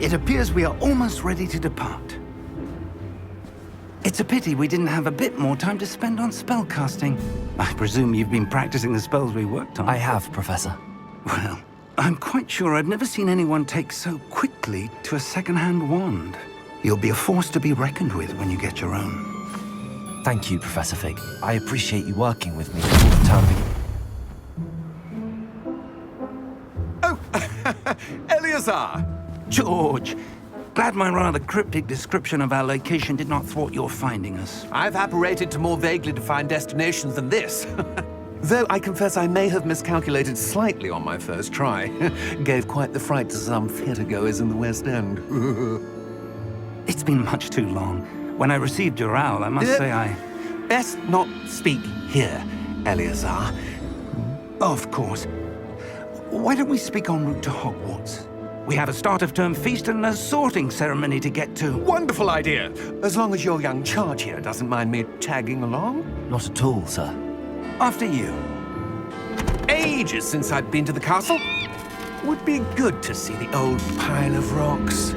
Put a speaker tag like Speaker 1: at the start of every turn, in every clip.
Speaker 1: It appears we are almost ready to depart. It's a pity we didn't have a bit more time to spend on spellcasting. I presume you've been practicing the spells we worked on.
Speaker 2: I have, Professor.
Speaker 1: Well, I'm quite sure I've never seen anyone take so quickly to a second-hand wand. You'll be a force to be reckoned with when you get your own.
Speaker 2: Thank you, Professor Fig. I appreciate you working with me all the time.
Speaker 3: Oh, Eleazar!
Speaker 1: George, glad my rather cryptic description of our location did not thwart your finding us.
Speaker 3: I've apparated to more vaguely defined destinations than this. Though I confess I may have miscalculated slightly on my first try. Gave quite the fright to some theatre-goers in the West End.
Speaker 1: It's been much too long. When I received your owl, I must say I...
Speaker 3: Best not speak here, Eleazar.
Speaker 1: Of course. Why don't we speak en route to Hogwarts? We have a start-of-term feast and a sorting ceremony to get to.
Speaker 3: Wonderful idea! As long as your young charge here doesn't mind me tagging along.
Speaker 2: Not at all, sir.
Speaker 1: After you.
Speaker 3: Ages since I've been to the castle. Would be good to see the old pile of rocks.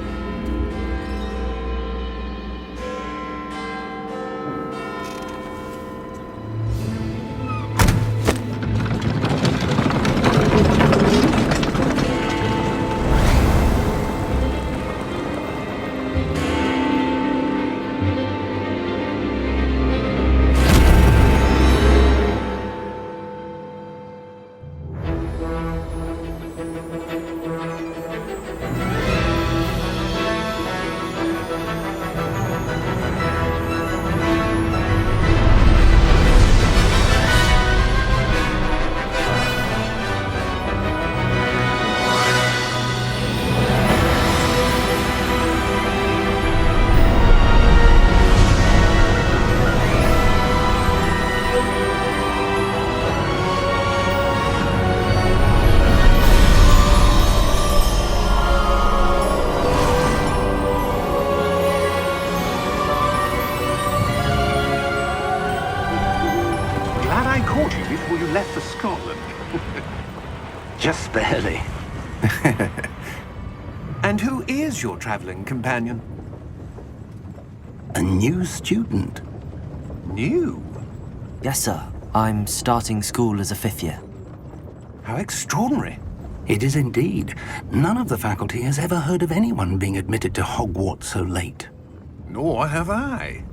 Speaker 1: Before you left for Scotland. Just barely.
Speaker 3: And who is your traveling companion?
Speaker 1: A new student.
Speaker 3: New?
Speaker 2: Yes, sir. I'm starting school as a 5th year.
Speaker 3: How extraordinary.
Speaker 1: It is indeed. None of the faculty has ever heard of anyone being admitted to Hogwarts so late.
Speaker 3: Nor have I.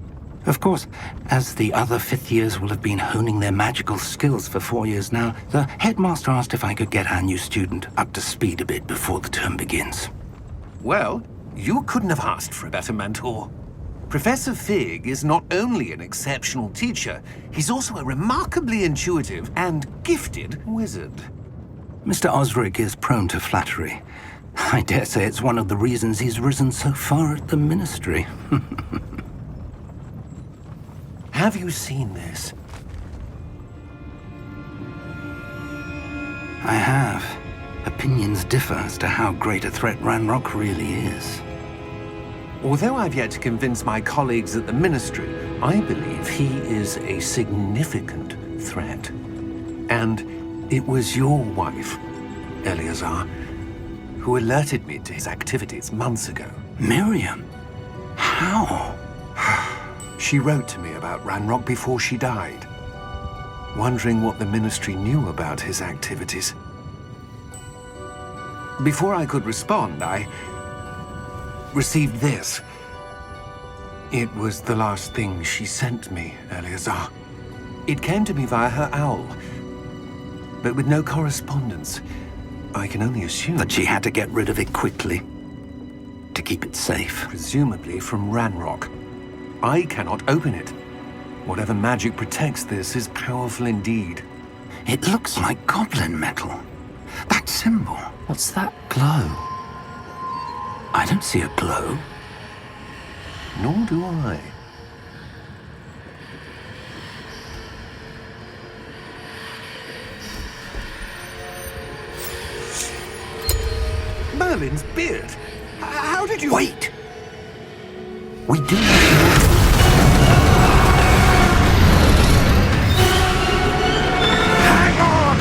Speaker 1: Of course, as the other 5th years will have been honing their magical skills for 4 years now, the headmaster asked if I could get our new student up to speed a bit before the term begins.
Speaker 3: Well, you couldn't have asked for a better mentor. Professor Fig is not only an exceptional teacher, he's also a remarkably intuitive and gifted wizard.
Speaker 1: Mr. Osric is prone to flattery. I dare say it's one of the reasons he's risen so far at the ministry.
Speaker 3: Have you seen this?
Speaker 1: I have. Opinions differ as to how great a threat Ranrock really is.
Speaker 3: Although I've yet to convince my colleagues at the ministry, I believe he is a significant threat. And it was your wife, Eleazar, who alerted me to his activities months ago.
Speaker 1: Miriam? How?
Speaker 3: She wrote to me about Ranrock before she died, wondering what the ministry knew about his activities. Before I could respond, I received this. It was the last thing she sent me, Eleazar. It came to me via her owl, but with no correspondence. I can only assume
Speaker 1: That she had to get rid of it quickly, to keep it safe.
Speaker 3: presumably from Ranrock. I cannot open it. Whatever magic protects this is powerful indeed.
Speaker 1: It looks like goblin metal. That symbol.
Speaker 2: What's that glow?
Speaker 1: I don't see a glow.
Speaker 3: Nor do I. Merlin's beard. How did you...
Speaker 1: Wait! We do need to...
Speaker 3: Hang on!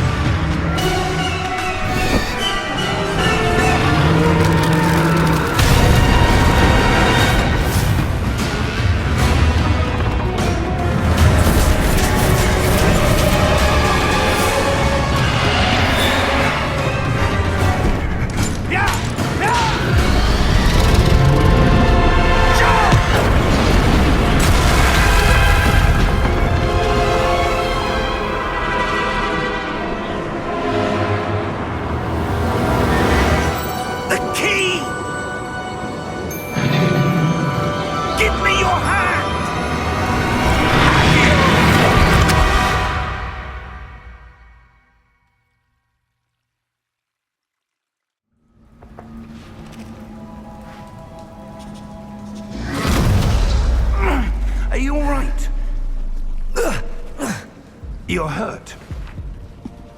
Speaker 1: You're hurt.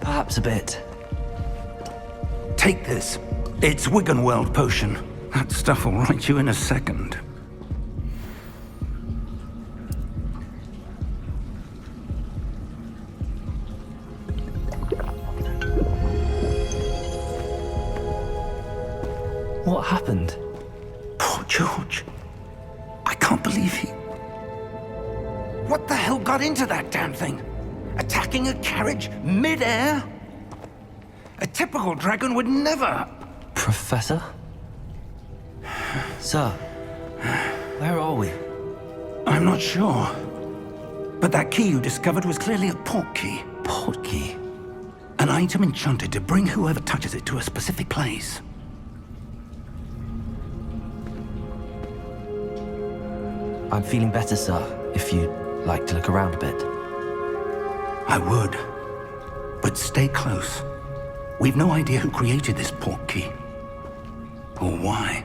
Speaker 2: Perhaps a bit.
Speaker 1: Take this. It's Wiggenweld potion. That stuff will right you in a second.
Speaker 2: What happened?
Speaker 1: Poor George. I can't believe he... What the hell got into that damn thing? Attacking a carriage mid-air? A typical dragon would never...
Speaker 2: Professor? Sir, where are we?
Speaker 1: I'm not sure. But that key you discovered was clearly a port key.
Speaker 2: Port key?
Speaker 1: An item enchanted to bring whoever touches it to a specific place.
Speaker 2: I'm feeling better, sir, if you'd like to look around a bit.
Speaker 1: I would. But stay close. We've no idea who created this port key. Or why.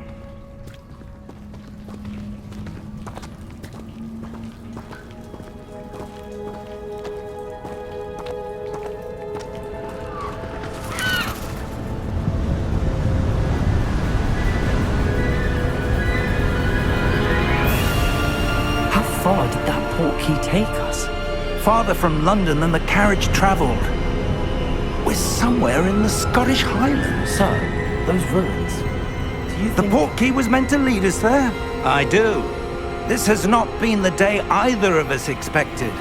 Speaker 2: How far did that port key take us?
Speaker 1: Farther from London than the carriage traveled. We're somewhere in the Scottish Highlands.
Speaker 2: Sir, those ruins. Do you
Speaker 1: The
Speaker 2: think...
Speaker 1: port key was meant to lead us there? I do. This has not been the day either of us expected.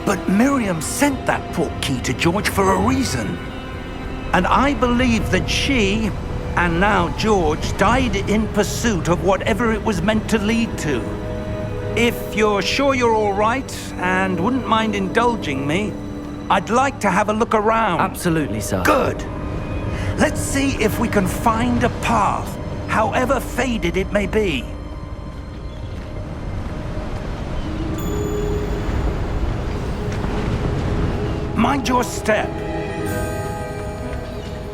Speaker 1: But Miriam sent that port key to George for a reason. And I believe that she, and now George, died in pursuit of whatever it was meant to lead to. If you're sure you're all right, and wouldn't mind indulging me, I'd like to have a look around.
Speaker 2: Absolutely, sir.
Speaker 1: Good. Let's see if we can find a path, however faded it may be. Mind your step.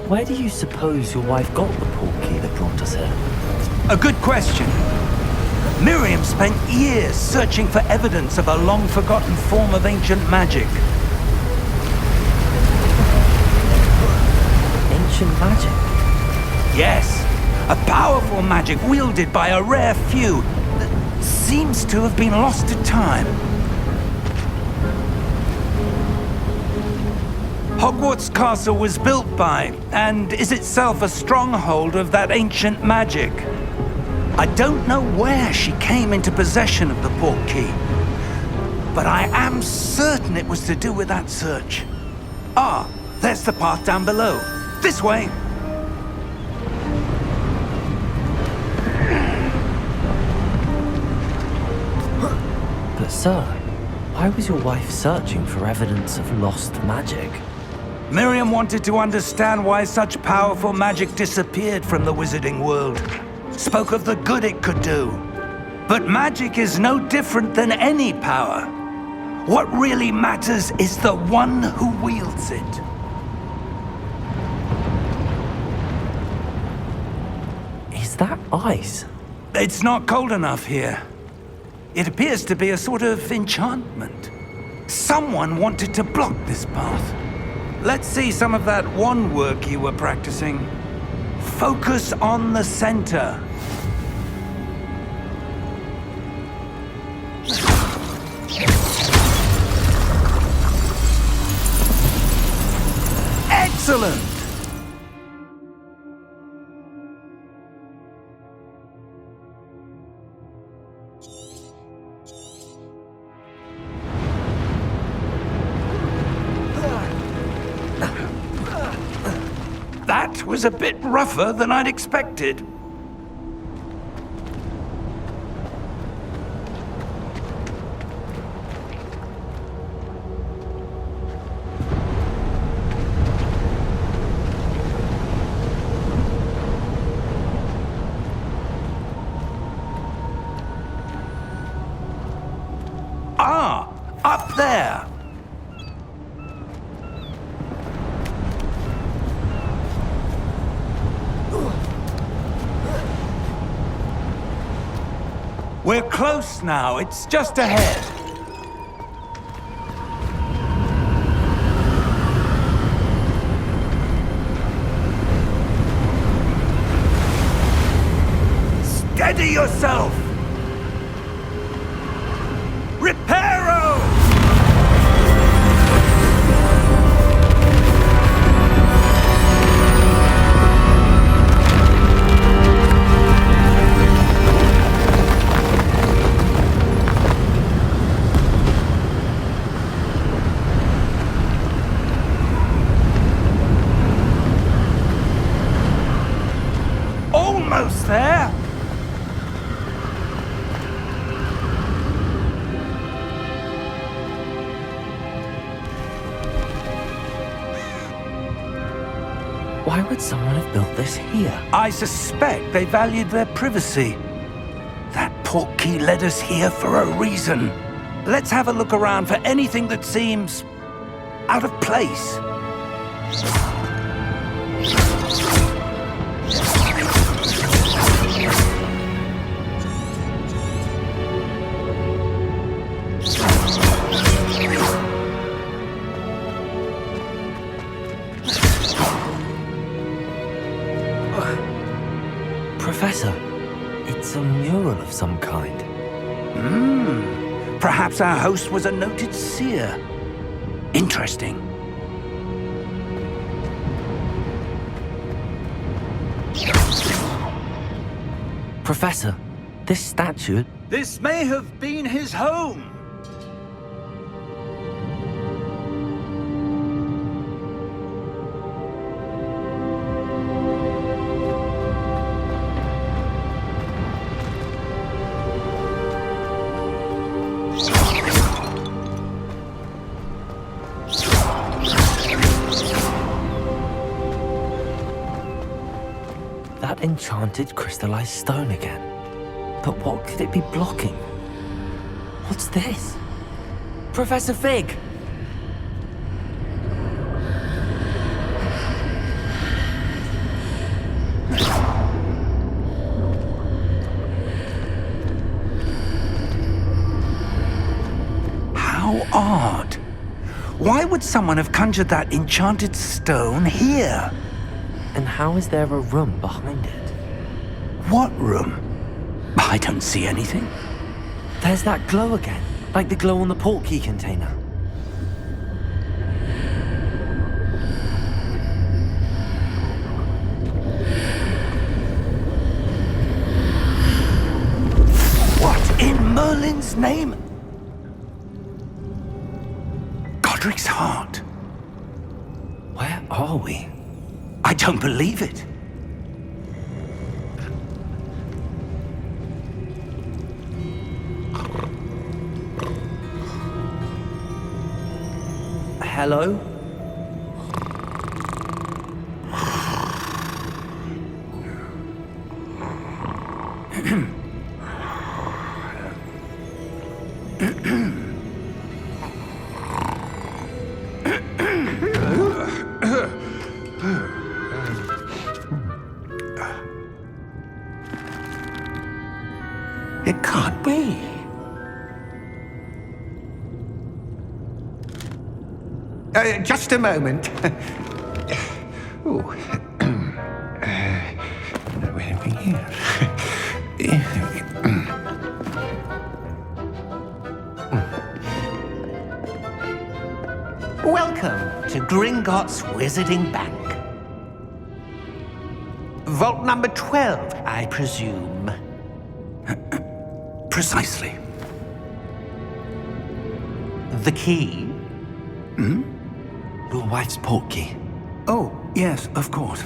Speaker 2: Where do you suppose your wife got the port key that brought us here?
Speaker 1: A good question. Miriam spent years searching for evidence of a long-forgotten form of ancient magic.
Speaker 2: Ancient magic?
Speaker 1: Yes, a powerful magic wielded by a rare few that seems to have been lost to time. Hogwarts Castle was built by, and is itself a stronghold of that ancient magic. I don't know where she came into possession of the port key, but I am certain it was to do with that search. Ah, there's the path down below. This way.
Speaker 2: But sir, why was your wife searching for evidence of lost magic?
Speaker 1: Miriam wanted to understand why such powerful magic disappeared from the wizarding world. Spoke of the good it could do. But magic is no different than any power. What really matters is the one who wields it.
Speaker 2: Is that ice?
Speaker 1: It's not cold enough here. It appears to be a sort of enchantment. Someone wanted to block this path. Let's see some of that wand work you were practicing. Focus on the center. Excellent! That was a bit rougher than I'd expected. Ah, up there. We're close now. It's just ahead. Steady yourself! Reparo! Almost there!
Speaker 2: Why would someone have built this here?
Speaker 1: I suspect they valued their privacy. That portkey led us here for a reason. Let's have a look around for anything that seems out of place.
Speaker 2: Professor, it's a mural of some kind.
Speaker 1: Perhaps our host was a noted seer. Interesting.
Speaker 2: Professor, this statue...
Speaker 1: This may have been his home.
Speaker 2: That enchanted crystallized stone again. But what could it be blocking? What's this? Professor Fig!
Speaker 1: How odd. Why would someone have conjured that enchanted stone here?
Speaker 2: And how is there a room behind it?
Speaker 1: What room? I don't see anything.
Speaker 2: There's that glow again, like the glow on the portkey container.
Speaker 1: What in Merlin's name? Godric's heart.
Speaker 2: Where are we?
Speaker 1: I don't believe it.
Speaker 2: Hello?
Speaker 3: It can't be. Just a moment. Ooh. Where are we here?
Speaker 4: Welcome to Gringotts Wizarding Bank. Vault number 12, I presume.
Speaker 1: Precisely.
Speaker 4: The key?
Speaker 2: Your wife's portkey.
Speaker 1: Oh, yes, of course.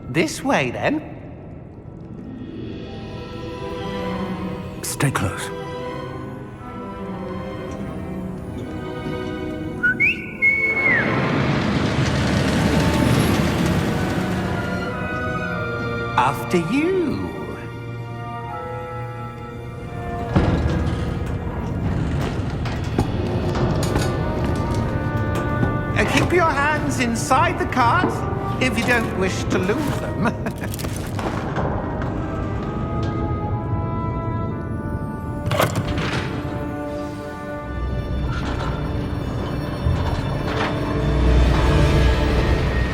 Speaker 4: This way, then.
Speaker 1: Stay close.
Speaker 4: After you. Keep your hands inside the cart if you don't wish to lose them.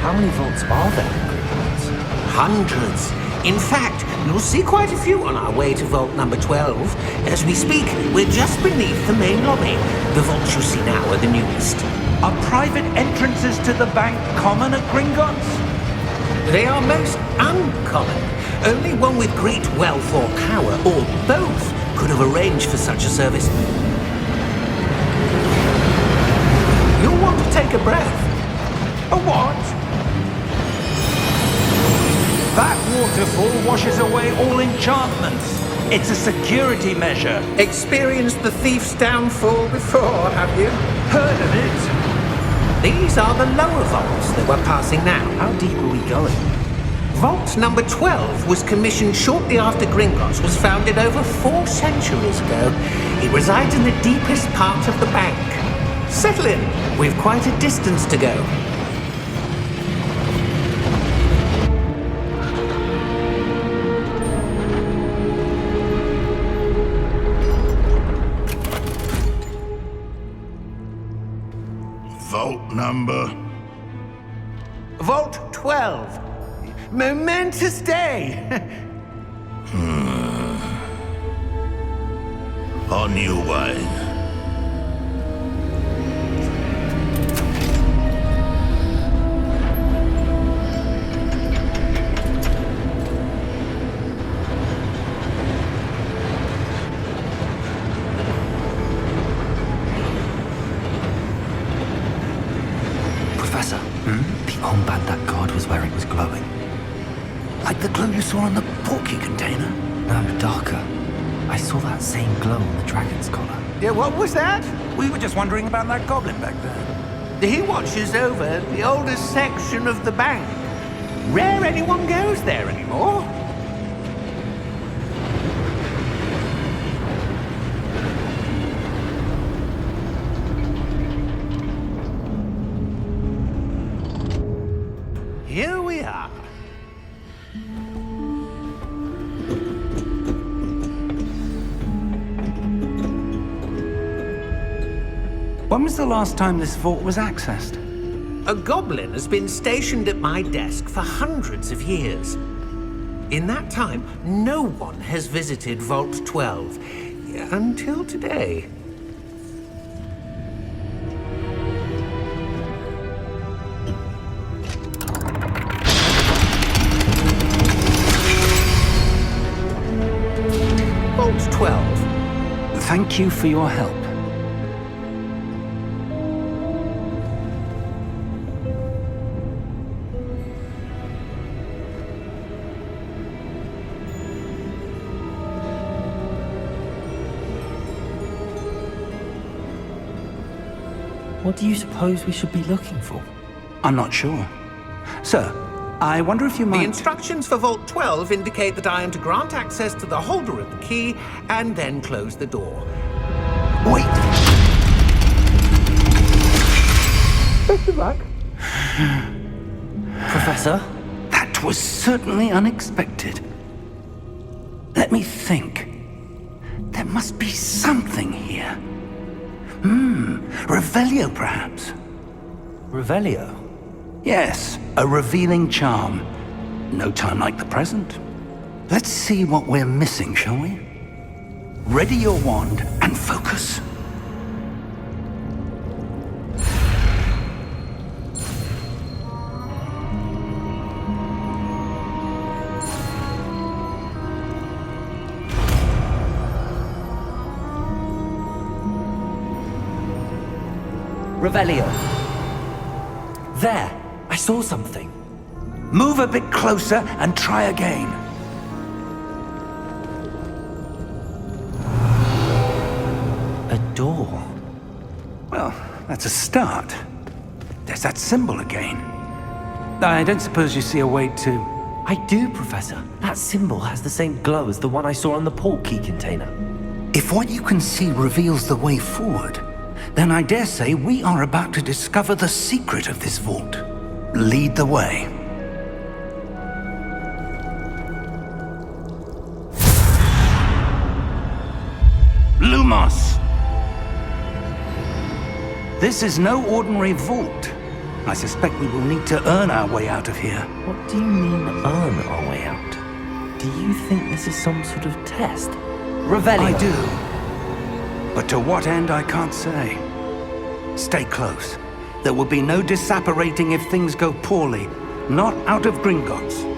Speaker 2: How many vaults are there in Gringotts?
Speaker 5: Hundreds. In fact, you'll see quite a few on our way to vault number 12. As we speak, we're just beneath the main lobby. The vaults you see now are the newest.
Speaker 1: Are private entrances to the bank common at Gringotts?
Speaker 5: They are most uncommon. Only one with great wealth or power, or both, could have arranged for such a service. You'll want to take a breath.
Speaker 1: A what? That waterfall washes away all enchantments. It's a security measure.
Speaker 5: Experienced the thief's downfall before, have you?
Speaker 1: Heard of it?
Speaker 5: These are the lower vaults that we're passing now.
Speaker 2: How deep are we going?
Speaker 5: Vault number 12 was commissioned shortly after Gringotts was founded over 4 centuries ago. It resides in the deepest part of the bank. Settle in. We've quite a distance to go.
Speaker 6: Vault number?
Speaker 4: Vault 12. Momentous day.
Speaker 6: On you, Wayne.
Speaker 2: Professor, the armband that guard was wearing was glowing.
Speaker 1: Like the glow you saw on the porky container?
Speaker 2: No, darker. I saw that same glow on the dragon's collar.
Speaker 4: Yeah, what was that?
Speaker 1: We were just wondering about that goblin back there.
Speaker 4: He watches over the oldest section of the bank. Rare anyone goes there anymore. Here we are.
Speaker 1: When was the last time this vault was accessed?
Speaker 5: A goblin has been stationed at my desk for hundreds of years. In that time, no one has visited Vault 12 until today. Vault 12.
Speaker 1: Thank you for your help.
Speaker 2: What do you suppose we should be looking for?
Speaker 1: I'm not sure. Sir, I wonder if you
Speaker 5: The
Speaker 1: might...
Speaker 5: instructions for Vault 12 indicate that I am to grant access to the holder of the key and then close the door.
Speaker 1: Wait!
Speaker 5: Best of luck.
Speaker 2: Professor?
Speaker 1: That was certainly unexpected. Let me think. There must be something here. Revelio, perhaps?
Speaker 2: Revelio?
Speaker 1: Yes, a revealing charm. No time like the present. Let's see what we're missing, shall we? Ready your wand and focus.
Speaker 2: Revelio. There! I saw something.
Speaker 1: Move a bit closer and try again.
Speaker 2: A door.
Speaker 1: Well, that's a start. There's that symbol again. I don't suppose you see a way to...
Speaker 2: I do, Professor. That symbol has the same glow as the one I saw on the port key container.
Speaker 1: If what you can see reveals the way forward, then I dare say we are about to discover the secret of this vault. Lead the way. Lumos! This is no ordinary vault. I suspect we will need to earn our way out of here.
Speaker 2: What do you mean, earn our way out? Do you think this is some sort of test? Revelio!
Speaker 1: I do. But to what end, I can't say. Stay close. There will be no disapparating if things go poorly. Not out of Gringotts.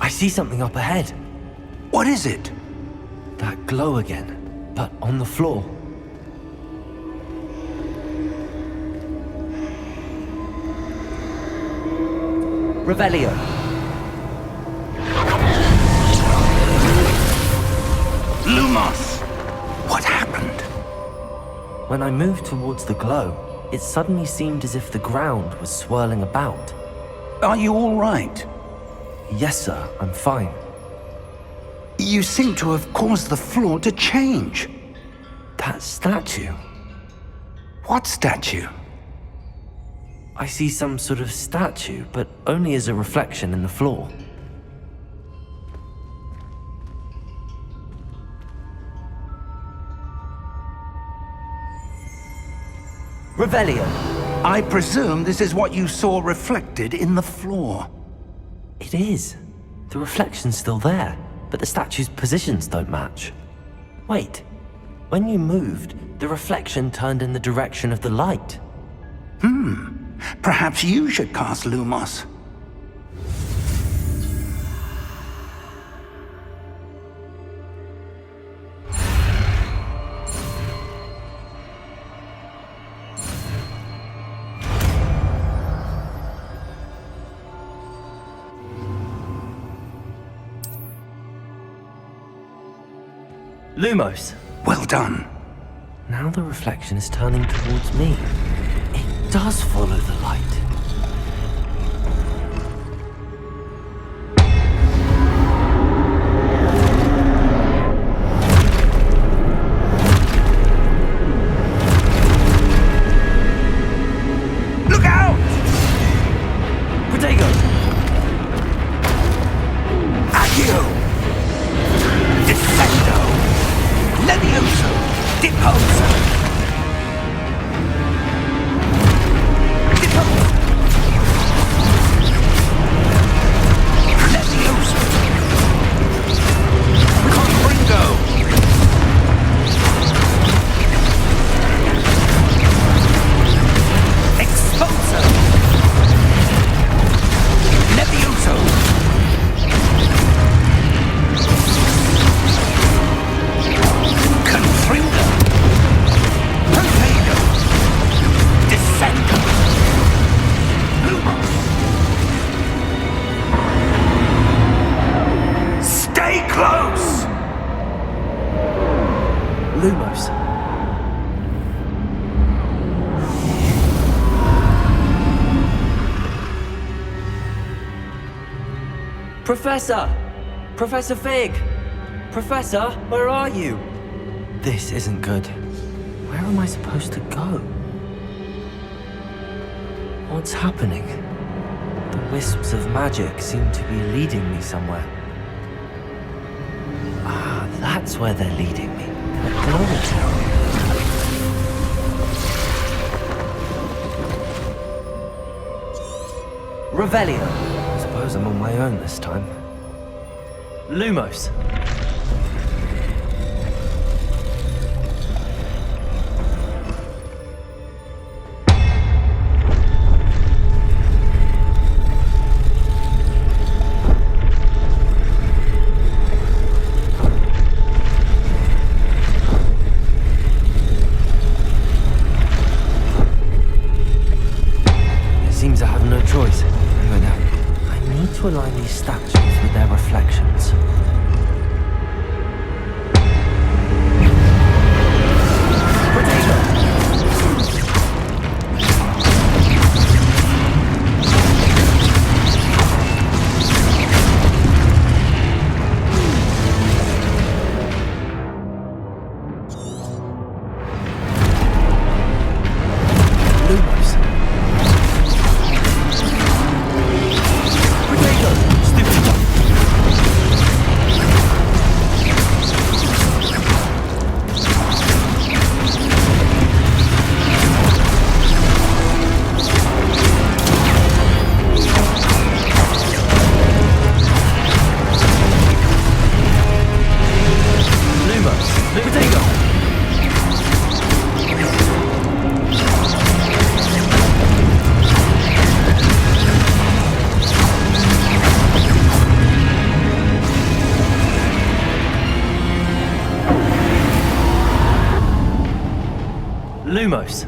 Speaker 2: I see something up ahead.
Speaker 1: What is it?
Speaker 2: That glow again, but on the floor. Revelio.
Speaker 1: Lumos! What happened?
Speaker 2: When I moved towards the glow, it suddenly seemed as if the ground was swirling about.
Speaker 1: Are you all right?
Speaker 2: Yes, sir, I'm fine.
Speaker 1: You seem to have caused the floor to change.
Speaker 2: That statue.
Speaker 1: What statue?
Speaker 2: I see some sort of statue, but only as a reflection in the floor. Revelio.
Speaker 1: I presume this is what you saw reflected in the floor.
Speaker 2: It is. The reflection's still there, but the statue's positions don't match. Wait. When you moved, the reflection turned in the direction of the light.
Speaker 1: Perhaps you should cast Lumos.
Speaker 2: Lumos.
Speaker 1: Well done.
Speaker 2: Now the reflection is turning towards me. It does follow the light.
Speaker 1: Look out!
Speaker 2: Protego!
Speaker 1: Accio! Defendo! Levioso! Deposo! Deposo! Levioso! Confringo! Exposo! Levioso! Confringo! Protego! Defendo! Lumos! Stay close!
Speaker 2: Lumos. Professor! Professor Fig! Professor, where are you? This isn't good. Where am I supposed to go? What's happening? The wisps of magic seem to be leading me somewhere. Ah, that's where they're leading me. The glow. Revelio. I suppose I'm on my own this time. Lumos. It seems I have no choice. Hang on now. I need to align these statues with their reflections. Lumos.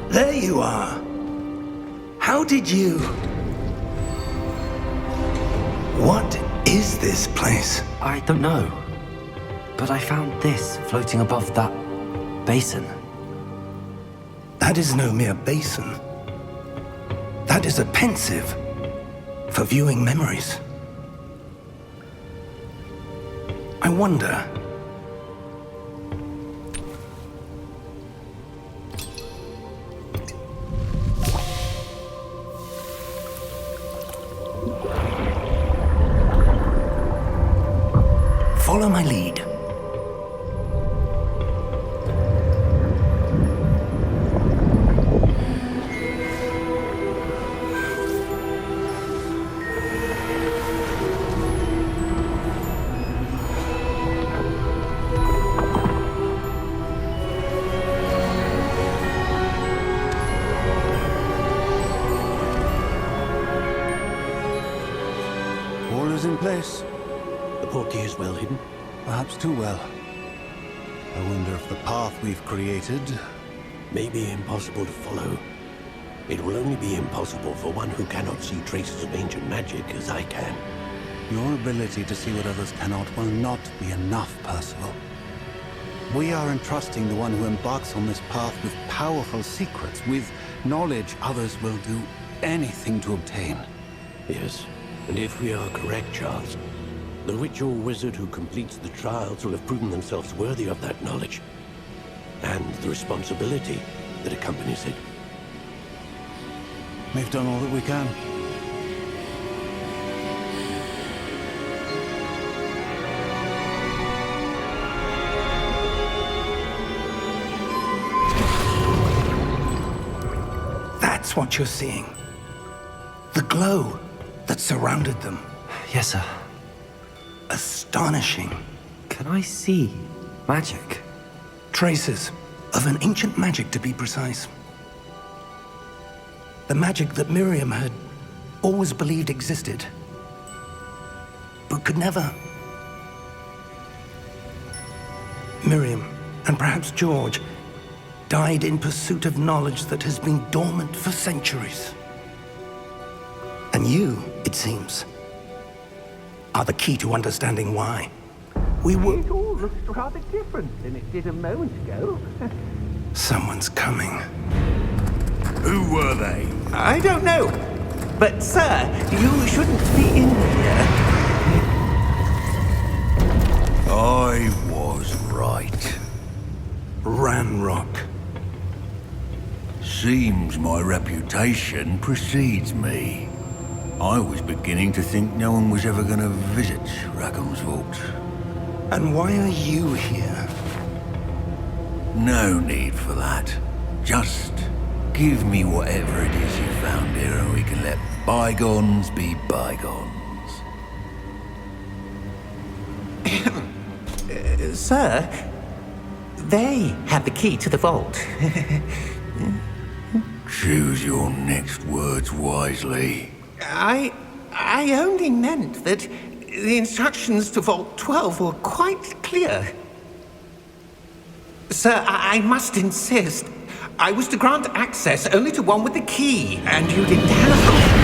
Speaker 1: There you are. How did you... What is this place?
Speaker 2: I don't know. But I found this floating above that basin.
Speaker 1: That is no mere basin. That is a pensive for viewing memories. I wonder... Follow my lead.
Speaker 7: All is in place.
Speaker 8: The portkey is well hidden.
Speaker 7: Perhaps too well. I wonder if the path we've created...
Speaker 8: May be impossible to follow. It will only be impossible for one who cannot see traces of ancient magic as I can.
Speaker 7: Your ability to see what others cannot will not be enough, Percival. We are entrusting the one who embarks on this path with powerful secrets, with knowledge others will do anything to obtain.
Speaker 8: Yes, and if we are correct, Charles, the witch or wizard who completes the trials will have proven themselves worthy of that knowledge, and the responsibility that accompanies it.
Speaker 7: We've done all that we can.
Speaker 1: That's what you're seeing. The glow that surrounded them.
Speaker 2: Yes, sir.
Speaker 1: Astonishing.
Speaker 2: Can I see magic?
Speaker 1: Traces of an ancient magic, to be precise. The magic that Miriam had always believed existed, but could never. Miriam, and perhaps George, died in pursuit of knowledge that has been dormant for centuries. And you, it seems, are the key to understanding why. We were...
Speaker 5: It all looks rather different than it did a moment ago.
Speaker 1: Someone's coming.
Speaker 6: Who were they?
Speaker 5: I don't know. But, sir, you shouldn't be in here.
Speaker 6: I was right.
Speaker 1: Ranrock.
Speaker 6: Seems my reputation precedes me. I was beginning to think no one was ever going to visit Rackham's vault.
Speaker 1: And why are you here?
Speaker 6: No need for that. Just give me whatever it is you found here and we can let bygones be bygones.
Speaker 5: Sir, they have the key to the vault.
Speaker 6: Choose your next words wisely.
Speaker 5: I only meant that the instructions to Vault 12 were quite clear. Sir, I must insist. I was to grant access only to one with the key, and you didn't have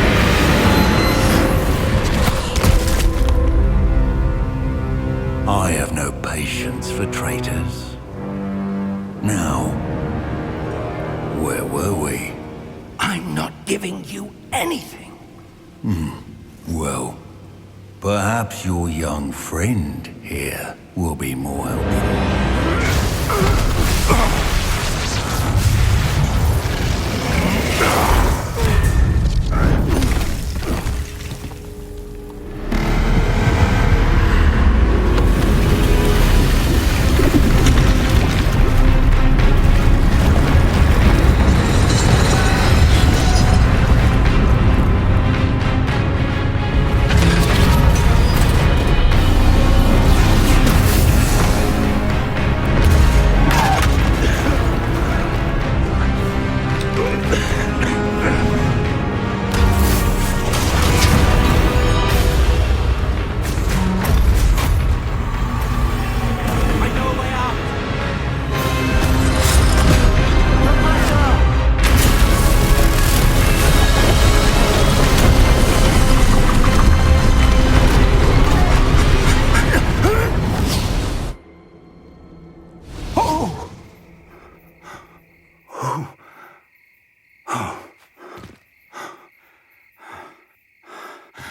Speaker 5: it.
Speaker 6: I have no patience for traitors. Now, where were we?
Speaker 1: I'm not giving you anything.
Speaker 6: Well, perhaps your young friend here will be more helpful.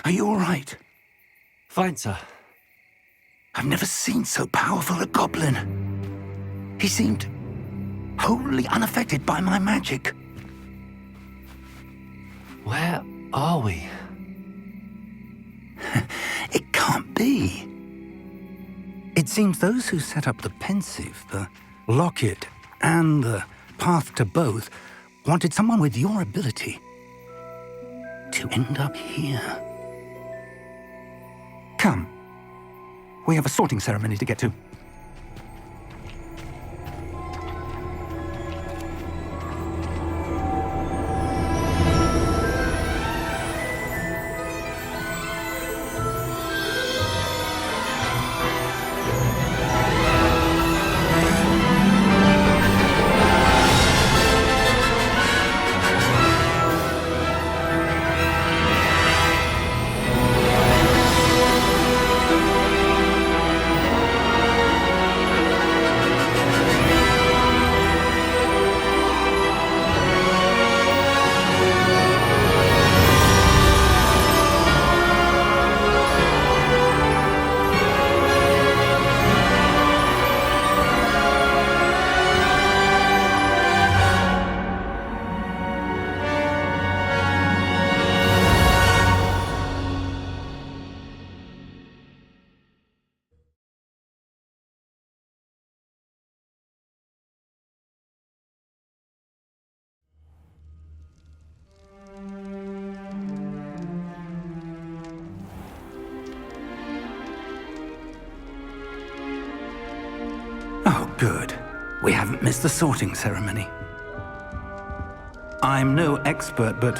Speaker 1: Are you all right?
Speaker 2: Fine, sir.
Speaker 1: I've never seen so powerful a goblin. He seemed wholly unaffected by my magic.
Speaker 2: Where are we?
Speaker 1: It can't be. It seems those who set up the pensive, the locket, and the path to both wanted someone with your ability to end up here. Come. We have a sorting ceremony to get to. Oh, good. We haven't missed the sorting ceremony. I'm no expert, but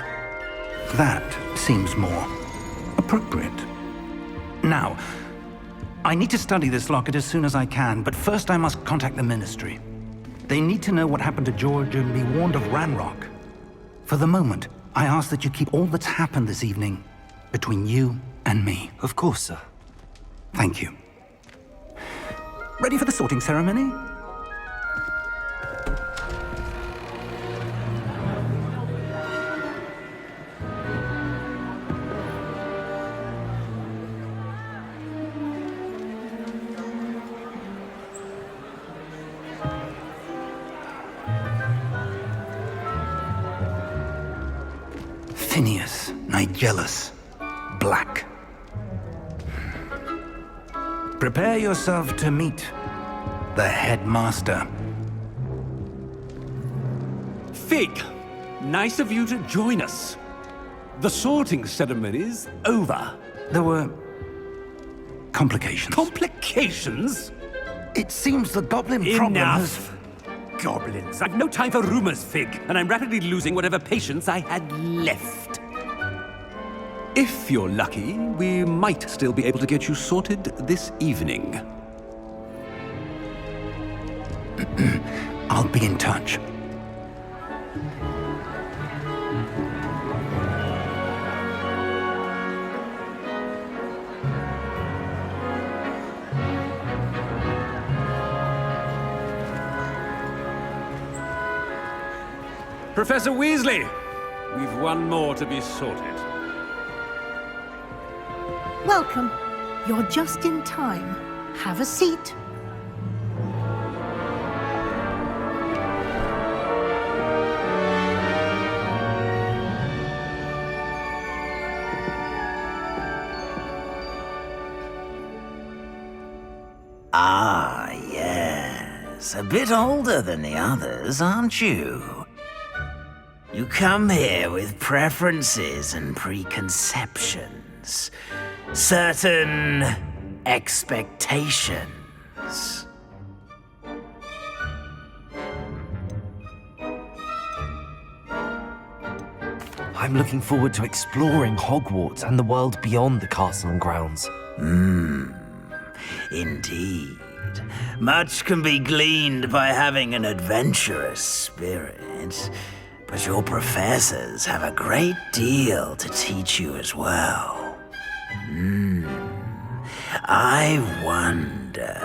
Speaker 1: that seems more appropriate. Now, I need to study this locket as soon as I can, but first I must contact the Ministry. They need to know what happened to George and be warned of Ranrock. For the moment, I ask that you keep all that's happened this evening between you and me.
Speaker 2: Of course, sir.
Speaker 1: Thank you. Ready for the sorting ceremony? Phineas, Nigellus, Black. Prepare yourself to meet the headmaster.
Speaker 9: Fig, nice of you to join us. The sorting ceremony's over.
Speaker 1: There were complications.
Speaker 9: Complications?
Speaker 1: It seems the goblin problem has...
Speaker 9: Enough! Goblins. I've no time for rumors, Fig, and I'm rapidly losing whatever patience I had left. If you're lucky, we might still be able to get you sorted this evening.
Speaker 1: I'll be in touch.
Speaker 9: Professor Weasley, we've one more to be sorted.
Speaker 10: Welcome. You're just in time. Have a seat.
Speaker 1: Ah, yes. A bit older than the others, aren't you? You come here with preferences and preconceptions. Certain expectations.
Speaker 2: I'm looking forward to exploring Hogwarts and the world beyond the castle and grounds.
Speaker 1: Indeed. Much can be gleaned by having an adventurous spirit, but your professors have a great deal to teach you as well. I wonder...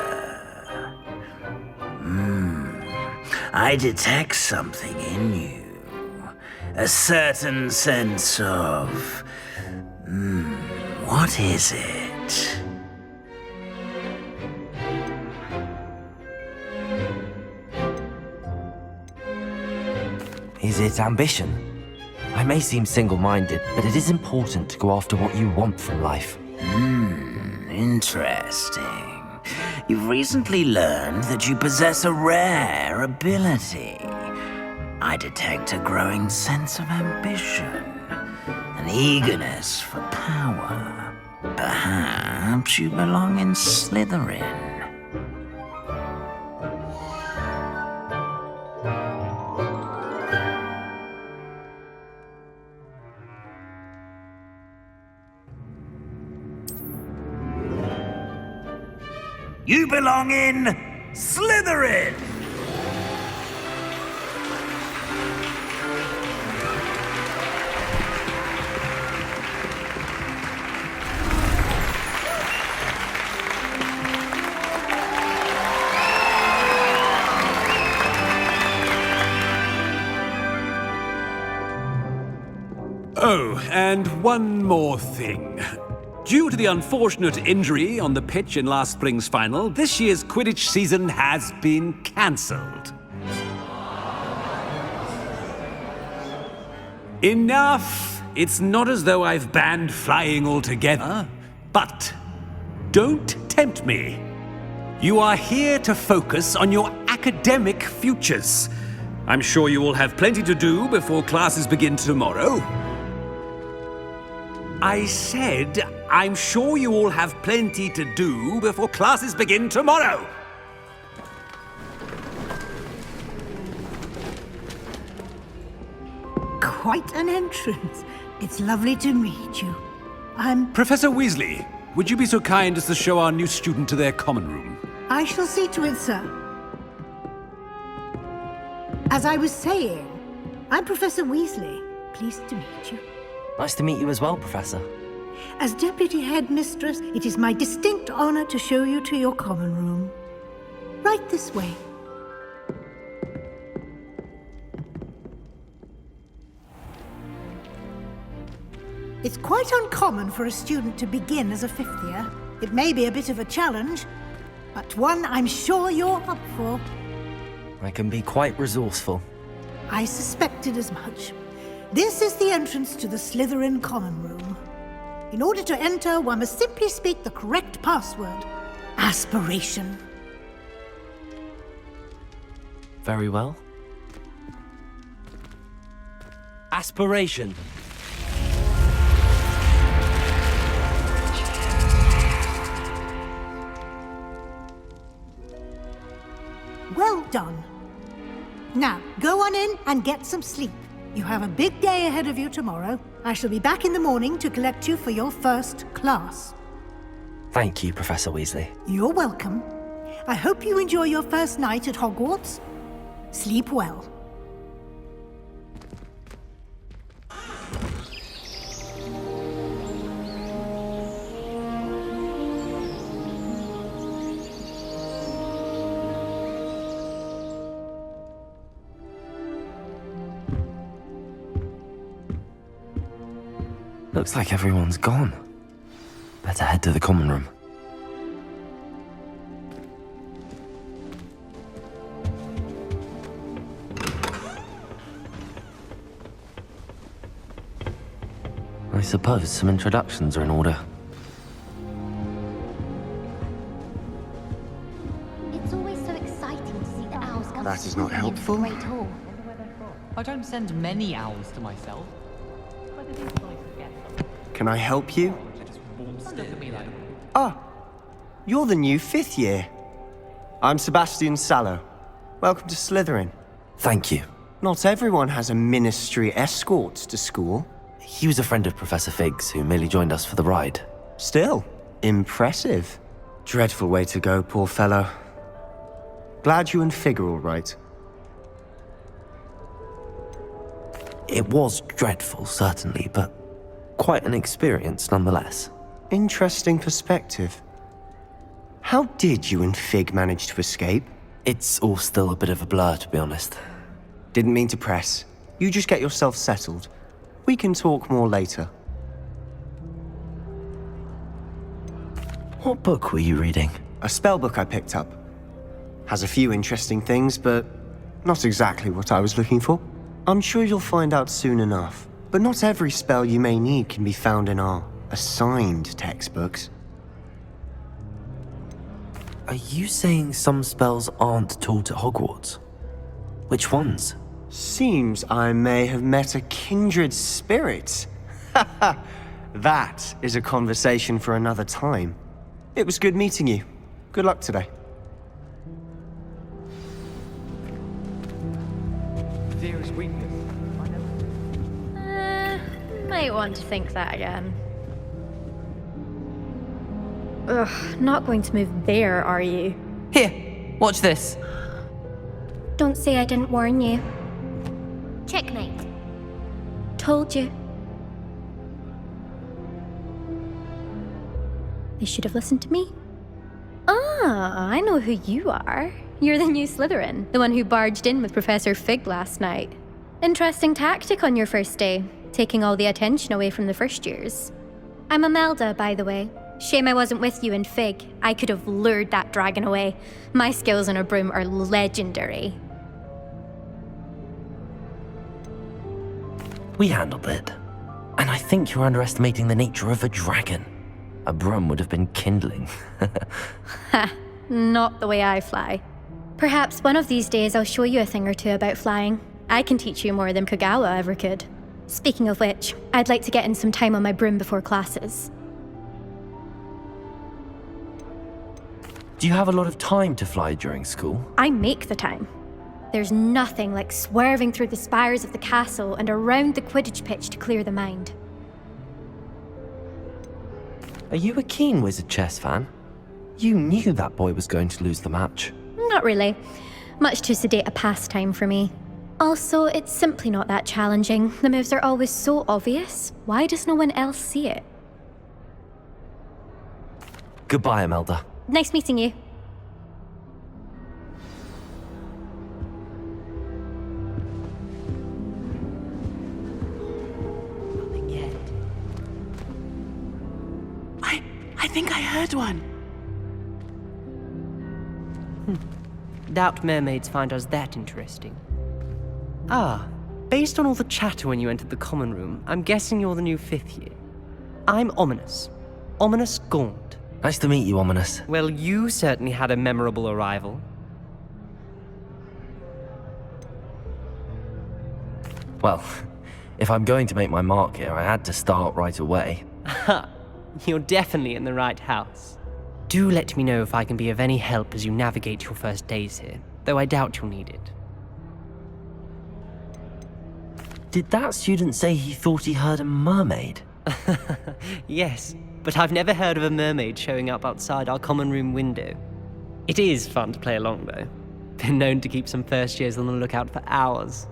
Speaker 1: I detect something in you. A certain sense of... what is it?
Speaker 2: Is it ambition? I may seem single-minded, but it is important to go after what you want from life.
Speaker 1: Interesting. You've recently learned that you possess a rare ability. I detect a growing sense of ambition, an eagerness for power. Perhaps you belong in Slytherin. You belong in Slytherin!
Speaker 9: Oh, and one more thing. Due to the unfortunate injury on the pitch in last spring's final, this year's Quidditch season has been cancelled. Enough! It's not as though I've banned flying altogether, but don't tempt me. You are here to focus on your academic futures. I'm sure you will have plenty to do before classes begin tomorrow. I said, I'm sure you all have plenty to do before classes begin tomorrow.
Speaker 10: Quite an entrance. It's lovely to meet you.
Speaker 9: Professor Weasley, would you be so kind as to show our new student to their common room?
Speaker 10: I shall see to it, sir. As I was saying, I'm Professor Weasley. Pleased to meet you.
Speaker 2: Nice to meet you as well, Professor.
Speaker 10: As Deputy Headmistress, it is my distinct honor to show you to your common room. Right this way. It's quite uncommon for a student to begin as a fifth year. It may be a bit of a challenge, but one I'm sure you're up for.
Speaker 2: I can be quite resourceful.
Speaker 10: I suspected as much. This is the entrance to the Slytherin common room. In order to enter, one must simply speak the correct password. Aspiration.
Speaker 2: Very well. Aspiration.
Speaker 10: Well done. Now, go on in and get some sleep. You have a big day ahead of you tomorrow. I shall be back in the morning to collect you for your first class.
Speaker 2: Thank you, Professor Weasley.
Speaker 10: You're welcome. I hope you enjoy your first night at Hogwarts. Sleep well.
Speaker 2: Looks like everyone's gone. Better head to the common room. I suppose some introductions are in order.
Speaker 11: It's always so exciting to see the owls come
Speaker 7: That is not
Speaker 11: swooping into the
Speaker 7: helpful.
Speaker 11: Great Hall.
Speaker 12: I don't send many owls to myself. But it is nice to get them.
Speaker 13: Can I help you?
Speaker 12: I just waltzed in. Look at me like...
Speaker 13: Ah, you're the new 5th year. I'm Sebastian Sallow. Welcome to Slytherin.
Speaker 2: Thank you.
Speaker 13: Not everyone has a ministry escort to school.
Speaker 2: He was a friend of Professor Fig's who merely joined us for the ride.
Speaker 13: Still, impressive. Dreadful way to go, poor fellow. Glad you and Fig are all right.
Speaker 2: It was dreadful, certainly, but quite an experience nonetheless.
Speaker 13: Interesting perspective. How did you and Fig manage to escape?
Speaker 2: It's all still a bit of a blur, to be honest.
Speaker 13: Didn't mean to press. You just get yourself settled. We can talk more later.
Speaker 2: What book were you reading?
Speaker 13: A spell book I picked up. Has a few interesting things, but not exactly what I was looking for. I'm sure you'll find out soon enough. But not every spell you may need can be found in our assigned textbooks.
Speaker 2: Are you saying some spells aren't taught at Hogwarts? Which ones?
Speaker 13: Seems I may have met a kindred spirit. That is a conversation for another time. It was good meeting you. Good luck today.
Speaker 12: Fear is weakness.
Speaker 11: Might want to think that again. Ugh, not going to move there, are you?
Speaker 12: Here, watch this.
Speaker 11: Don't say I didn't warn you. Checkmate. Told you. They should have listened to me. Ah, I know who you are. You're the new Slytherin, the one who barged in with Professor Fig last night. Interesting tactic on your first day, taking all the attention away from the first years. I'm Imelda, by the way. Shame I wasn't with you in Fig. I could have lured that dragon away. My skills on a broom are legendary.
Speaker 2: We handled it. And I think you're underestimating the nature of a dragon. A broom would have been kindling.
Speaker 11: Ha, not the way I fly. Perhaps one of these days I'll show you a thing or two about flying. I can teach you more than Kogawa ever could. Speaking of which, I'd like to get in some time on my broom before classes.
Speaker 2: Do you have a lot of time to fly during school?
Speaker 11: I make the time. There's nothing like swerving through the spires of the castle and around the Quidditch pitch to clear the mind.
Speaker 2: Are you a keen Wizard chess fan? You knew that boy was going to lose the match.
Speaker 11: Not really. Much too sedate a pastime for me. Also, it's simply not that challenging. The moves are always so obvious. Why does no one else see it?
Speaker 2: Goodbye, Imelda.
Speaker 11: Nice meeting you.
Speaker 12: Nothing yet. I think I heard one.
Speaker 14: Doubt mermaids find us that interesting. Ah, based on all the chatter when you entered the common room, I'm guessing you're the new 5th year. I'm Ominous. Ominous Gaunt.
Speaker 2: Nice to meet you, Ominous.
Speaker 14: Well, you certainly had a memorable arrival.
Speaker 2: Well, if I'm going to make my mark here, I had to start right away.
Speaker 14: Ha! You're definitely in the right house. Do let me know if I can be of any help as you navigate your first days here, though I doubt you'll need it.
Speaker 2: Did that student say he thought he heard a mermaid?
Speaker 14: Yes, but I've never heard of a mermaid showing up outside our common room window. It is fun to play along, though. Been known to keep some first years on the lookout for hours.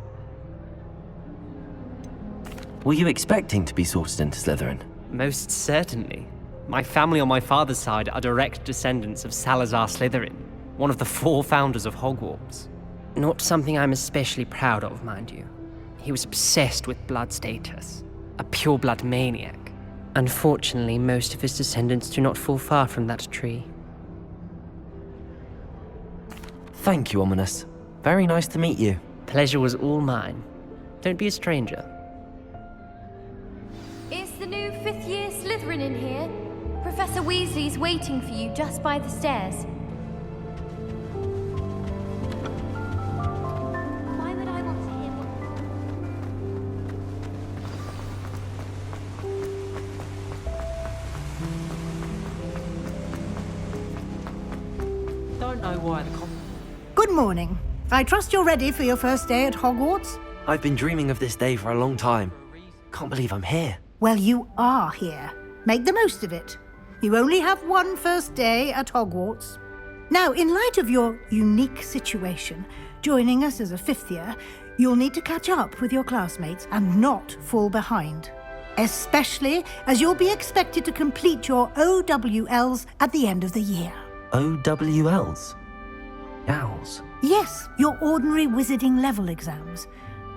Speaker 2: Were you expecting to be sorted into Slytherin?
Speaker 14: Most certainly. My family on my father's side are direct descendants of Salazar Slytherin, one of the 4 founders of Hogwarts. Not something I'm especially proud of, mind you. He was obsessed with blood status, a pure-blood maniac. Unfortunately, most of his descendants do not fall far from that tree.
Speaker 2: Thank you, Ominous. Very nice to meet you.
Speaker 14: Pleasure was all mine. Don't be a stranger.
Speaker 11: Is the new fifth-year Slytherin in here? Professor Weasley's waiting for you just by the stairs. Why would I want to hear
Speaker 12: Don't know why the
Speaker 10: Good morning. I trust you're ready for your first day at Hogwarts?
Speaker 2: I've been dreaming of this day for a long time. Can't believe I'm here.
Speaker 10: Well, you are here. Make the most of it. You only have one first day at Hogwarts. Now, in light of your unique situation, joining us as a fifth year, you'll need to catch up with your classmates and not fall behind. Especially as you'll be expected to complete your OWLs at the end of the year.
Speaker 2: OWLs? Owls?
Speaker 10: Yes, your ordinary wizarding level exams.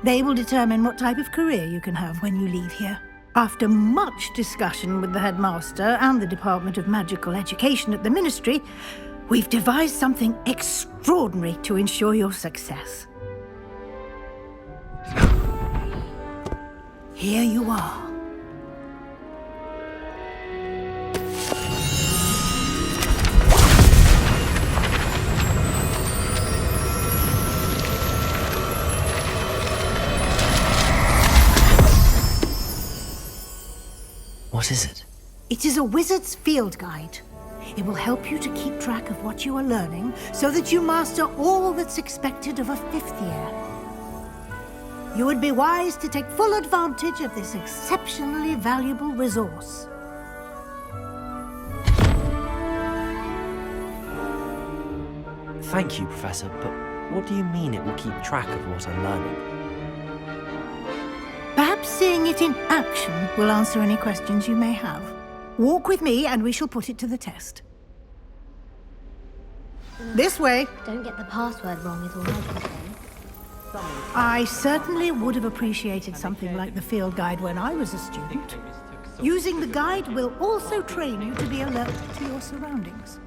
Speaker 10: They will determine what type of career you can have when you leave here. After much discussion with the headmaster and the Department of Magical Education at the Ministry, we've devised something extraordinary to ensure your success. Here you are.
Speaker 2: What is it?
Speaker 10: It is a wizard's field guide. It will help you to keep track of what you are learning so that you master all that's expected of a fifth year. You would be wise to take full advantage of this exceptionally valuable resource.
Speaker 2: Thank you, Professor, but what do you mean it will keep track of what I'm learning?
Speaker 10: Perhaps seeing it in action will answer any questions you may have. Walk with me and we shall put it to the test. This way.
Speaker 11: Don't get the password wrong is all I can say.
Speaker 10: I certainly would have appreciated something like the field guide when I was a student. Using the guide will also train you to be alert to your surroundings.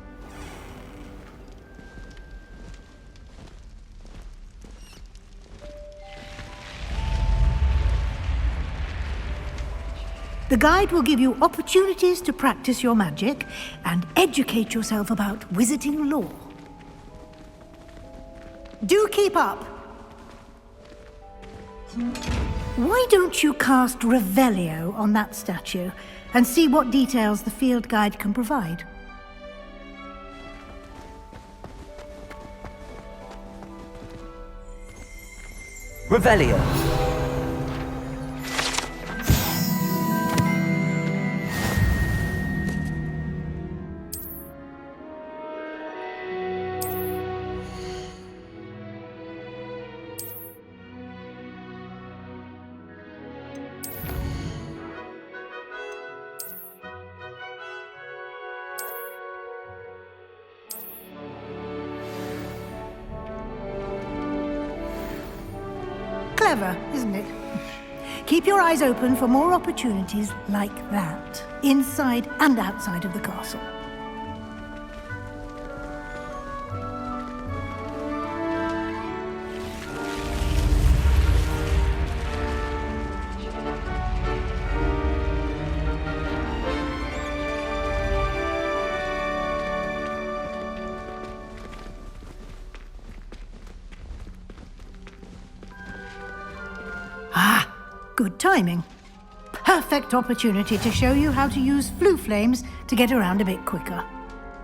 Speaker 10: The guide will give you opportunities to practice your magic and educate yourself about wizarding lore. Do keep up! Why don't you cast Revelio on that statue and see what details the field guide can provide?
Speaker 2: Revelio!
Speaker 10: Clever, isn't it? Keep your eyes open for more opportunities like that, inside and outside of the castle. Good timing. Perfect opportunity to show you how to use flue flames to get around a bit quicker.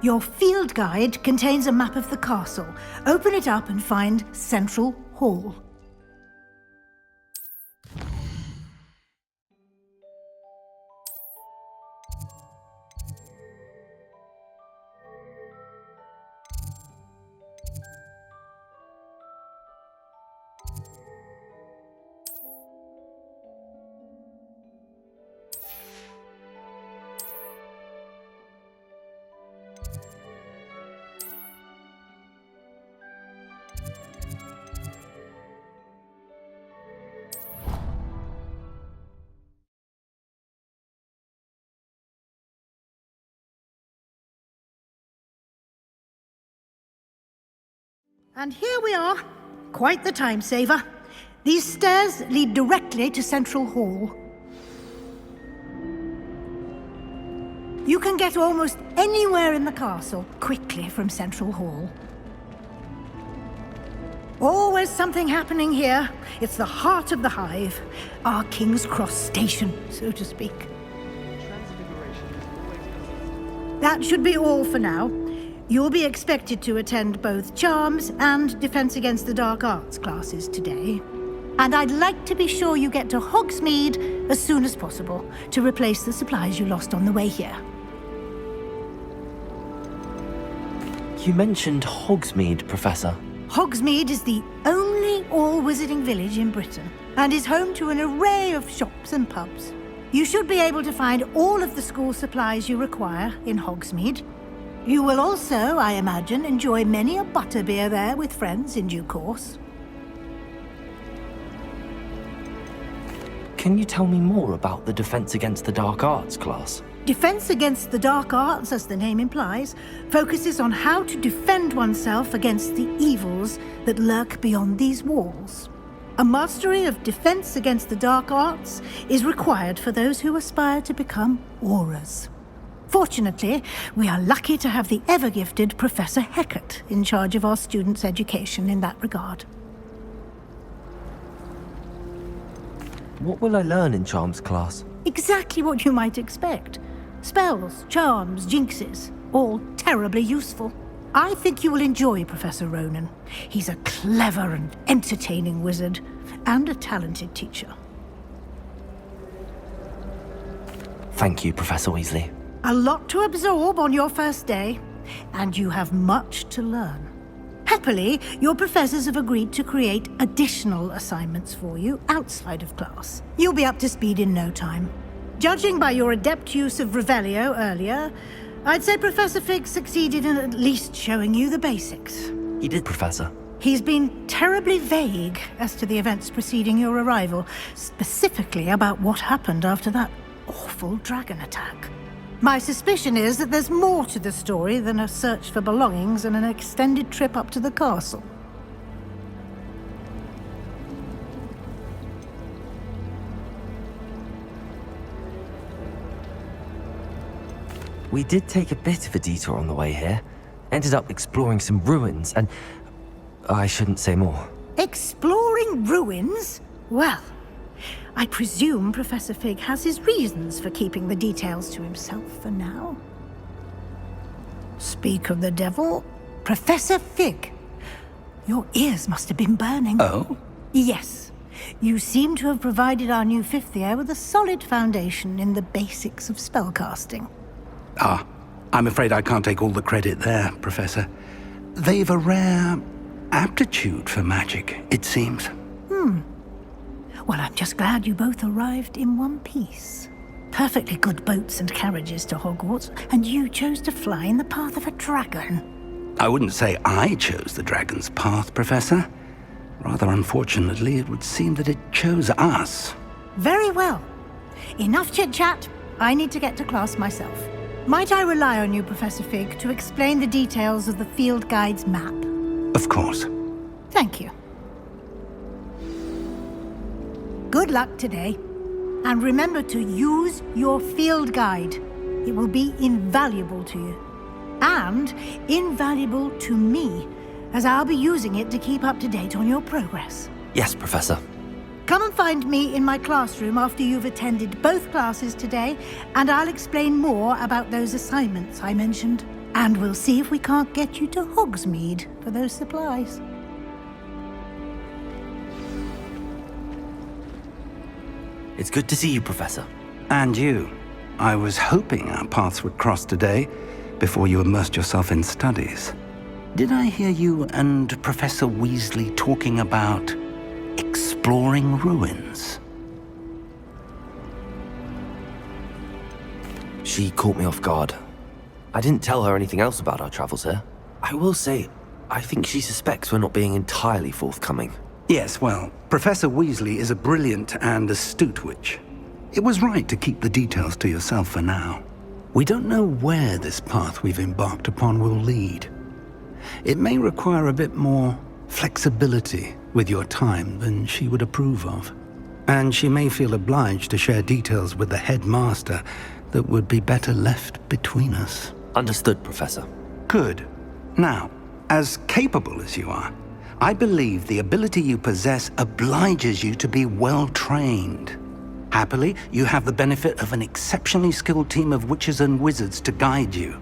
Speaker 10: Your field guide contains a map of the castle. Open it up and find Central Hall. And here we are. Quite the time saver. These stairs lead directly to Central Hall. You can get almost anywhere in the castle quickly from Central Hall. Always something happening here. It's the heart of the hive. Our King's Cross station, so to speak. That should be all for now. You'll be expected to attend both Charms and Defense Against the Dark Arts classes today. And I'd like to be sure you get to Hogsmeade as soon as possible to replace the supplies you lost on the way here.
Speaker 2: You mentioned Hogsmeade, Professor.
Speaker 10: Hogsmeade is the only all-wizarding village in Britain and is home to an array of shops and pubs. You should be able to find all of the school supplies you require in Hogsmeade. You will also, I imagine, enjoy many a butterbeer there with friends in due course.
Speaker 2: Can you tell me more about the Defense Against the Dark Arts class?
Speaker 10: Defense Against the Dark Arts, as the name implies, focuses on how to defend oneself against the evils that lurk beyond these walls. A mastery of Defense Against the Dark Arts is required for those who aspire to become Aurors. Fortunately, we are lucky to have the ever-gifted Professor Hecat in charge of our students' education in that regard.
Speaker 2: What will I learn in Charms class?
Speaker 10: Exactly what you might expect. Spells, charms, jinxes, all terribly useful. I think you will enjoy Professor Ronan. He's a clever and entertaining wizard, and a talented teacher.
Speaker 2: Thank you, Professor Weasley.
Speaker 10: A lot to absorb on your first day, and you have much to learn. Happily, your professors have agreed to create additional assignments for you outside of class. You'll be up to speed in no time. Judging by your adept use of Revelio earlier, I'd say Professor Fig succeeded in at least showing you the basics.
Speaker 2: He did, Professor.
Speaker 10: He's been terribly vague as to the events preceding your arrival, specifically about what happened after that awful dragon attack. My suspicion is that there's more to the story than a search for belongings and an extended trip up to the castle.
Speaker 2: We did take a bit of a detour on the way here. Ended up exploring some ruins, and I shouldn't say more.
Speaker 10: Exploring ruins? Well, I presume Professor Fig has his reasons for keeping the details to himself for now. Speak of the devil, Professor Fig. Your ears must have been burning.
Speaker 6: Oh?
Speaker 10: Yes. You seem to have provided our new fifth year with a solid foundation in the basics of spellcasting.
Speaker 3: Ah, I'm afraid I can't take all the credit there, Professor. They've a rare aptitude for magic, it seems.
Speaker 10: Well, I'm just glad you both arrived in one piece. Perfectly good boats and carriages to Hogwarts, and you chose to fly in the path of a dragon.
Speaker 3: I wouldn't say I chose the dragon's path, Professor. Rather unfortunately, it would seem that it chose us.
Speaker 10: Very well. Enough chit-chat. I need to get to class myself. Might I rely on you, Professor Fig, to explain the details of the field guide's map?
Speaker 3: Of course.
Speaker 10: Thank you. Good luck today. And remember to use your field guide. It will be invaluable to you. And invaluable to me, as I'll be using it to keep up to date on your progress.
Speaker 2: Yes, Professor.
Speaker 10: Come and find me in my classroom after you've attended both classes today, and I'll explain more about those assignments I mentioned. And we'll see if we can't get you to Hogsmeade for those supplies.
Speaker 2: It's good to see you, Professor.
Speaker 3: And you. I was hoping our paths would cross today, before you immersed yourself in studies. Did I hear you and Professor Weasley talking about exploring ruins?
Speaker 2: She caught me off guard. I didn't tell her anything else about our travels here. I will say, I think she suspects we're not being entirely forthcoming.
Speaker 3: Yes, well, Professor Weasley is a brilliant and astute witch. It was right to keep the details to yourself for now. We don't know where this path we've embarked upon will lead.
Speaker 1: it may require a bit more flexibility with your time than she would approve of. And she may feel obliged to share details with the headmaster that would be better left between us.
Speaker 2: Understood, Professor.
Speaker 1: Good. Now, as capable as you are, I believe the ability you possess obliges you to be well trained. Happily, you have the benefit of an exceptionally skilled team of witches and wizards to guide you.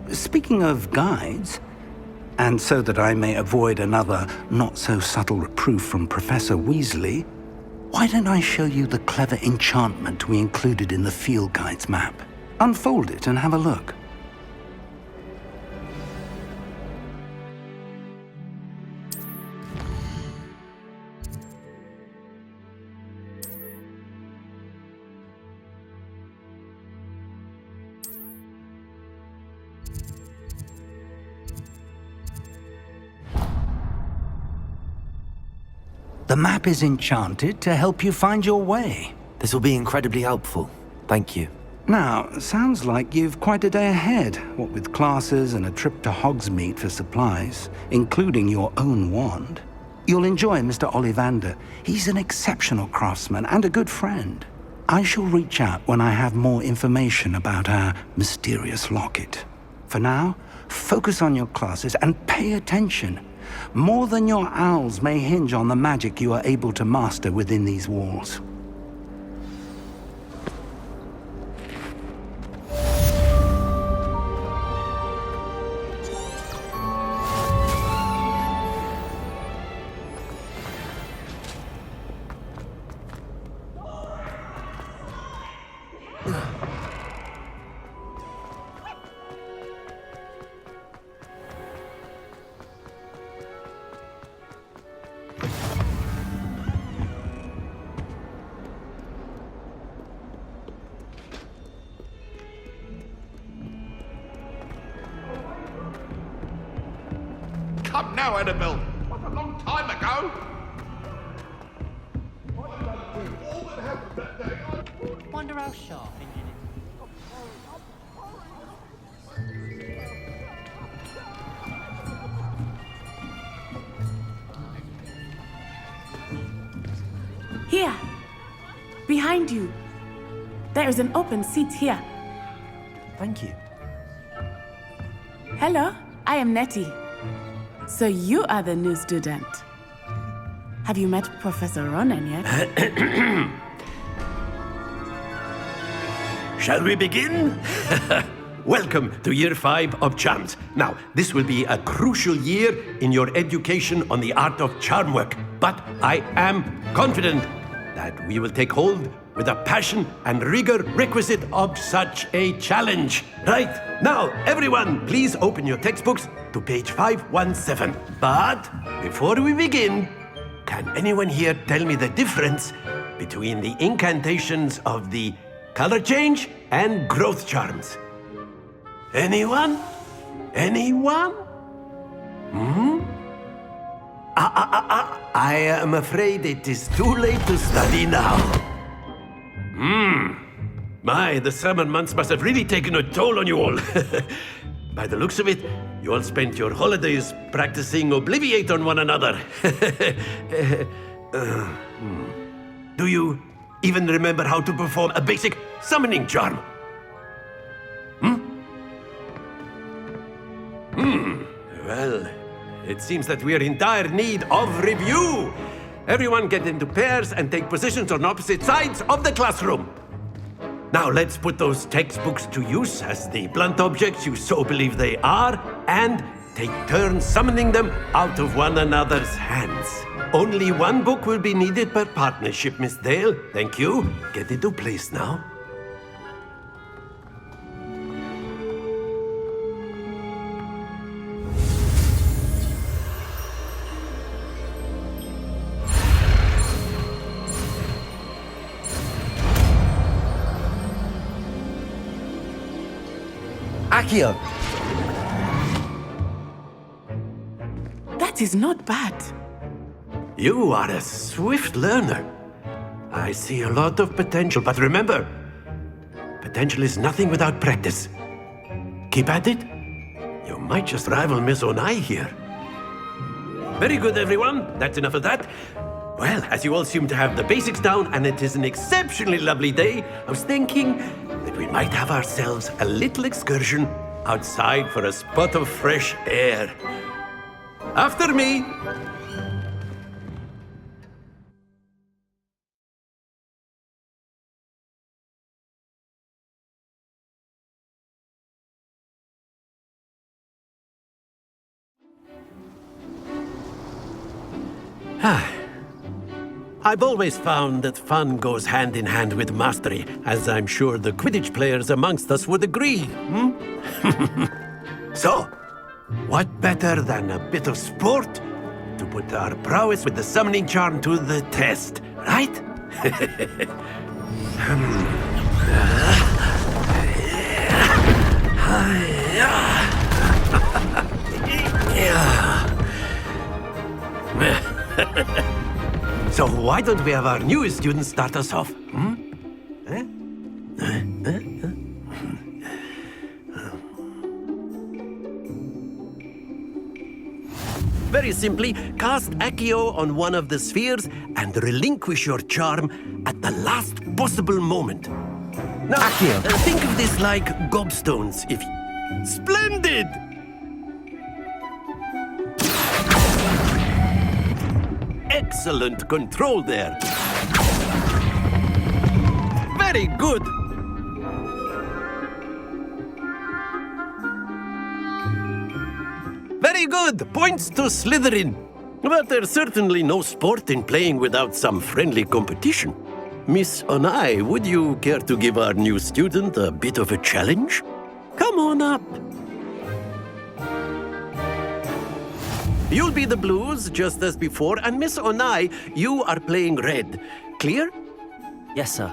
Speaker 1: Speaking of guides, and so that I may avoid another not-so-subtle reproof from Professor Weasley, why don't I show you the clever enchantment we included in the field guide's map? Unfold it and have a look. The map is enchanted to help you find your way.
Speaker 2: This will be incredibly helpful. Thank you.
Speaker 1: Now, sounds like you've quite a day ahead, what with classes and a trip to Hogsmeade for supplies, including your own wand. You'll enjoy Mr. Ollivander. He's an exceptional craftsman and a good friend. I shall reach out when I have more information about our mysterious locket. For now, focus on your classes and pay attention. More than your owls may hinge on the magic you are able to master within these walls.
Speaker 4: Come now, Annabelle. What a long time ago.
Speaker 12: Wonder how sharp Indian is.
Speaker 15: Here, behind you. There is an open seat here.
Speaker 2: Thank you.
Speaker 15: Hello, I am Nettie. So you are the new student. Have you met Professor Ronan yet?
Speaker 8: Shall we begin? Welcome to Year 5 of Charms. Now, this will be a crucial year in your education on the art of charm work, but I am confident that we will take hold with the passion and rigor requisite of such a challenge. Right, now, everyone, please open your textbooks to page 517. But before we begin, can anyone here tell me the difference between the incantations of the color change and growth charms? Anyone? Anyone? I am afraid it is too late to study now. My, the summer months must have really taken a toll on you all. By the looks of it, you all spent your holidays practicing Obliviate on one another. Do you even remember how to perform a basic summoning charm? Well, it seems that we are in dire need of review. Everyone get into pairs and take positions on opposite sides of the classroom. Now let's put those textbooks to use as the blunt objects you so believe they are, and take turns summoning them out of one another's hands. Only one book will be needed per partnership, Miss Dale. Thank you. Get into place now.
Speaker 6: Accio!
Speaker 15: That is not bad.
Speaker 8: You are a swift learner. I see a lot of potential, but remember, potential is nothing without practice. Keep at it. You might just rival Miss Onai here. Very good, everyone. That's enough of that. Well, as you all seem to have the basics down, and it is an exceptionally lovely day, I was thinking that we might have ourselves a little excursion outside for a spot of fresh air. After me! I've always found that fun goes hand in hand with mastery, as I'm sure the Quidditch players amongst us would agree. So, what better than a bit of sport to put our prowess with the summoning charm to the test, right? So why don't we have our newest student start us off? Very simply, cast Accio on one of the spheres and relinquish your charm at the last possible moment. Now,
Speaker 13: Accio.
Speaker 8: Think of this like gobstones, if... Splendid! Excellent control there. Very good. Very good. Points to Slytherin. But there's certainly no sport in playing without some friendly competition. Miss Onai, would you care to give our new student a bit of a challenge? Come on up. You'll be the blues, just as before, and Miss Onai, you are playing red. Clear?
Speaker 2: Yes, sir.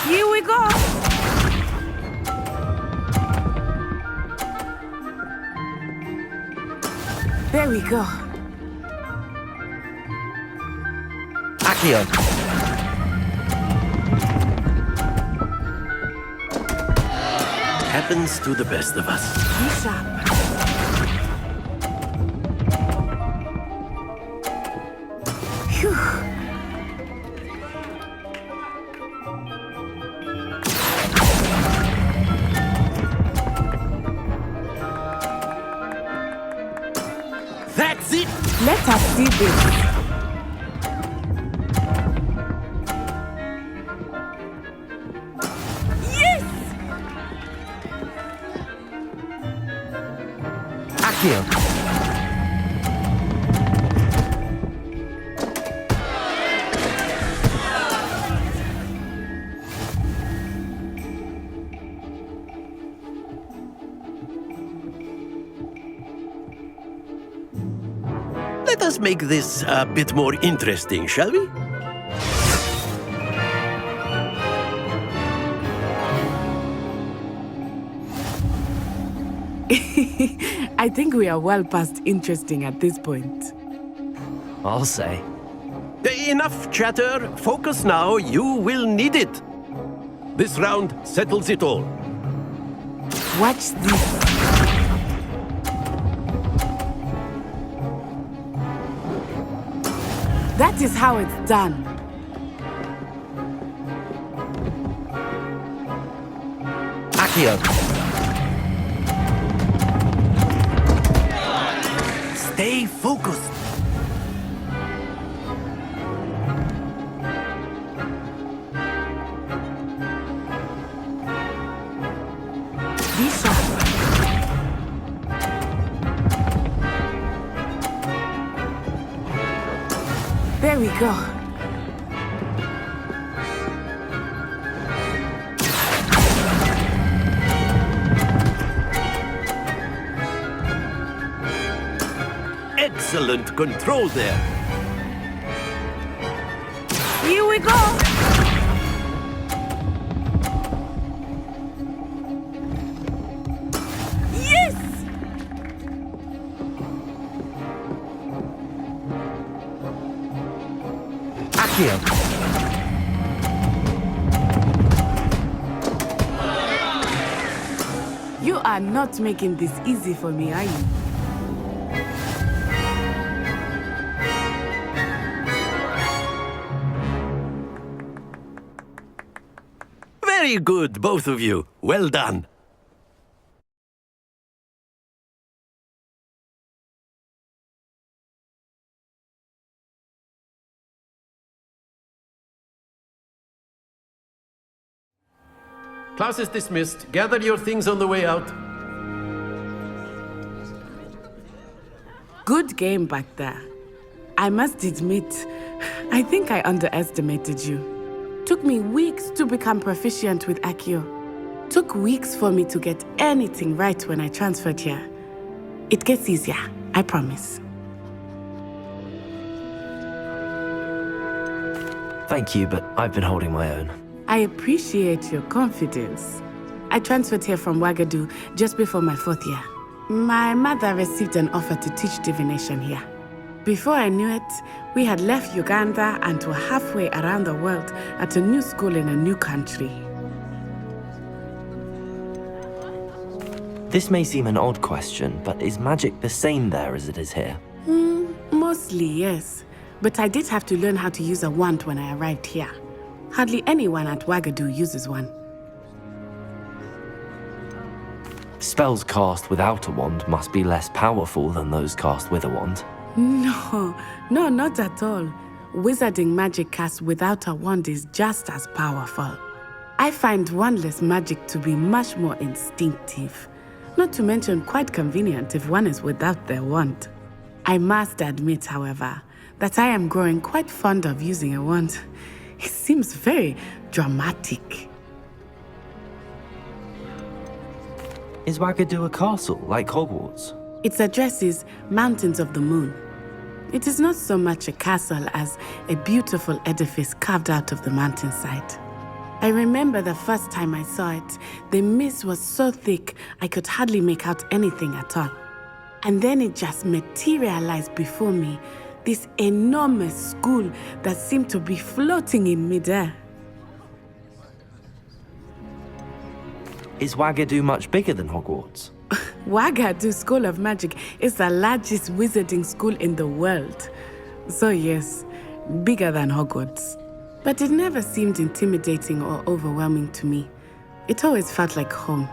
Speaker 15: Here we go! There we go.
Speaker 13: Accio.
Speaker 8: Happens to the best of us.
Speaker 15: Be sharp. Phew.
Speaker 8: That's it!
Speaker 15: Let us see this.
Speaker 13: Accio.
Speaker 8: Let us make this a bit more interesting, shall we?
Speaker 15: I think we are well past interesting at this point.
Speaker 2: I'll say.
Speaker 8: Enough chatter. Focus now. You will need it. This round settles it all.
Speaker 15: Watch this. That is how it's done.
Speaker 13: Accio.
Speaker 8: Stay focused.
Speaker 15: Be sharp. There we go.
Speaker 8: Excellent control there.
Speaker 15: Here we go. Yes!
Speaker 13: Accio.
Speaker 15: You are not making this easy for me, are you?
Speaker 8: Very good, both of you. Well done.
Speaker 16: Class is dismissed. Gather your things on the way out.
Speaker 15: Good game back there. I must admit, I think I underestimated you. Took me weeks to become proficient with Accio. Took weeks for me to get anything right when I transferred here. It gets easier, I promise.
Speaker 2: Thank you, but I've been holding my own.
Speaker 15: I appreciate your confidence. I transferred here from Wagadu just before my 4th year. My mother received an offer to teach divination here. Before I knew it, we had left Uganda and were halfway around the world at a new school in a new country.
Speaker 2: This may seem an odd question, but is magic the same there as it is here?
Speaker 15: Mostly, yes. But I did have to learn how to use a wand when I arrived here. Hardly anyone at Wagadu uses one.
Speaker 2: Spells cast without a wand must be less powerful than those cast with a wand.
Speaker 15: No, not at all. Wizarding magic cast without a wand is just as powerful. I find wandless magic to be much more instinctive. Not to mention quite convenient if one is without their wand. I must admit, however, that I am growing quite fond of using a wand. It seems very dramatic.
Speaker 2: Is Wagadu a castle, like Hogwarts?
Speaker 15: Its address is Mountains of the Moon. It is not so much a castle as a beautiful edifice carved out of the mountainside. I remember the first time I saw it, the mist was so thick I could hardly make out anything at all. And then it just materialized before me, this enormous school that seemed to be floating in midair.
Speaker 2: Is Wagadu much bigger than Hogwarts?
Speaker 15: Wagadu School of Magic is the largest wizarding school in the world. So yes, bigger than Hogwarts. But it never seemed intimidating or overwhelming to me. It always felt like home.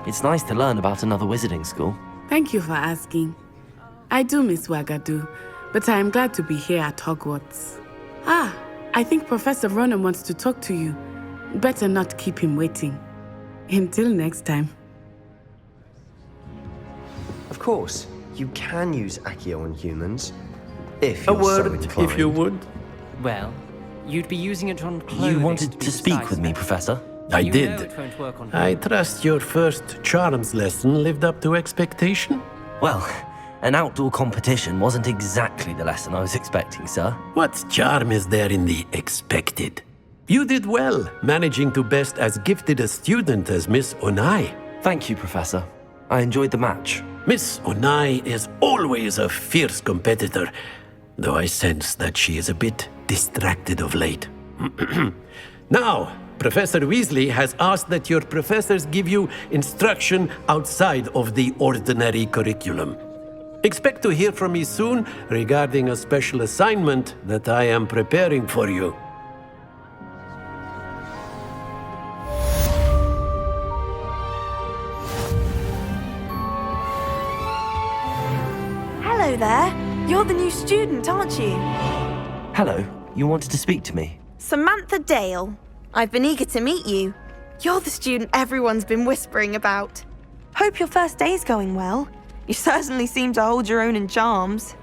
Speaker 2: It's nice to learn about another wizarding school.
Speaker 15: Thank you for asking. I do miss Wagadu, but I am glad to be here at Hogwarts. I think Professor Ronan wants to talk to you. Better not keep him waiting. Until next time.
Speaker 13: Of course, you can use Accio on humans. If
Speaker 8: A
Speaker 13: you're so
Speaker 8: word,
Speaker 13: inclined.
Speaker 8: if you would.
Speaker 14: Well, you'd be using it on clothing.
Speaker 2: You wanted to speak with me, Professor?
Speaker 8: I
Speaker 14: You
Speaker 8: did.
Speaker 14: know it won't work on
Speaker 8: I trust your first charms lesson lived up to expectation?
Speaker 2: Well, an outdoor competition wasn't exactly the lesson I was expecting, sir.
Speaker 8: What charm is there in the expected? You did well, managing to best as gifted a student as Miss Onai.
Speaker 2: Thank you, Professor. I enjoyed the match.
Speaker 8: Miss Onai is always a fierce competitor, though I sense that she is a bit distracted of late. Now, Professor Weasley has asked that your professors give you instruction outside of the ordinary curriculum. Expect to hear from me soon regarding a special assignment that I am preparing for you.
Speaker 17: Hello there. You're the new student, aren't you?
Speaker 2: Hello, you wanted to speak to me?
Speaker 17: Samantha Dale. I've been eager to meet you. You're the student everyone's been whispering about. Hope your first day's going well. You certainly seem to hold your own in charms.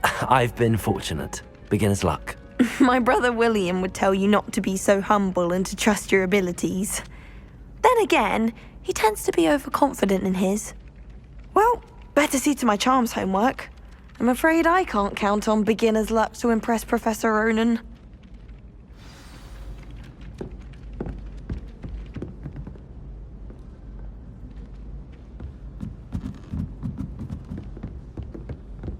Speaker 2: I've been fortunate. Beginner's luck.
Speaker 17: My brother William would tell you not to be so humble and to trust your abilities. Then again, he tends to be overconfident in his. Well, better see to my charms homework. I'm afraid I can't count on beginner's luck to impress Professor Ronan.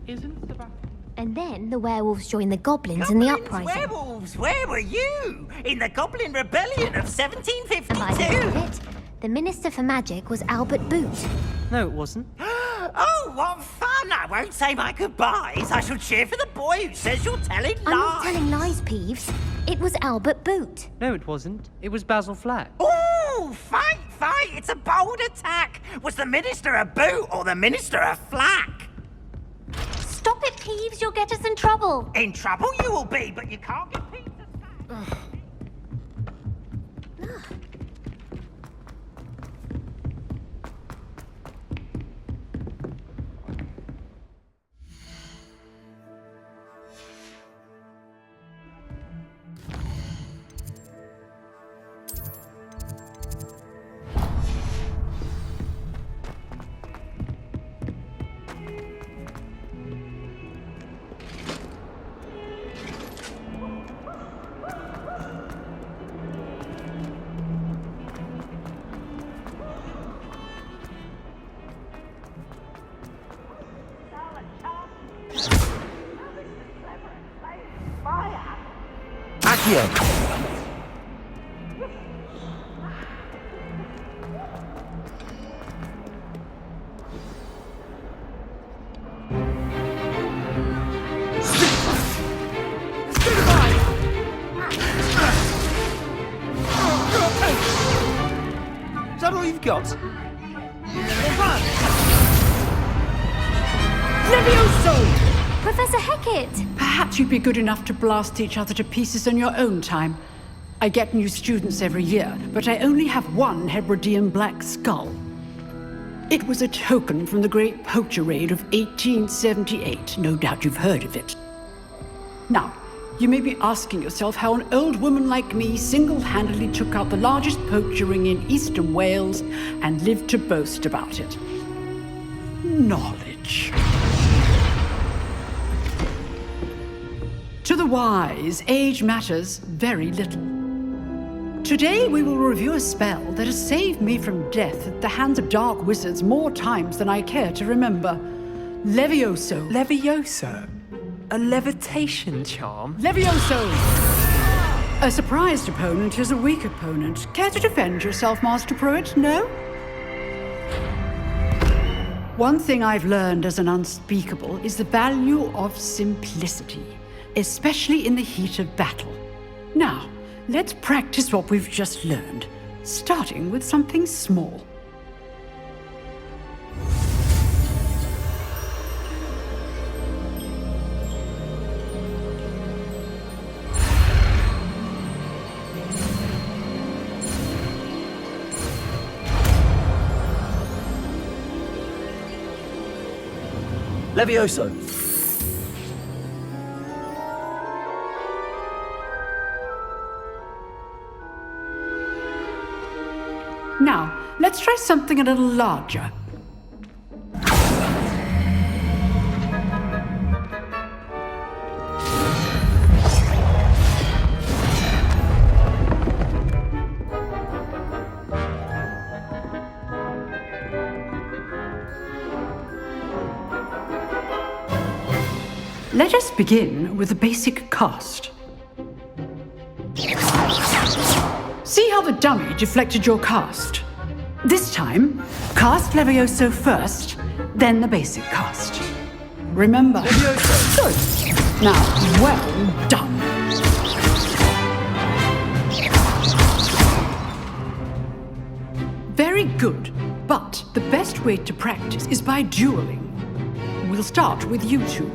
Speaker 12: Isn't Sebastian?
Speaker 11: And then the werewolves joined the goblins in the uprising.
Speaker 18: Werewolves, where were you? In the Goblin Rebellion of 1752?
Speaker 11: By the end of it, the Minister for Magic was Albert Boot.
Speaker 14: No, it wasn't.
Speaker 18: Oh, what fun! I won't say my goodbyes. I shall cheer for the boy who says you're telling lies.
Speaker 11: I'm not telling lies, Peeves. It was Albert Boot.
Speaker 14: No, it wasn't. It was Basil Flack.
Speaker 18: Ooh, fight! It's a bold attack. Was the Minister a boot or the Minister a flack?
Speaker 11: Stop it, Peeves. You'll get us in trouble.
Speaker 18: In trouble you will be, but you can't get Peeves to stay.
Speaker 1: Is that all you've got?
Speaker 19: Levioso!
Speaker 11: Professor Hecat!
Speaker 19: Perhaps you'd be good enough to blast each other to pieces on your own time. I get new students every year, but I only have one Hebridean black skull. It was a token from the Great Poacher Raid of 1878. No doubt you've heard of it. Now, you may be asking yourself how an old woman like me single-handedly took out the largest poacher ring in eastern Wales and lived to boast about it. Knowledge. To the wise, age matters very little. Today we will review a spell that has saved me from death at the hands of dark wizards more times than I care to remember. Levioso.
Speaker 20: Levioso? A levitation charm?
Speaker 19: Levioso! A surprised opponent is a weak opponent. Care to defend yourself, Master Pruitt? No? One thing I've learned as an unspeakable is the value of simplicity, especially in the heat of battle. Now, let's practice what we've just learned, starting with something small.
Speaker 20: Levioso.
Speaker 19: Now, let's try something a little larger. Let us begin with the basic cast. See how the dummy deflected your cast? This time, cast Levioso first, then the basic cast. Remember. Levioso. Good. Now, well done. Very good, but the best way to practice is by dueling. We'll start with you two.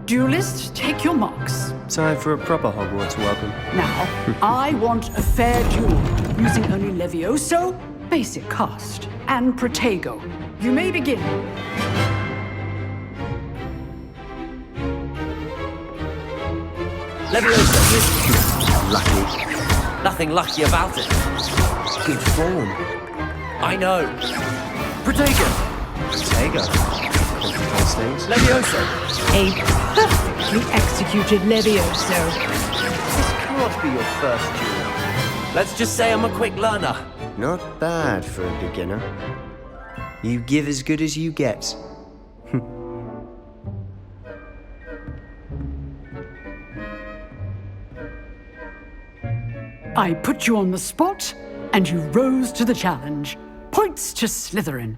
Speaker 19: Duelists, take your marks.
Speaker 13: Time for a proper Hogwarts welcome.
Speaker 19: Now, I want a fair duel, using only Levioso, basic cast, and Protego. You may begin.
Speaker 20: Levioso.
Speaker 2: Lucky. Nothing lucky about it.
Speaker 13: Good form.
Speaker 2: I know. Protego.
Speaker 20: Levioso.
Speaker 19: A perfectly executed Levioso.
Speaker 20: This cannot be your first duel.
Speaker 2: Let's just say I'm a quick learner.
Speaker 13: Not bad for a beginner. You give as good as you get.
Speaker 19: I put you on the spot, and you rose to the challenge. Points to Slytherin.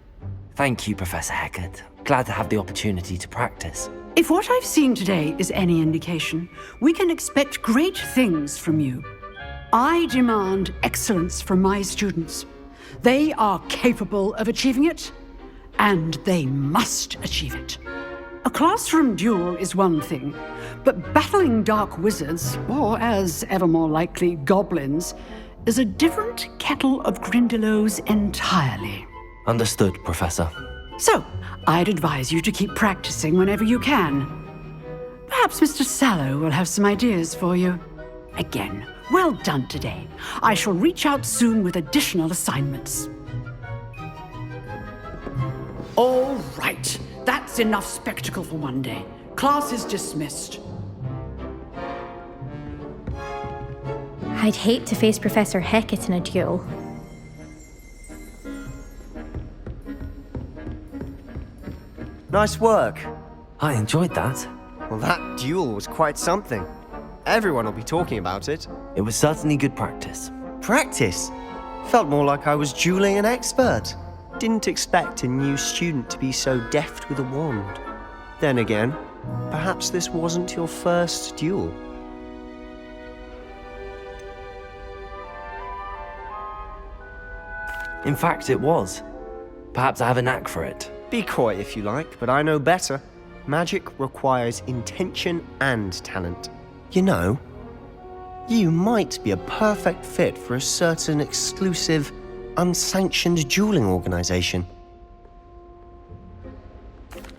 Speaker 2: Thank you, Professor Hecat. Glad to have the opportunity to practice.
Speaker 19: If what I've seen today is any indication, we can expect great things from you. I demand excellence from my students. They are capable of achieving it, and they must achieve it. A classroom duel is one thing, but battling dark wizards, or as ever more likely, goblins, is a different kettle of Grindylows entirely.
Speaker 2: Understood, Professor.
Speaker 19: So, I'd advise you to keep practicing whenever you can. Perhaps Mr. Sallow will have some ideas for you. Again, well done today. I shall reach out soon with additional assignments. All right. That's enough spectacle for one day. Class is dismissed.
Speaker 11: I'd hate to face Professor Hecat in a duel.
Speaker 13: Nice work.
Speaker 2: I enjoyed that.
Speaker 13: Well, that duel was quite something. Everyone will be talking about it.
Speaker 2: It was certainly good practice.
Speaker 13: Practice? Felt more like I was dueling an expert. Didn't expect a new student to be so deft with a wand. Then again, perhaps this wasn't your first duel.
Speaker 2: In fact, it was. Perhaps I have a knack for it.
Speaker 13: Be coy if you like, but I know better. Magic requires intention and talent. You know, you might be a perfect fit for a certain exclusive, unsanctioned dueling organization.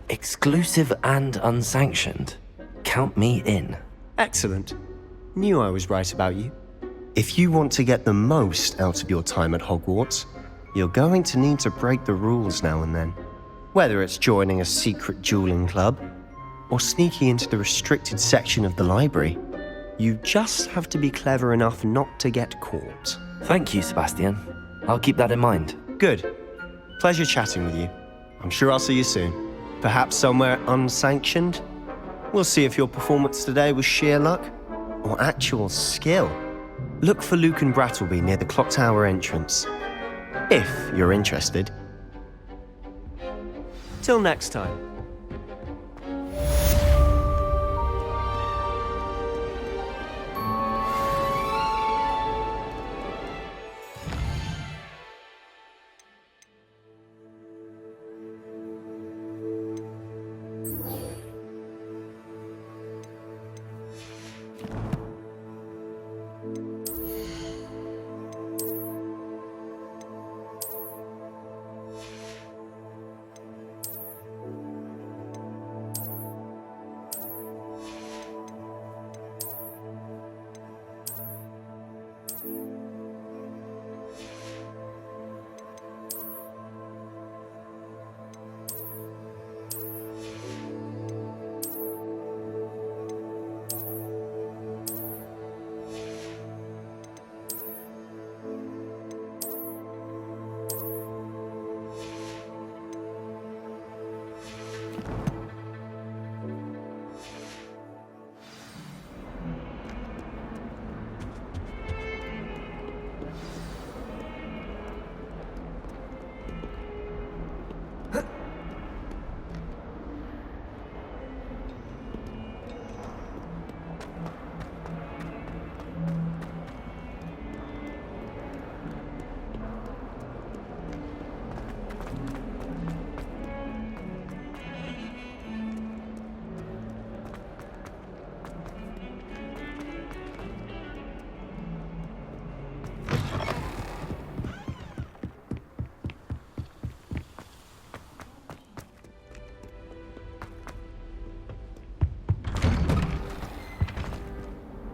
Speaker 2: Exclusive and unsanctioned? Count me in.
Speaker 13: Excellent. Knew I was right about you. If you want to get the most out of your time at Hogwarts, you're going to need to break the rules now and then. Whether it's joining a secret dueling club, or sneaking into the restricted section of the library, you just have to be clever enough not to get caught.
Speaker 2: Thank you, Sebastian. I'll keep that in mind.
Speaker 13: Good. Pleasure chatting with you. I'm sure I'll see you soon. Perhaps somewhere unsanctioned? We'll see if your performance today was sheer luck or actual skill. Look for Luke and Brattleby near the clock tower entrance. If you're interested. Till next time.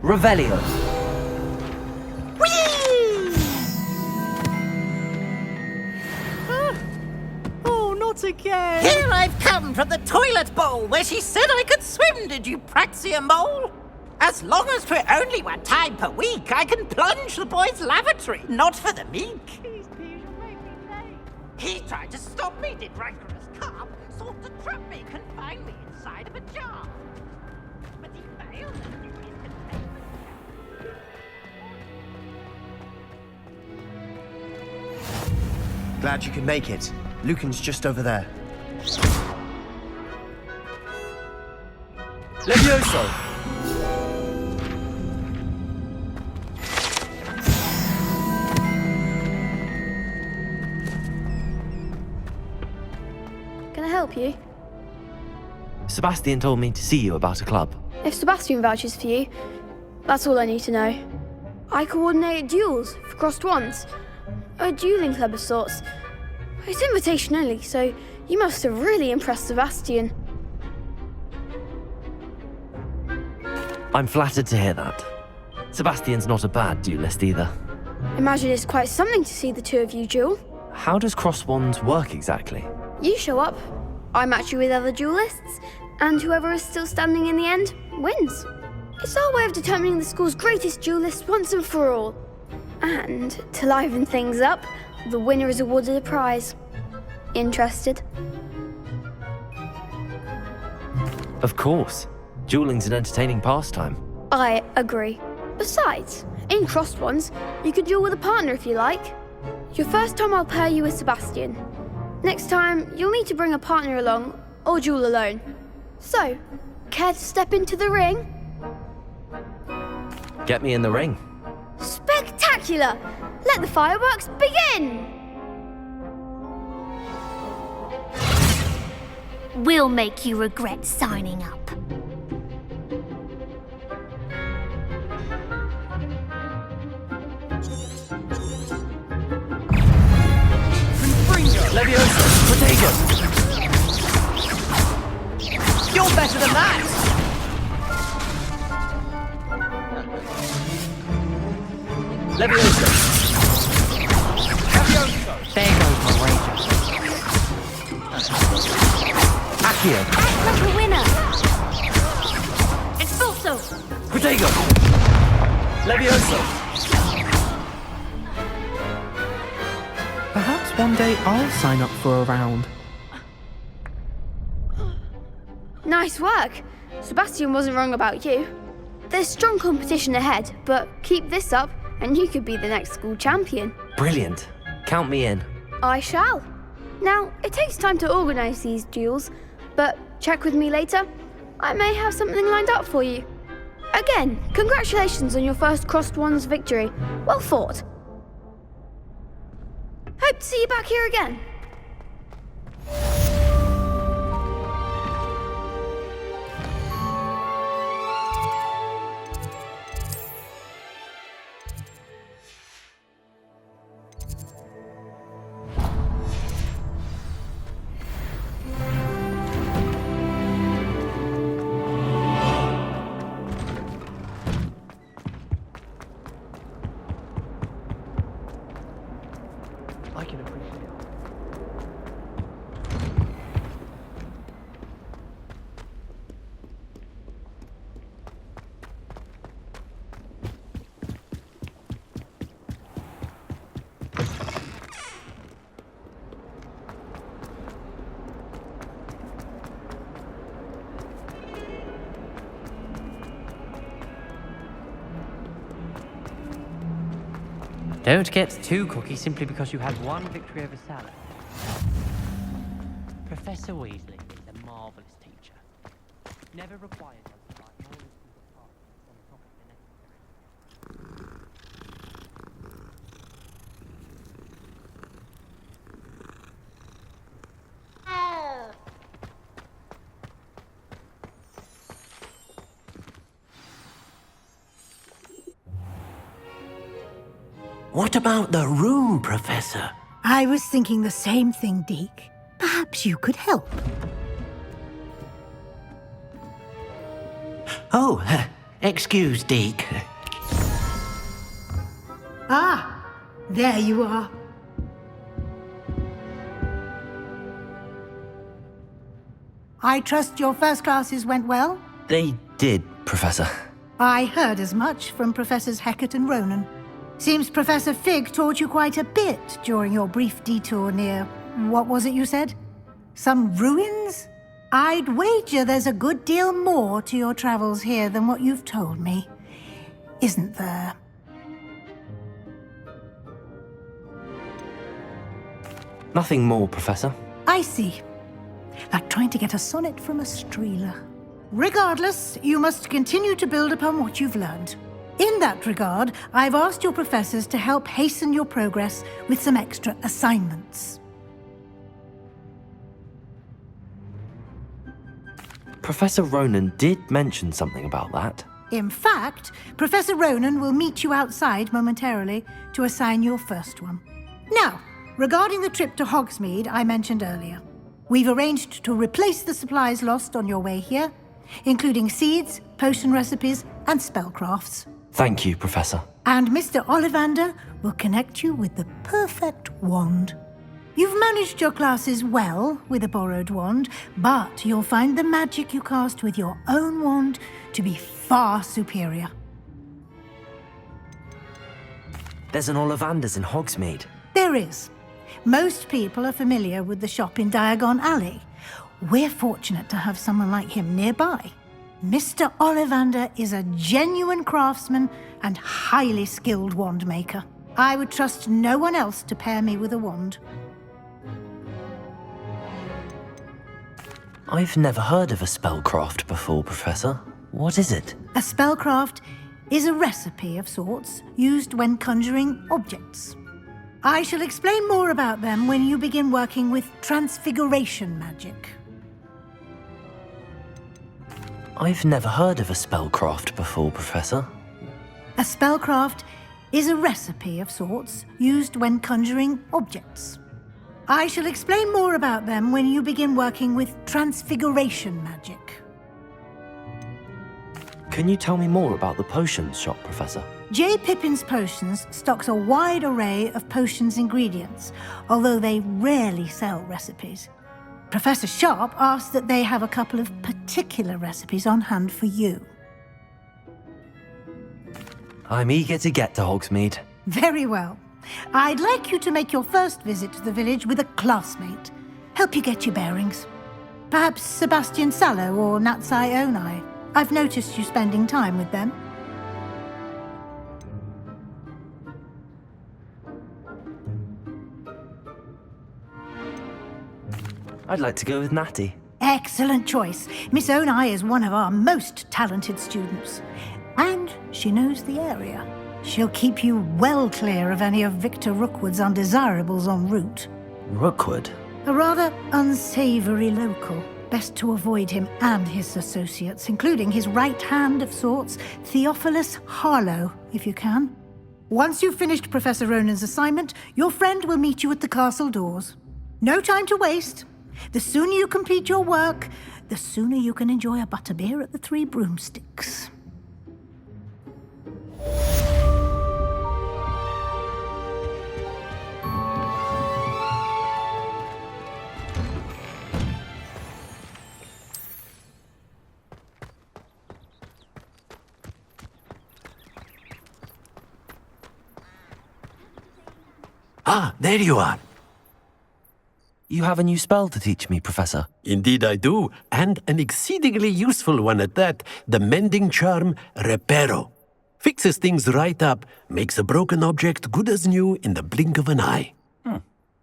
Speaker 2: Revelio.
Speaker 18: Oh, not again! Here I've come from the toilet bowl where she said I could swim, did you Praxia mole? As long as for only 1 time per week, I can plunge the boy's lavatory, not for the meek. He tried to stop me, did rancorous carp, sought to trap me, confine me inside of a jar. But he failed and knew his containment.
Speaker 13: Glad you could make it. Lucan's just over there. Levioso!
Speaker 2: Can I help you? Sebastian told me to see you about a club. If Sebastian vouches for you, that's all I need to know. I coordinate duels for crossed ones. A dueling club of sorts. It's invitation only, so you must have really impressed Sebastian. I'm flattered to hear that. Sebastian's not a bad duelist either. Imagine it's quite something to see the two of you duel. How does cross wands work exactly? You show up, I match you with other duelists, and whoever is still standing in the end wins. It's our way of determining the school's greatest duelist once and for all. And to liven things up, the winner is awarded a prize. Interested? Of course. Dueling's an entertaining pastime. I agree. Besides, in crossed ones, you can duel with a partner if you like. Your first time I'll pair you with Sebastian. Next time, you'll need to bring a partner along, or duel alone. So, care to step into the ring? Get me in the ring. Spectacular! Let the fireworks begin!
Speaker 21: We'll make you regret signing up.
Speaker 2: Levioso! Protego!
Speaker 18: You're better than that!
Speaker 2: Levioso!
Speaker 12: There goes my wager.
Speaker 2: Accio!
Speaker 21: Act like a winner! Expulso!
Speaker 2: Protego! Levioso!
Speaker 22: Perhaps one day I'll sign up for a round.
Speaker 2: Nice work! Sebastian wasn't wrong about you. There's strong competition ahead, but keep this up and you could be the next school champion. Brilliant. Count me in. I shall. Now, it takes time to organise these duels, but check with me later. I may have something lined up for you. Again, congratulations on your first crossed ones victory. Well fought. Hope to see you back here again.
Speaker 12: I can appreciate it.
Speaker 14: Don't get too cocky simply because you had one victory over Salah. Professor Weasley is a marvellous teacher. Never required us to write more than single parts on the topic than necessary.
Speaker 5: What about the room, Professor?
Speaker 10: I was thinking the same thing, Deke. Perhaps you could help.
Speaker 5: Oh, excuse, Deke.
Speaker 10: Ah, there you are. I trust your first classes went well?
Speaker 2: They did, Professor.
Speaker 10: I heard as much from Professors Hecat and Ronan. Seems Professor Fig taught you quite a bit during your brief detour near... what was it you said? Some ruins? I'd wager there's a good deal more to your travels here than what you've told me. Isn't there?
Speaker 2: Nothing more, Professor.
Speaker 10: I see. Like trying to get a sonnet from a streeler. Regardless, you must continue to build upon what you've learned. In that regard, I've asked your professors to help hasten your progress with some extra assignments.
Speaker 2: Professor Ronan did mention something about that.
Speaker 10: In fact, Professor Ronan will meet you outside momentarily to assign your first one. Now, regarding the trip to Hogsmeade I mentioned earlier, we've arranged to replace the supplies lost on your way here, including seeds, potion recipes, and spellcrafts.
Speaker 2: Thank you, Professor.
Speaker 10: And Mr. Ollivander will connect you with the perfect wand. You've managed your classes well with a borrowed wand, but you'll find the magic you cast with your own wand to be far superior.
Speaker 2: There's an Ollivander's in Hogsmeade.
Speaker 10: There is. Most people are familiar with the shop in Diagon Alley. We're fortunate to have someone like him nearby. Mr. Ollivander is a genuine craftsman and highly skilled wand maker. I would trust no one else to pair me with a wand.
Speaker 2: I've never heard of a spellcraft before, Professor. What is it?
Speaker 10: A spellcraft is a recipe of sorts used when conjuring objects. I shall explain more about them when you begin working with transfiguration magic.
Speaker 2: I've never heard of a spellcraft before, Professor.
Speaker 10: A spellcraft is a recipe of sorts used when conjuring objects. I shall explain more about them when you begin working with transfiguration magic.
Speaker 2: Can you tell me more about the potions shop, Professor?
Speaker 10: J. Pippin's Potions stocks a wide array of potions ingredients, although they rarely sell recipes. Professor Sharp asked that they have a couple of particular recipes on hand for you.
Speaker 2: I'm eager to get to Hogsmeade.
Speaker 10: Very well. I'd like you to make your first visit to the village with a classmate. Help you get your bearings. Perhaps Sebastian Sallow or Natsai Onai. I've noticed you spending time with them.
Speaker 2: I'd like to go with Natty.
Speaker 10: Excellent choice. Miss Onai is one of our most talented students. And she knows the area. She'll keep you well clear of any of Victor Rookwood's undesirables en route.
Speaker 2: Rookwood?
Speaker 10: A rather unsavory local. Best to avoid him and his associates, including his right hand of sorts, Theophilus Harlow, if you can. Once you've finished Professor Ronan's assignment, your friend will meet you at the castle doors. No time to waste. The sooner you complete your work, the sooner you can enjoy a butterbeer at the Three Broomsticks.
Speaker 8: Ah, there you are.
Speaker 2: You have a new spell to teach me, Professor.
Speaker 8: Indeed I do, and an exceedingly useful one at that. The mending charm, Reparo. Fixes things right up, makes a broken object good as new in the blink of an eye.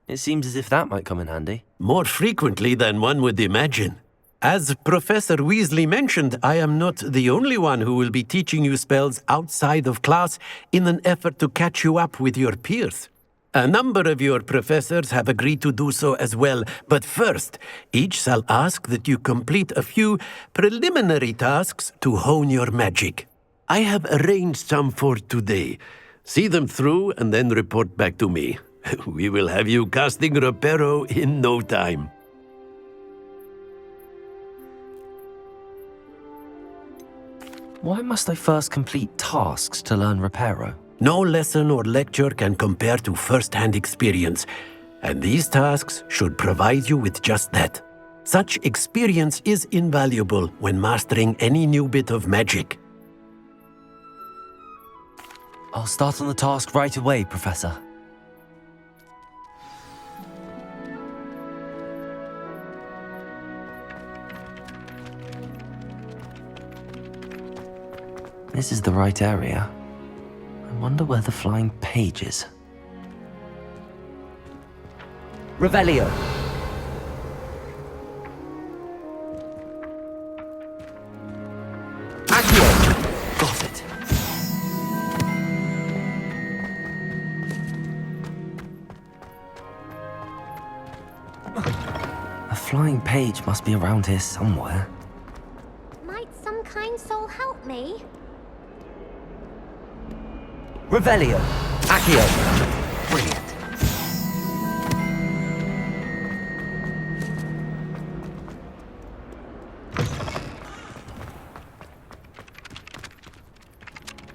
Speaker 2: It seems as if that might come in handy.
Speaker 8: More frequently than one would imagine. As Professor Weasley mentioned, I am not the only one who will be teaching you spells outside of class in an effort to catch you up with your peers. A number of your professors have agreed to do so as well, but first, each shall ask that you complete a few preliminary tasks to hone your magic. I have arranged some for today. See them through and then report back to me. We will have you casting Reparo in no time.
Speaker 2: Why must I first complete tasks to learn Reparo?
Speaker 8: No lesson or lecture can compare to first-hand experience, and these tasks should provide you with just that. Such experience is invaluable when mastering any new bit of magic.
Speaker 2: I'll start on the task right away, Professor. This is the right area. I wonder where the flying page is. Revelio. Accio. Got it. A flying page must be around here somewhere.
Speaker 21: Might some kind soul help me?
Speaker 2: Revelio. Accio. Brilliant.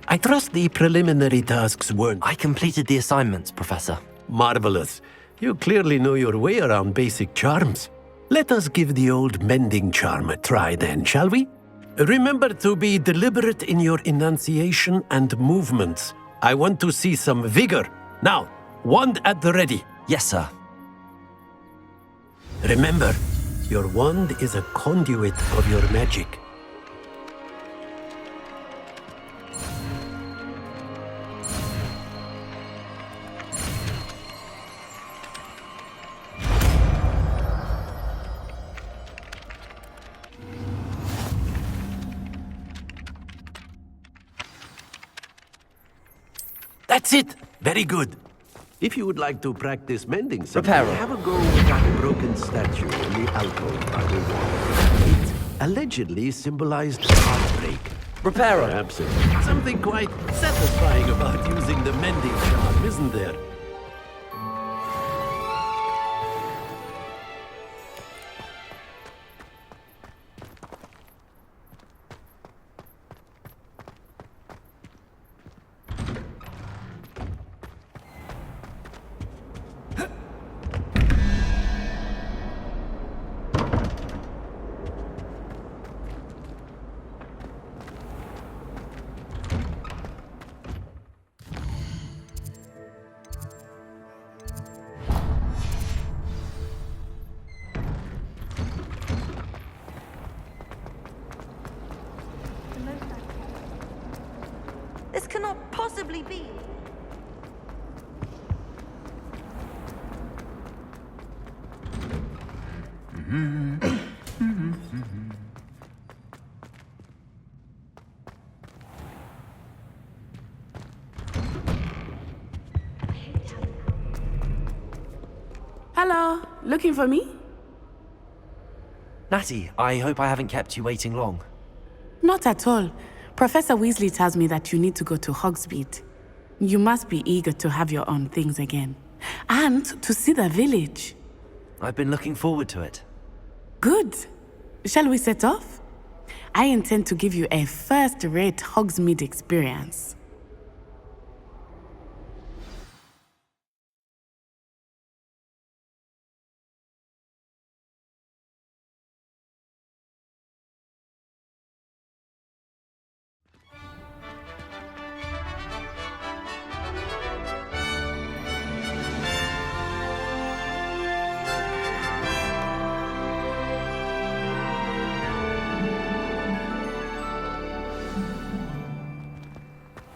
Speaker 16: I trust the preliminary tasks weren't...
Speaker 2: I completed the assignments, Professor.
Speaker 16: Marvelous. You clearly know your way around basic charms. Let us give the old mending charm a try then, shall we? Remember to be deliberate in your enunciation and movements. I want to see some vigor. Now, wand at the ready.
Speaker 2: Yes, sir.
Speaker 16: Remember, your wand is a conduit of your magic. That's it! Very good. If you would like to practice mending something,
Speaker 2: Reparo.
Speaker 16: have a go with that broken statue in the alcove by the wall. It allegedly symbolized heartbreak.
Speaker 2: Reparo.
Speaker 16: Perhaps it's something quite satisfying about using the mending charm, isn't there?
Speaker 17: This cannot possibly be.
Speaker 15: Hello, looking for me?
Speaker 2: Natty, I hope I haven't kept you waiting long.
Speaker 15: Not at all. Professor Weasley tells me that you need to go to Hogsmeade. You must be eager to have your own things again. And to see the village.
Speaker 2: I've been looking forward to it.
Speaker 15: Good. Shall we set off? I intend to give you a first-rate Hogsmeade experience.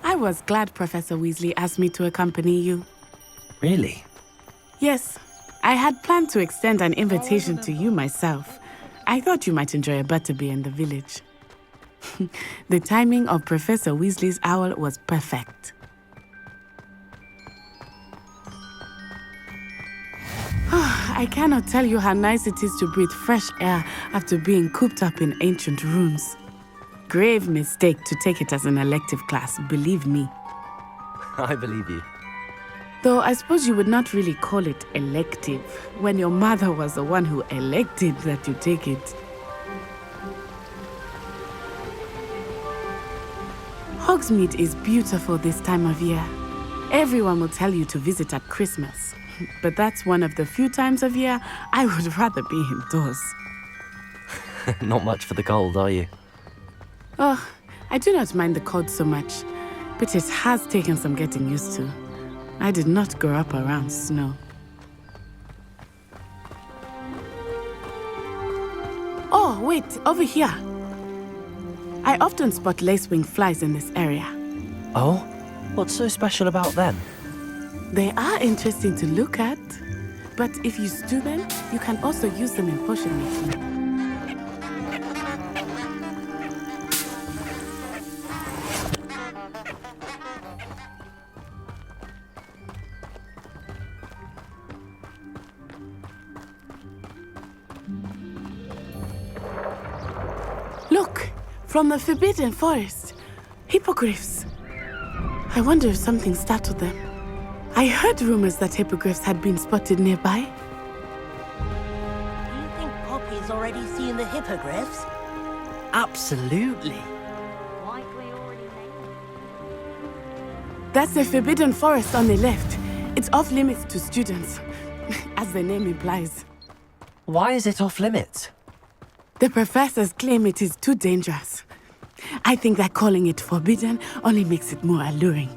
Speaker 15: I was glad Professor Weasley asked me to accompany you.
Speaker 2: Really?
Speaker 15: Yes, I had planned to extend an invitation to you myself. I thought you might enjoy a butterbeer in the village. The timing of Professor Weasley's owl was perfect. I cannot tell you how nice it is to breathe fresh air after being cooped up in ancient rooms. Grave mistake to take it as an elective class, believe me.
Speaker 2: I believe you.
Speaker 15: Though I suppose you would not really call it elective, when your mother was the one who elected that you take it. Hogsmeade is beautiful this time of year. Everyone will tell you to visit at Christmas. But that's one of the few times of year I would rather be indoors.
Speaker 2: Not much for the cold, are you?
Speaker 15: Oh, I do not mind the cold so much, but it has taken some getting used to. I did not grow up around snow. Oh, wait, over here. I often spot lacewing flies in this area.
Speaker 2: Oh? What's so special about them?
Speaker 15: They are interesting to look at. but if you stew them, you can also use them in potion making. Look! From the Forbidden Forest. Hippogriffs. I wonder if something startled them. I heard rumors that hippogriffs had been spotted nearby.
Speaker 18: Do you think Poppy's already seen the hippogriffs?
Speaker 2: Absolutely.
Speaker 15: That's the Forbidden Forest on the left. It's off limits to students, as the name implies.
Speaker 2: Why is it off limits?
Speaker 15: The professors claim it is too dangerous. I think that calling it forbidden only makes it more alluring.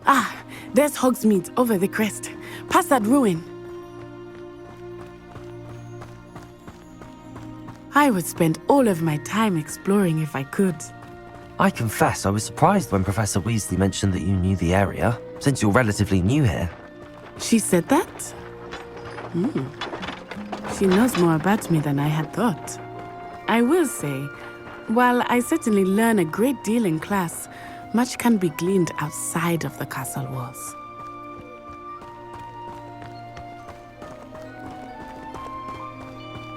Speaker 15: Ah, there's Hogsmeade over the crest, past that ruin. I would spend all of my time exploring if I could.
Speaker 2: I confess I was surprised when Professor Weasley mentioned that you knew the area, since you're relatively new here.
Speaker 15: She said that? She knows more about me than I had thought. I will say, while I certainly learn a great deal in class, much can be gleaned outside of the castle walls.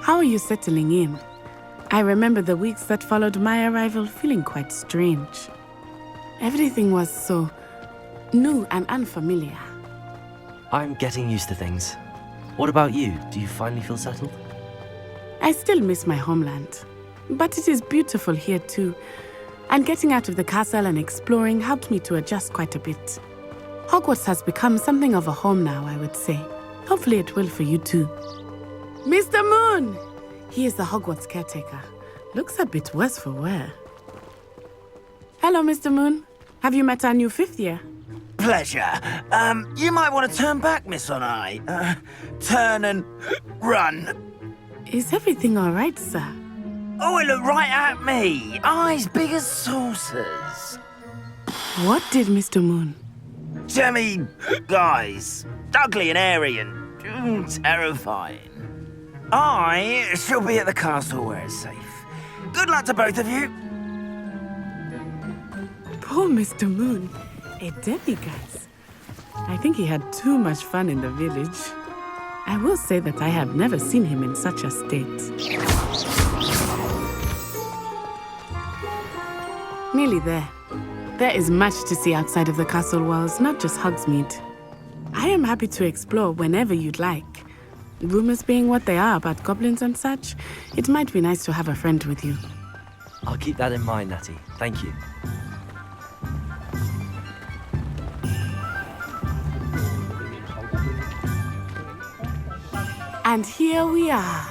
Speaker 15: How are you settling in? I remember the weeks that followed my arrival feeling quite strange. Everything was so new and unfamiliar.
Speaker 2: I'm getting used to things. What about you? Do you finally feel settled?
Speaker 15: I still miss my homeland, but it is beautiful here too. And getting out of the castle and exploring helped me to adjust quite a bit. Hogwarts has become something of a home now, I would say. Hopefully it will for you too. Mr. Moon! He is the Hogwarts caretaker. Looks a bit worse for wear. Hello, Mr. Moon. Have you met our new 5th year?
Speaker 7: Pleasure. You might want to turn back, Miss On-Eye. Turn and run.
Speaker 15: Is everything all right, sir?
Speaker 7: Oh, it looked right at me. Eyes big as saucers.
Speaker 15: What did Mr. Moon?
Speaker 7: Jemmy guys. Ugly and airy and terrifying. I shall be at the castle where it's safe. Good luck to both of you.
Speaker 15: Poor Mr. Moon. A demiguise. I think he had too much fun in the village. I will say that I have never seen him in such a state. Nearly there. There is much to see outside of the castle walls, not just Hogsmeade. I am happy to explore whenever you'd like. Rumors being what they are about goblins and such, it might be nice to have a friend with you.
Speaker 2: I'll keep that in mind, Natty. Thank you.
Speaker 15: And here we are.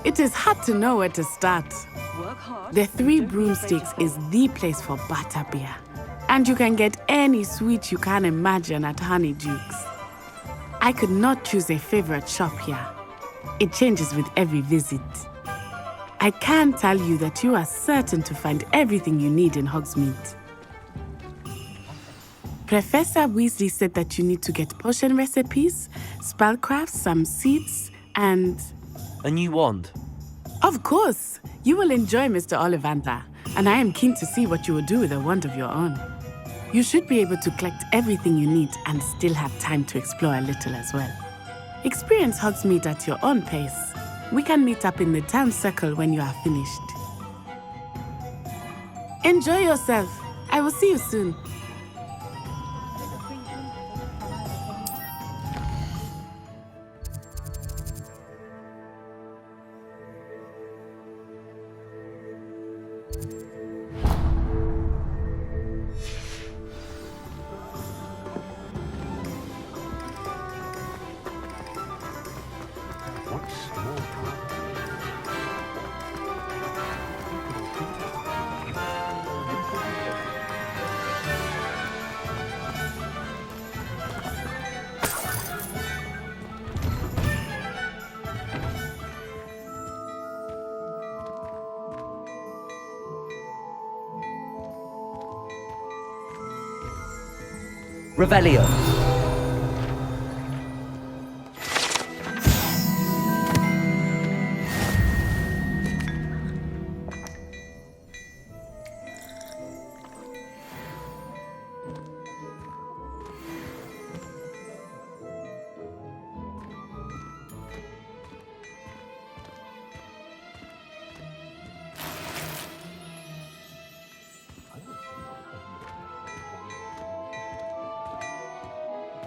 Speaker 15: It is hard to know where to start. The Three Broomsticks is the place for butterbeer. And you can get any sweet you can imagine at Honeyduke's. I could not choose a favorite shop here. It changes with every visit. I can tell you that you are certain to find everything you need in Hogsmeade. Professor Weasley said that you need to get potion recipes, spellcrafts, some seeds, and...
Speaker 2: A new wand?
Speaker 15: Of course! You will enjoy Mr. Ollivander, and I am keen to see what you will do with a wand of your own. You should be able to collect everything you need and still have time to explore a little as well. Experience Hogsmeade at your own pace. We can meet up in the town circle when you are finished. Enjoy yourself. I will see you soon.
Speaker 2: Revelio.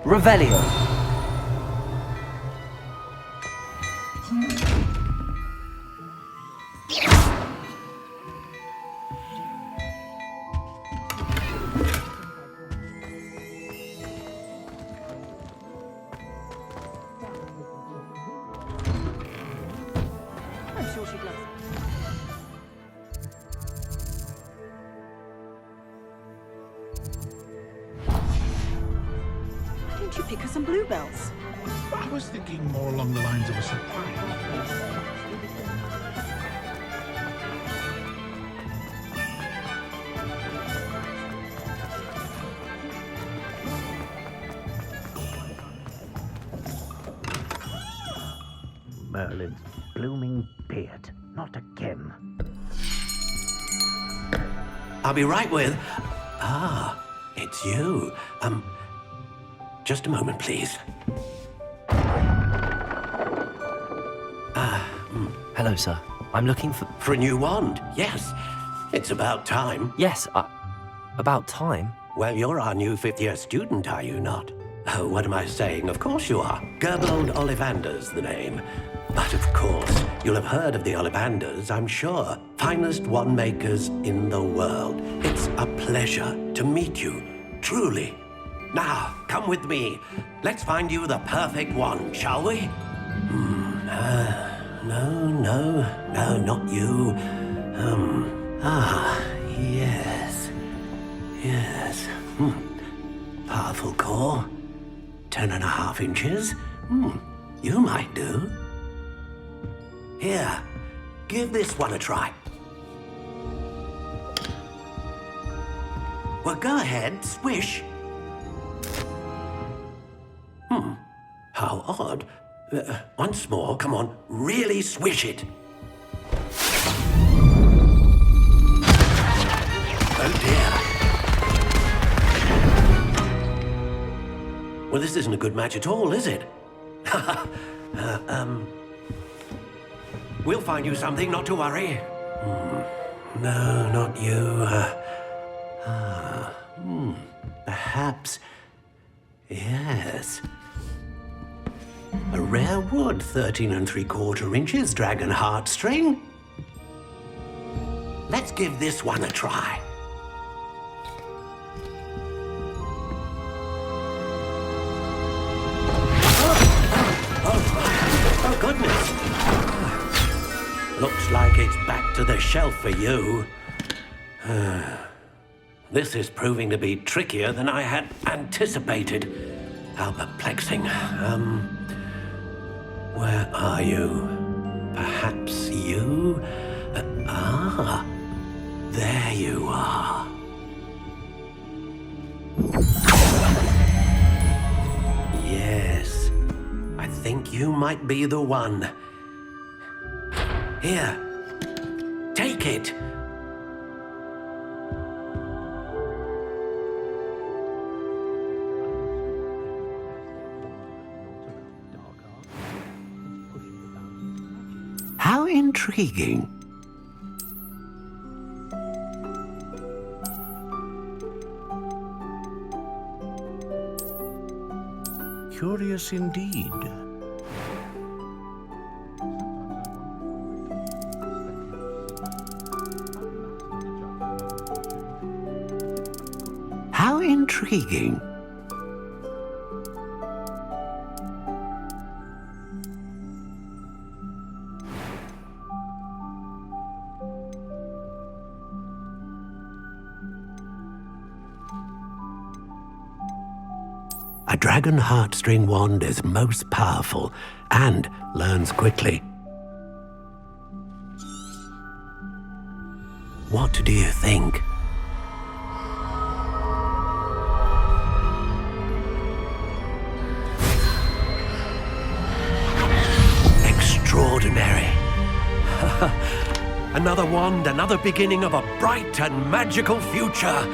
Speaker 2: Revelio.
Speaker 3: I'm sure she'd love it. Why don't you pick her some bluebells?
Speaker 9: I was thinking more along the lines of a surprise.
Speaker 23: Merlin's blooming beard. Not again.
Speaker 8: I'll be right with... Ah, it's you. Just a moment, please.
Speaker 2: Hello, sir. I'm looking for...
Speaker 8: For a new wand, yes. It's about time.
Speaker 2: Yes, about time?
Speaker 8: Well, you're our new fifth-year student, are you not? Oh, what am I saying? Of course you are. Gerbold Ollivander's the name. But of course, you'll have heard of the Ollivanders, I'm sure. Finest wand makers in the world. It's a pleasure to meet you, truly. Now, come with me. Let's find you the perfect wand, shall we? No, not you. Yes. Powerful core. 10.5 inches. You might do. Here, give this one a try. Well, go ahead, swish. How odd. Once more, come on, really swish it. Oh dear. Well, this isn't a good match at all, is it? We'll find you something, not to worry. No, not you. Perhaps... Yes. A rare wood, 13 3/4 inches, dragon heartstring. Let's give this one a try. Oh, goodness. Looks like it's back to the shelf for you. This is proving to be trickier than I had anticipated. How perplexing. Where are you? Perhaps you? There you are. Yes, I think you might be the one. Here, take it. How intriguing.
Speaker 23: Curious indeed.
Speaker 8: How intriguing. A dragon heartstring wand is most powerful and learns quickly. What do you think? Extraordinary. Another wand, another beginning of a bright and magical future.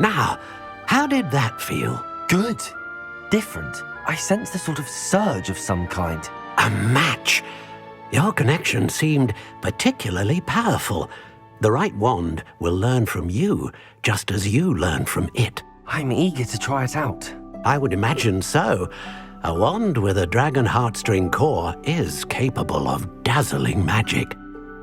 Speaker 8: Now, how did that feel?
Speaker 2: Good. Different. I sensed a sort of surge of some kind.
Speaker 8: A match. Your connection seemed particularly powerful. The right wand will learn from you, just as you learn from it.
Speaker 2: I'm eager to try it out.
Speaker 8: I would imagine so. A wand with a dragon heartstring core is capable of dazzling magic.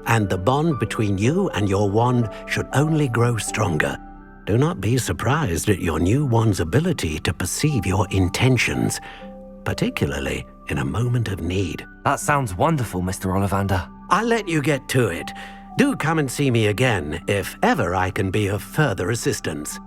Speaker 8: And the bond between you and your wand should only grow stronger. Do not be surprised at your new wand's ability to perceive your intentions, particularly in a moment of need.
Speaker 2: That sounds wonderful, Mr. Ollivander.
Speaker 8: I'll let you get to it. Do come and see me again if ever I can be of further assistance.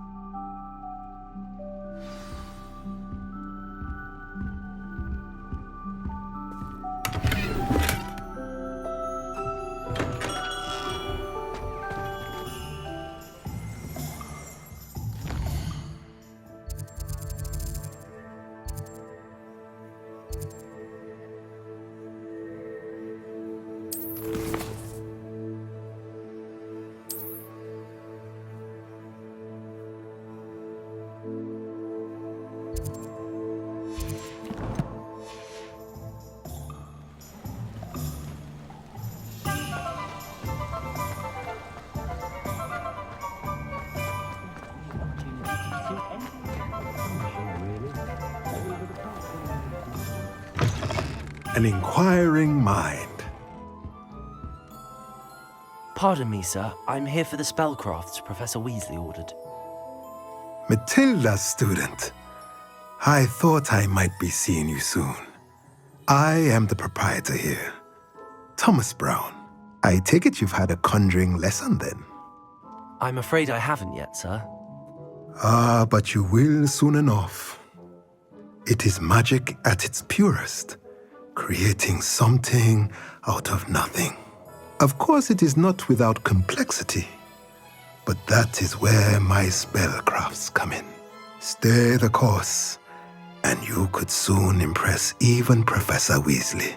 Speaker 1: An inquiring mind.
Speaker 2: Pardon me, sir. I'm here for the spellcrafts Professor Weasley ordered.
Speaker 1: Matilda's student. I thought I might be seeing you soon. I am the proprietor here, Thomas Brown. I take it you've had a conjuring lesson then?
Speaker 2: I'm afraid I haven't yet, sir.
Speaker 1: Ah, but you will soon enough. It is magic at its purest, creating something out of nothing. Of course, it is not without complexity, but that is where my spellcrafts come in. Stay the course, and you could soon impress even Professor Weasley.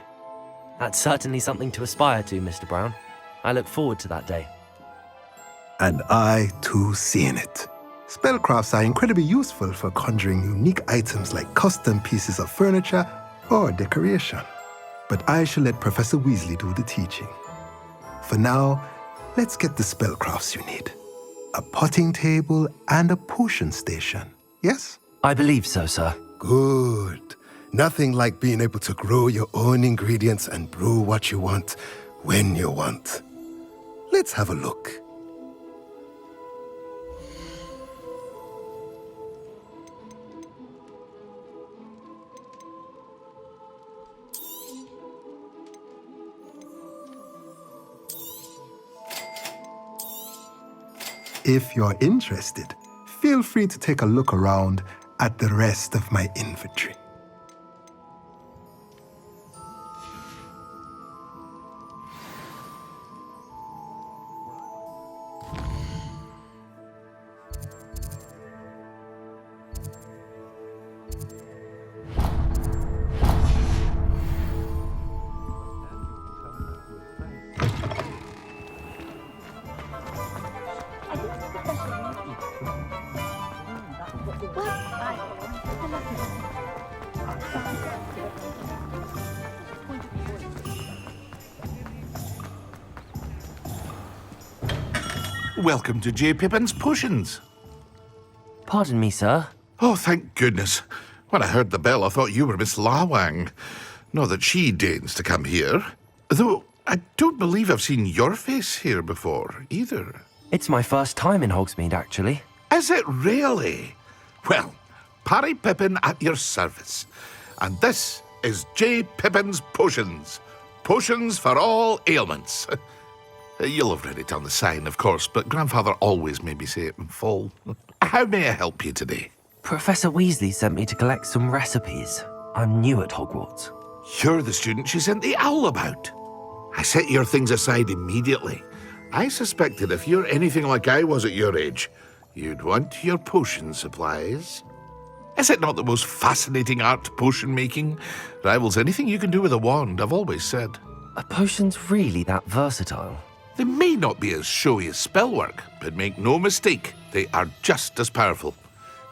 Speaker 2: That's certainly something to aspire to, Mr. Brown. I look forward to that day.
Speaker 1: And I, too, seeing it. Spellcrafts are incredibly useful for conjuring unique items like custom pieces of furniture or decoration. But I shall let Professor Weasley do the teaching. For now, let's get the spellcrafts you need. A potting table and a potion station, yes?
Speaker 2: I believe so, sir.
Speaker 1: Good. Nothing like being able to grow your own ingredients and brew what you want, when you want. Let's have a look. If you're interested, feel free to take a look around at the rest of my inventory.
Speaker 9: Welcome to J. Pippin's Potions.
Speaker 2: Pardon me, sir.
Speaker 9: Oh, thank goodness. When I heard the bell, I thought you were Miss Lawang. Not that she deigns to come here. Though, I don't believe I've seen your face here before, either.
Speaker 2: It's my first time in Hogsmeade, actually.
Speaker 9: Is it really? Well, Parry Pippin at your service. And this is J. Pippin's Potions. Potions for all ailments. You'll have read it on the sign, of course, but Grandfather always made me say it in full. How may I help you today?
Speaker 2: Professor Weasley sent me to collect some recipes. I'm new at Hogwarts.
Speaker 9: You're the student she sent the owl about. I set your things aside immediately. I suspected if you're anything like I was at your age, you'd want your potion supplies. Is it not the most fascinating art, potion making? Rivals anything you can do with a wand, I've always said.
Speaker 2: Are potions really that versatile?
Speaker 9: They may not be as showy as spellwork, but make no mistake, they are just as powerful.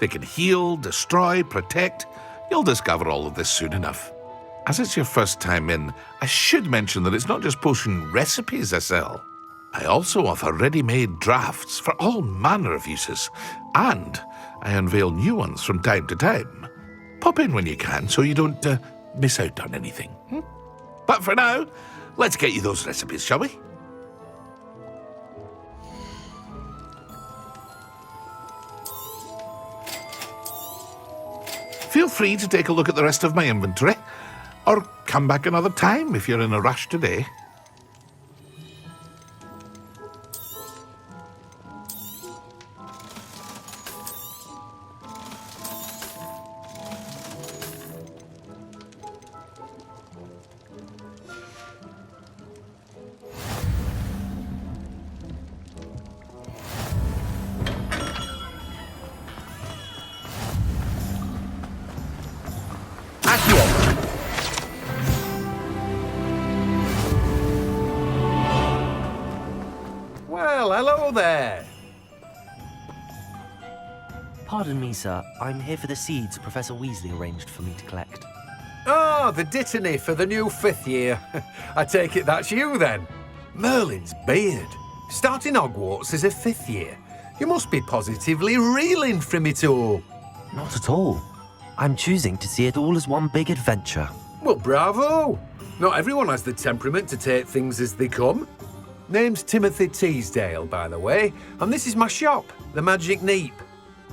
Speaker 9: They can heal, destroy, protect. You'll discover all of this soon enough. As it's your first time in, I should mention that it's not just potion recipes I sell. I also offer ready-made drafts for all manner of uses, and I unveil new ones from time to time. Pop in when you can so you don't miss out on anything. But for now, let's get you those recipes, shall we? Feel free to take a look at the rest of my inventory, or come back another time if you're in a rush today.
Speaker 4: Well, hello there.
Speaker 2: Pardon me, sir. I'm here for the seeds Professor Weasley arranged for me to collect.
Speaker 4: Oh, the dittany for the new 5th year. I take it that's you, then. Merlin's beard. Starting Hogwarts as a 5th year. You must be positively reeling from it all.
Speaker 2: Not at all. I'm choosing to see it all as one big adventure.
Speaker 4: Well, bravo. Not everyone has the temperament to take things as they come. Name's Timothy Teasdale, by the way, and this is my shop, the Magic Neep.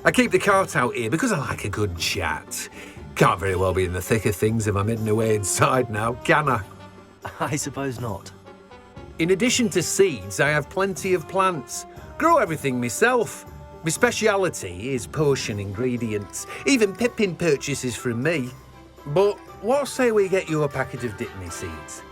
Speaker 4: I keep the cart out here because I like a good chat. Can't very well be in the thick of things if I'm hidden away inside now, can I?
Speaker 2: I suppose not.
Speaker 4: In addition to seeds, I have plenty of plants. Grow everything myself. My speciality is potion ingredients. Even Pippin purchases from me. But what say we get you a packet of Dittany seeds?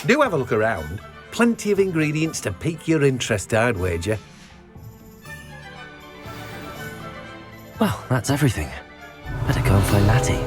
Speaker 4: Do have a look around. Plenty of ingredients to pique your interest, I'd wager.
Speaker 2: Well, that's everything. Better go and find Matty.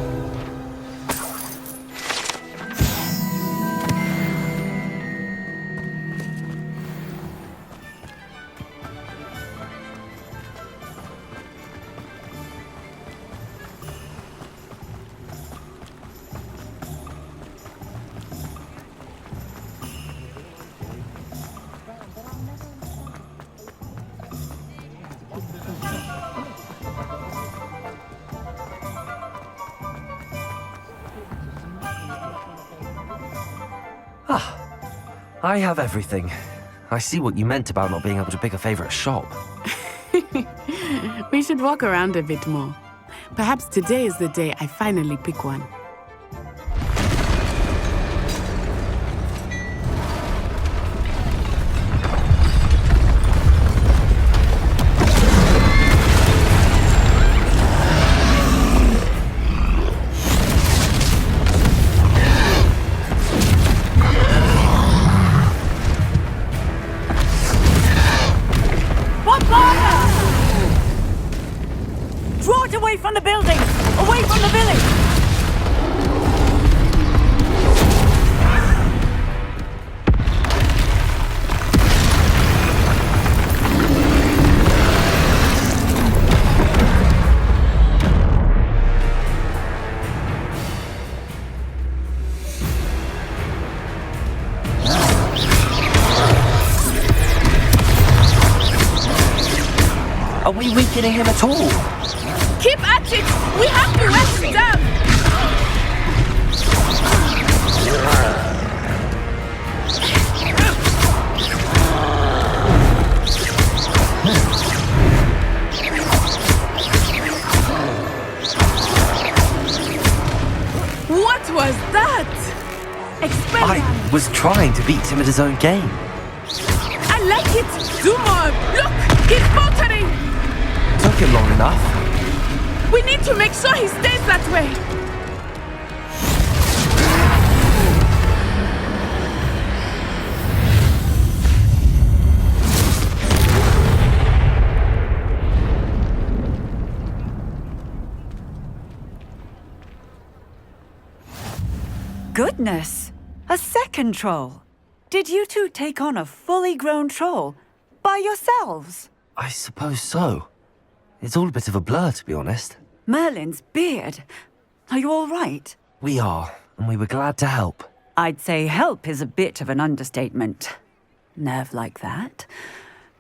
Speaker 2: I have everything. I see what you meant about not being able to pick a favourite shop.
Speaker 15: We should walk around a bit more. Perhaps today is the day I finally pick one.
Speaker 18: Draw it away from the building! Away from the village!
Speaker 2: Are we weakening him at all?
Speaker 6: Keep at it! We have to let him down! What was that? Expel
Speaker 2: I was trying to beat him at his own game.
Speaker 6: I like it! Do more! Look! He's faltering!
Speaker 2: Took him long enough.
Speaker 6: We need to make sure he stays that way!
Speaker 18: Goodness! A second troll! Did you two take on a fully grown troll by yourselves?
Speaker 2: I suppose so. It's all a bit of a blur, to be honest.
Speaker 11: Merlin's beard. Are you all right?
Speaker 2: We are, and we were glad to help.
Speaker 11: I'd say help is a bit of an understatement. Nerve like that.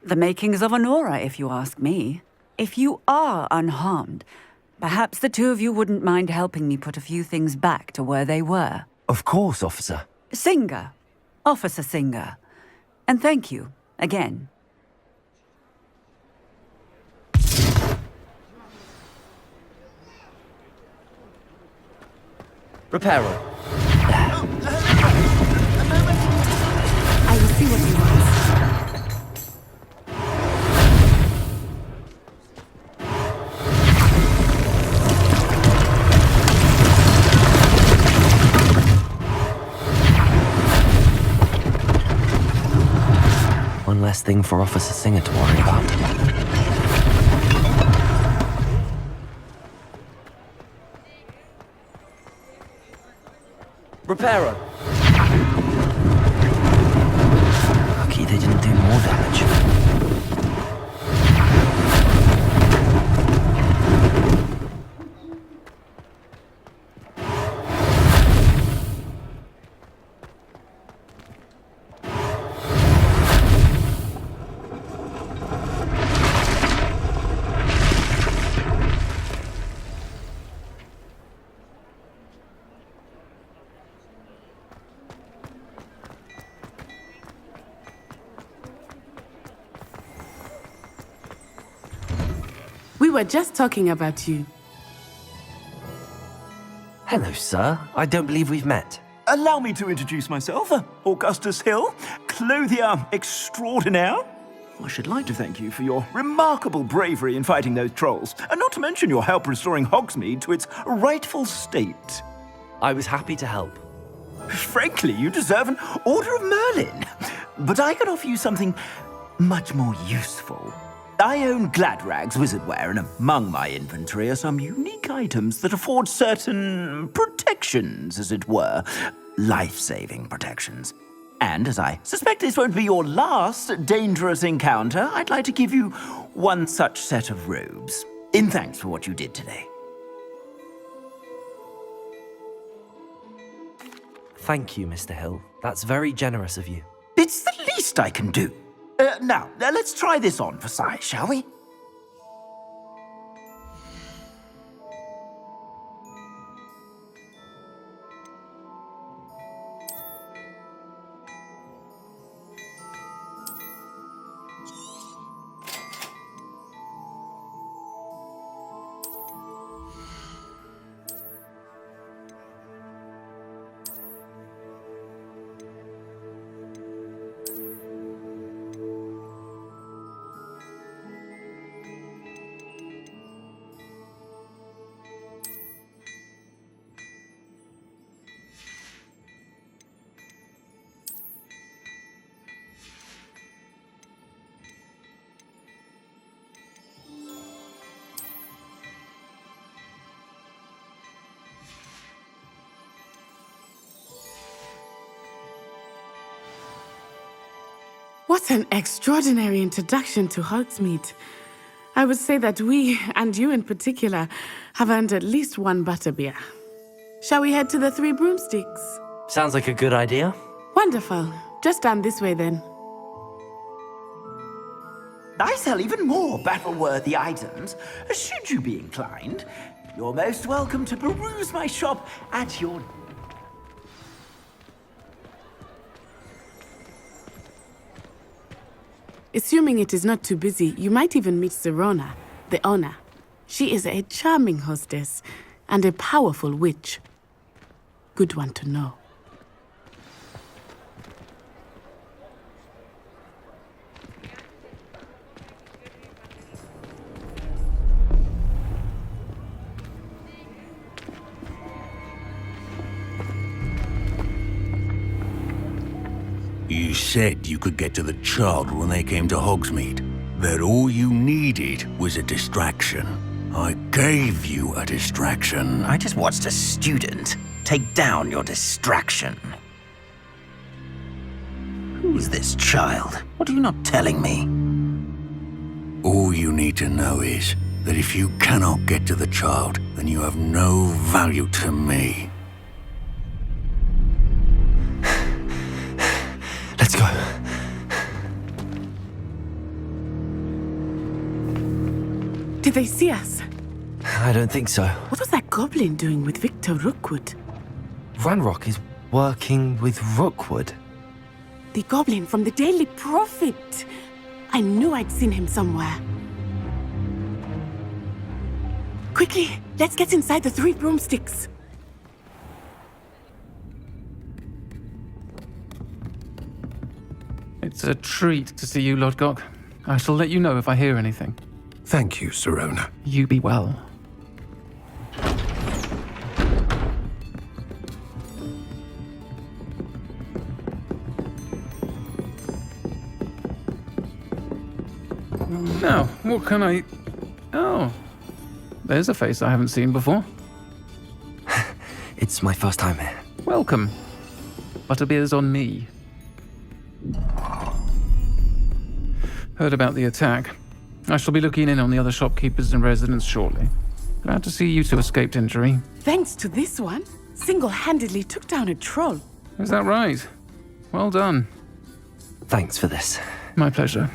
Speaker 11: The makings of an aura, if you ask me. If you are unharmed, perhaps the two of you wouldn't mind helping me put a few things back to where they were.
Speaker 2: Of course, officer.
Speaker 11: Singer. Officer Singer. And thank you, again.
Speaker 2: Reparo.
Speaker 15: I will see what he wants.
Speaker 2: One less thing for Officer Singer to worry about. Reparo. Lucky they didn't do more damage.
Speaker 15: We were just talking about you.
Speaker 2: Hello, sir. I don't believe we've met.
Speaker 7: Allow me to introduce myself, Augustus Hill, clothier extraordinaire. I should like to thank you for your remarkable bravery in fighting those trolls, and not to mention your help restoring Hogsmeade to its rightful state.
Speaker 2: I was happy to help.
Speaker 7: Frankly, you deserve an Order of Merlin. But I can offer you something much more useful. I own Gladrag's wizardware, and among my inventory are some unique items that afford certain protections, as it were. Life-saving protections. And as I suspect this won't be your last dangerous encounter, I'd like to give you one such set of robes, in thanks for what you did today.
Speaker 2: Thank you, Mr. Hill. That's very generous of you.
Speaker 7: It's the least I can do. Now, let's try this on for size, shall we?
Speaker 15: What an extraordinary introduction to Hogsmeade. I would say that we, and you in particular, have earned at least one butterbeer. Shall we head to the Three Broomsticks?
Speaker 2: Sounds like a good idea.
Speaker 15: Wonderful. Just down this way then.
Speaker 7: I sell even more battle-worthy items. Should you be inclined, you're most welcome to peruse my shop at your...
Speaker 15: Assuming it is not too busy, you might even meet Serona, the owner. She is a charming hostess and a powerful witch. Good one to know.
Speaker 23: You said you could get to the child when they came to Hogsmeade. That all you needed was a distraction. I gave you a distraction.
Speaker 7: I just watched a student take down your distraction. Who's this child? What are you not telling me?
Speaker 23: All you need to know is, that if you cannot get to the child, then you have no value to me.
Speaker 2: Let's go.
Speaker 15: Did they see us?
Speaker 2: I don't think so.
Speaker 15: What was that goblin doing with Victor Rookwood?
Speaker 2: Ranrock is working with Rookwood.
Speaker 15: The goblin from the Daily Prophet. I knew I'd seen him somewhere. Quickly, let's get inside the 3 broomsticks.
Speaker 13: It's a treat to see you, Lodgok. I shall let you know if I hear anything.
Speaker 1: Thank you, Sirona.
Speaker 13: You be well. Now, what can I... Oh, there's a face I haven't seen before.
Speaker 2: It's my first time here.
Speaker 13: Welcome. Butterbeer's on me. Heard about the attack. I shall be looking in on the other shopkeepers and residents shortly. Glad to see you two escaped injury.
Speaker 15: Thanks to this one, single-handedly took down a troll.
Speaker 13: Is that right? Well done.
Speaker 2: Thanks for this.
Speaker 13: My pleasure.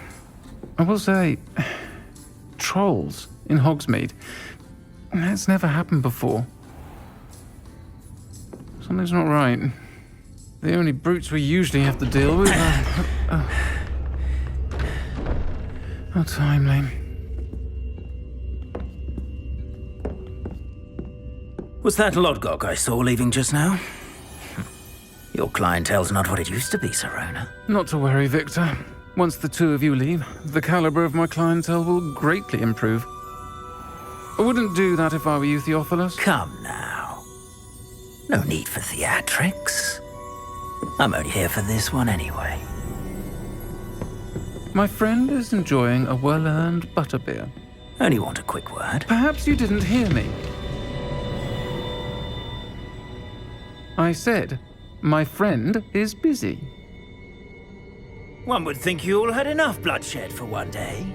Speaker 13: I will say, trolls in Hogsmeade. That's never happened before. Something's not right. The only brutes we usually have to deal with are... How timely.
Speaker 7: Was that Lodgok I saw leaving just now? Your clientele's not what it used to be, Sirona.
Speaker 13: Not to worry, Victor. Once the 2 of you leave, the caliber of my clientele will greatly improve. I wouldn't do that if I were you, Theophilus.
Speaker 7: Come now. No need for theatrics. I'm only here for this one anyway.
Speaker 13: My friend is enjoying a well-earned butterbeer.
Speaker 7: Only want a quick word.
Speaker 13: Perhaps you didn't hear me. I said, my friend is busy.
Speaker 7: One would think you all had enough bloodshed for one day.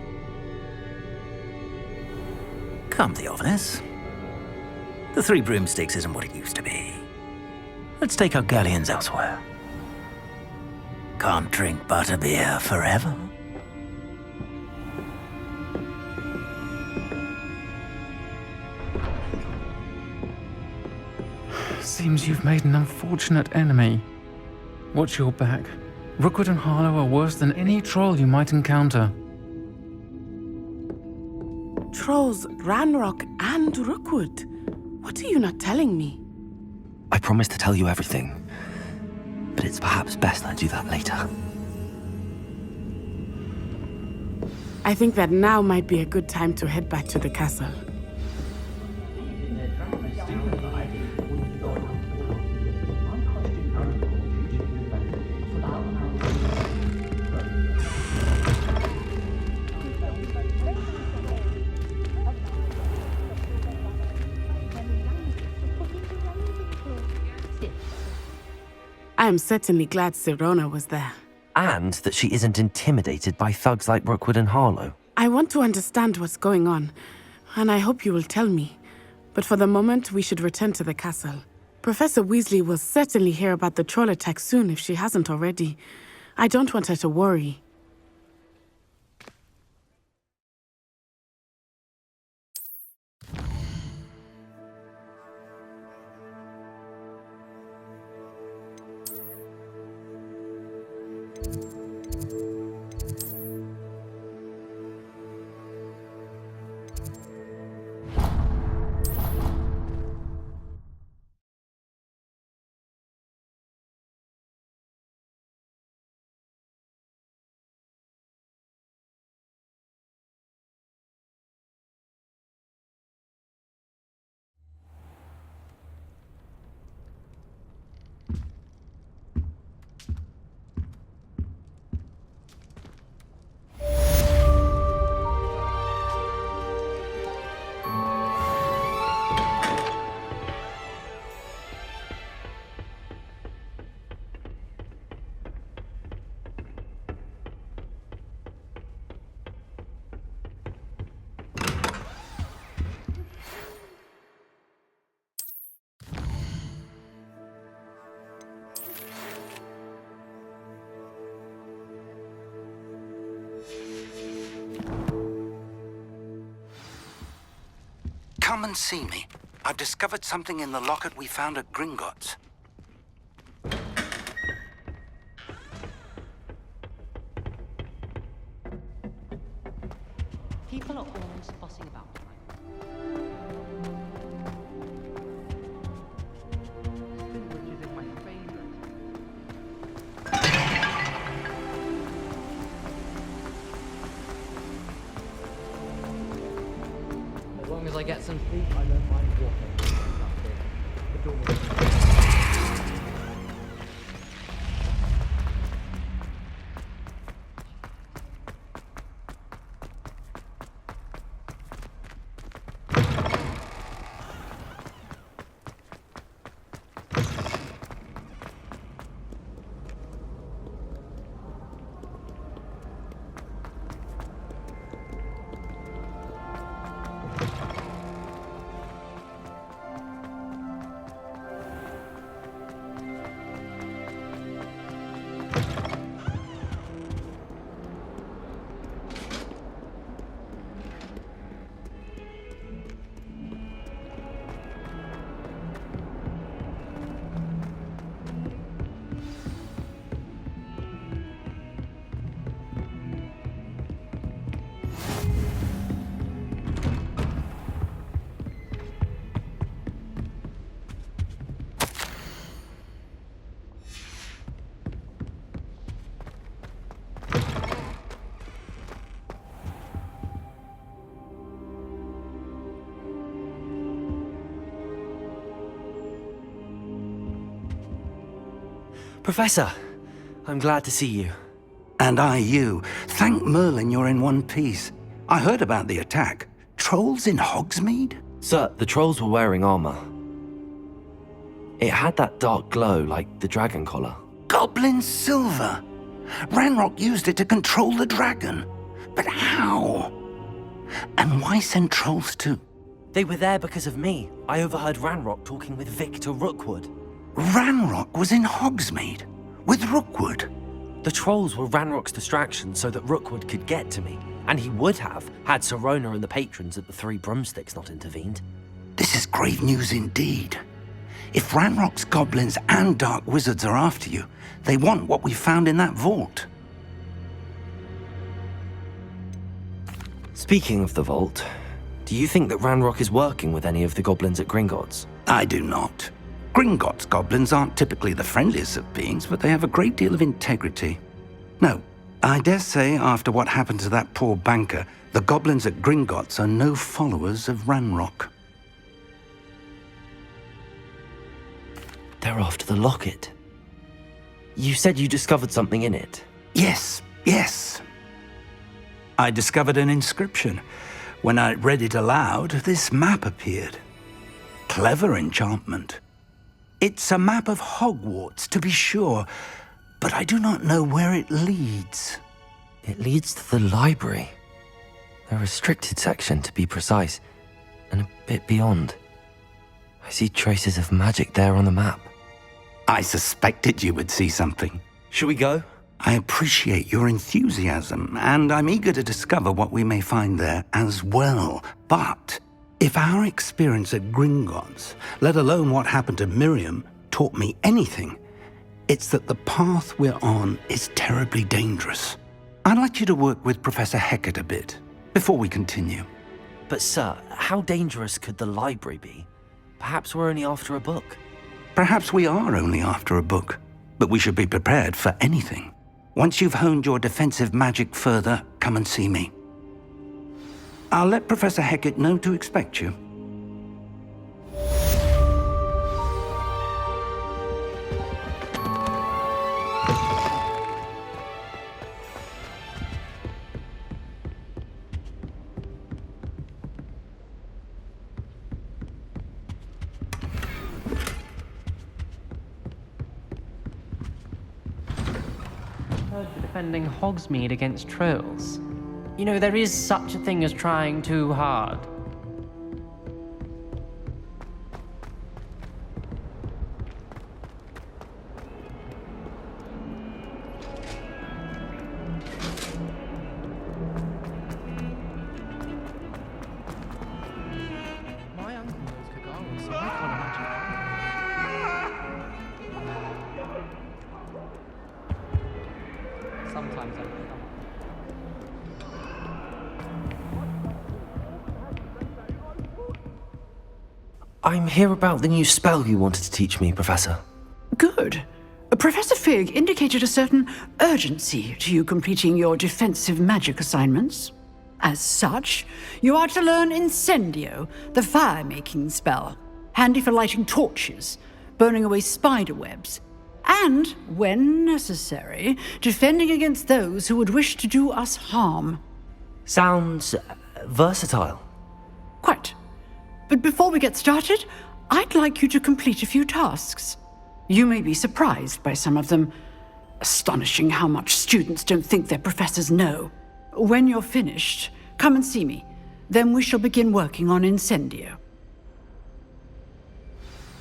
Speaker 7: Come, Theophilus. The 3 broomsticks isn't what it used to be. Let's take our galleons elsewhere. Can't drink butterbeer forever.
Speaker 13: Seems you've made an unfortunate enemy. Watch your back. Rookwood and Harlow are worse than any troll you might encounter.
Speaker 15: Trolls, Ranrock, and Rookwood. What are you not telling me?
Speaker 2: I promise to tell you everything, but it's perhaps best I do that later.
Speaker 15: I think that now might be a good time to head back to the castle. I am certainly glad Sirona was there.
Speaker 2: And that she isn't intimidated by thugs like Rookwood and Harlow.
Speaker 15: I want to understand what's going on, and I hope you will tell me. But for the moment, we should return to the castle. Professor Weasley will certainly hear about the troll attack soon if she hasn't already. I don't want her to worry.
Speaker 19: and see me. I've discovered something in the locket we found at Gringotts.
Speaker 12: People are always fussing about me. Which is my favorite. As long as I get some sleep, I don't mind walking. The door.
Speaker 2: Professor, I'm glad to see you.
Speaker 19: And I you. Thank Merlin you're in one piece. I heard about the attack. Trolls in Hogsmeade?
Speaker 2: Sir, the trolls were wearing armor. It had that dark glow like the dragon collar.
Speaker 19: Goblin silver! Ranrock used it to control the dragon. But how? And why send trolls too?
Speaker 2: They were there because of me. I overheard Ranrock talking with Victor Rookwood.
Speaker 19: Ranrock was in Hogsmeade? With Rookwood?
Speaker 2: The trolls were Ranrock's distraction so that Rookwood could get to me. And he would have, had Sirona and the patrons at the Three Broomsticks not intervened.
Speaker 19: This is grave news indeed. If Ranrock's goblins and dark wizards are after you, they want what we found in that vault.
Speaker 2: Speaking of the vault, do you think that Ranrock is working with any of the goblins at Gringotts?
Speaker 19: I do not. Gringotts goblins aren't typically the friendliest of beings, but they have a great deal of integrity. No, I dare say after what happened to that poor banker, the goblins at Gringotts are no followers of Ranrock.
Speaker 2: They're after the locket. You said you discovered something in it.
Speaker 19: Yes. I discovered an inscription. When I read it aloud, this map appeared. Clever enchantment. It's a map of Hogwarts, to be sure, but I do not know where it leads.
Speaker 2: It leads to the library. The restricted section, to be precise, and a bit beyond. I see traces of magic there on the map.
Speaker 19: I suspected you would see something.
Speaker 2: Shall we go?
Speaker 19: I appreciate your enthusiasm, and I'm eager to discover what we may find there as well. But if our experience at Gringotts, let alone what happened to Miriam, taught me anything, it's that the path we're on is terribly dangerous. I'd like you to work with Professor Hecat a bit, before we continue.
Speaker 2: But sir, how dangerous could the library be? Perhaps we're only after a book.
Speaker 19: Perhaps we are only after a book, but we should be prepared for anything. Once you've honed your defensive magic further, come and see me. I'll let Professor Hecat know to expect you.
Speaker 14: Defending Hogsmeade against trolls. You know, there is such a thing as trying too hard. My
Speaker 12: so I can't imagine. Sometimes I think
Speaker 2: I'm here about the new spell you wanted to teach me, Professor.
Speaker 5: Good. Professor Fig indicated a certain urgency to you completing your defensive magic assignments. As such, you are to learn Incendio, the fire-making spell, handy for lighting torches, burning away spider webs, and, when necessary, defending against those who would wish to do us harm.
Speaker 2: Sounds versatile.
Speaker 5: Quite. But before we get started, I'd like you to complete a few tasks. You may be surprised by some of them. Astonishing how much students don't think their professors know. When you're finished, come and see me. Then we shall begin working on Incendio.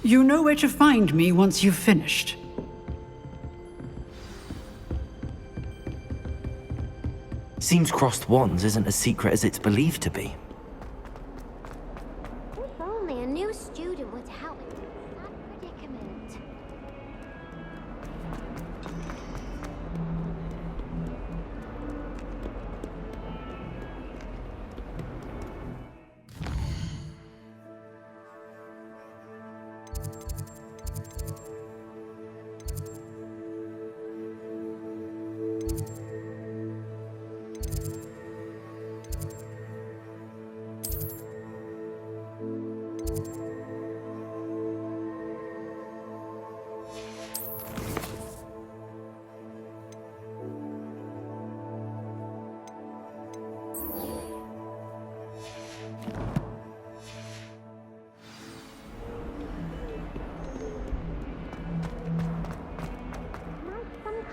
Speaker 5: You know where to find me once you've finished.
Speaker 2: Seems crossed wands isn't as secret as it's believed to be.
Speaker 21: If only a new student would help me with that predicament.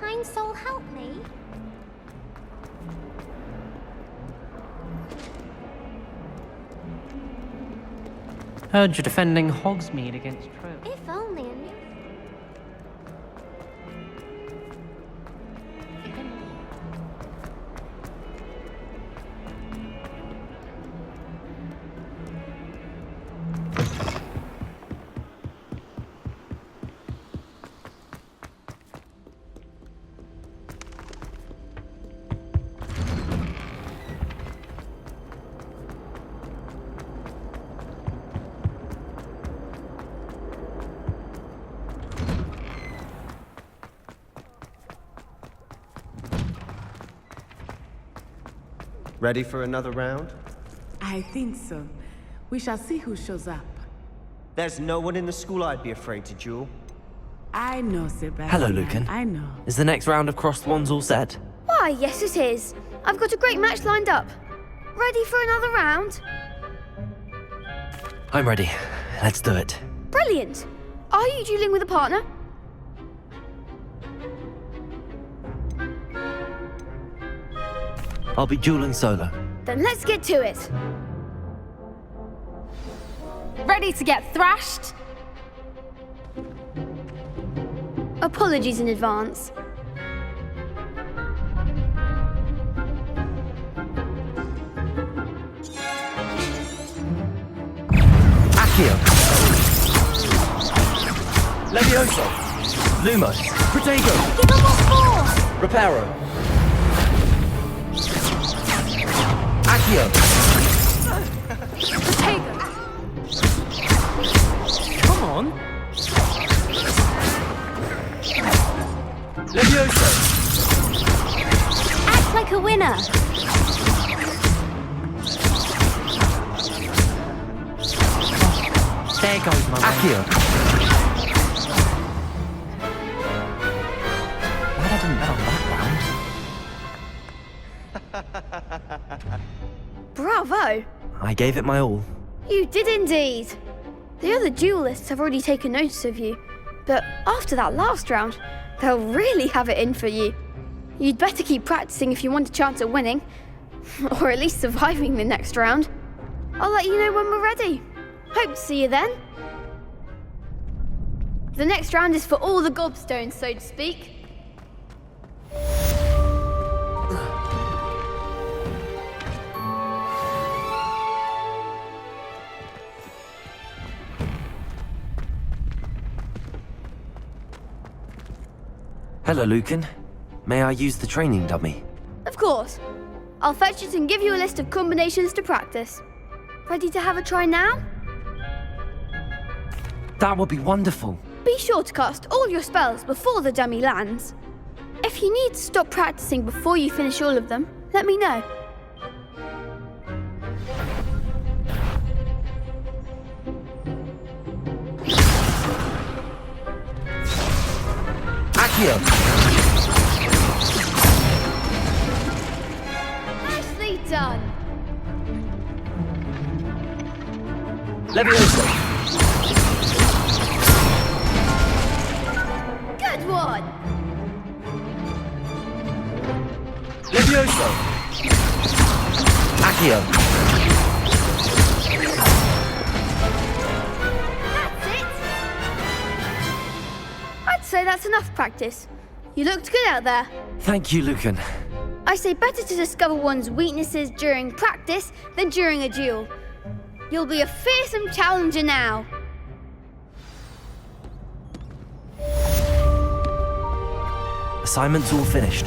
Speaker 21: Kind soul help me?
Speaker 14: Heard you're defending Hogsmeade against Trove.
Speaker 21: If only a new...
Speaker 20: Ready for another round?
Speaker 15: I think so. We shall see who shows up.
Speaker 20: There's no one in the school I'd be afraid to duel.
Speaker 15: I know, Sebastian.
Speaker 2: Hello, Lucan.
Speaker 15: I know.
Speaker 2: Is the next round of crossed wands all set?
Speaker 21: Why, yes it is. I've got a great match lined up. Ready for another round?
Speaker 2: I'm ready. Let's do it.
Speaker 21: Brilliant. Are you dueling with a partner?
Speaker 2: I'll be dueling solo.
Speaker 21: Then let's get to it.
Speaker 22: Ready to get thrashed?
Speaker 21: Apologies in advance.
Speaker 2: Accio. Levioso. Lumos. Protego.
Speaker 21: Give them more force!
Speaker 2: Reparo. Accio.
Speaker 21: Protego.
Speaker 2: Come on. Levioso.
Speaker 21: Act like a winner.
Speaker 14: There goes my
Speaker 2: Accio.
Speaker 14: Glad I didn't bet on that round.
Speaker 21: Bravo!
Speaker 2: I gave it my all.
Speaker 21: You did indeed. The other duelists have already taken notice of you, but after that last round, they'll really have it in for you. You'd better keep practicing if you want a chance at winning, or at least surviving the next round. I'll let you know when we're ready. Hope to see you then. The next round is for all the gobstones, so to speak.
Speaker 2: Hello, Lucan. May I use the training dummy?
Speaker 21: Of course. I'll fetch it and give you a list of combinations to practice. Ready to have a try now?
Speaker 2: That would be wonderful.
Speaker 21: Be sure to cast all your spells before the dummy lands. If you need to stop practicing before you finish all of them, let me know.
Speaker 2: Accio!
Speaker 21: Nicely done.
Speaker 2: Levioso!
Speaker 21: Good one.
Speaker 2: Levioso! Accio!
Speaker 21: That's it. I'd say that's enough practice. You looked good out there.
Speaker 2: Thank you, Lucan.
Speaker 21: I say better to discover one's weaknesses during practice than during a duel. You'll be a fearsome challenger now.
Speaker 2: Assignment's all finished.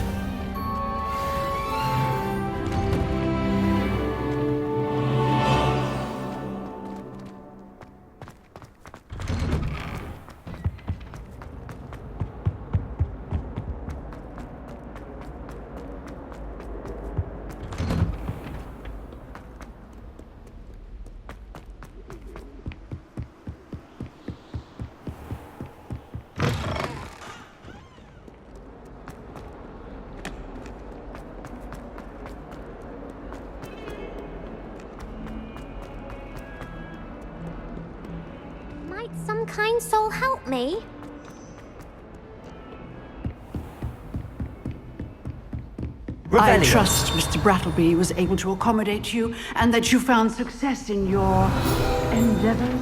Speaker 10: Might some kind soul help me?
Speaker 5: I trust Mr. Brattleby was able to accommodate you and that you found success in your endeavors.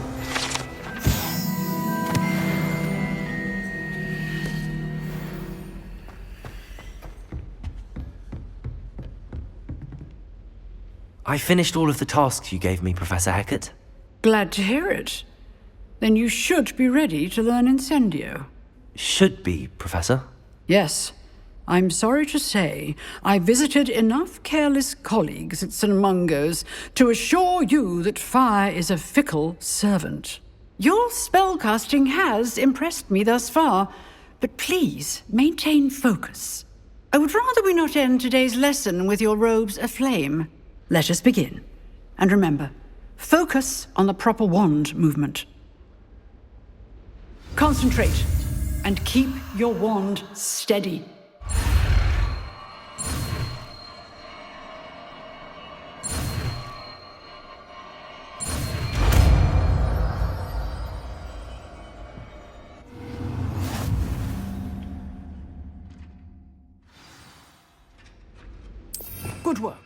Speaker 2: I finished all of the tasks you gave me, Professor Hecat.
Speaker 5: Glad to hear it. Then you should be ready to learn Incendio.
Speaker 2: Should be, Professor.
Speaker 5: Yes. I'm sorry to say, I visited enough careless colleagues at St. Mungo's to assure you that fire is a fickle servant. Your spellcasting has impressed me thus far, but please maintain focus. I would rather we not end today's lesson with your robes aflame. Let us begin. And remember, focus on the proper wand movement. Concentrate and keep your wand steady. Good work.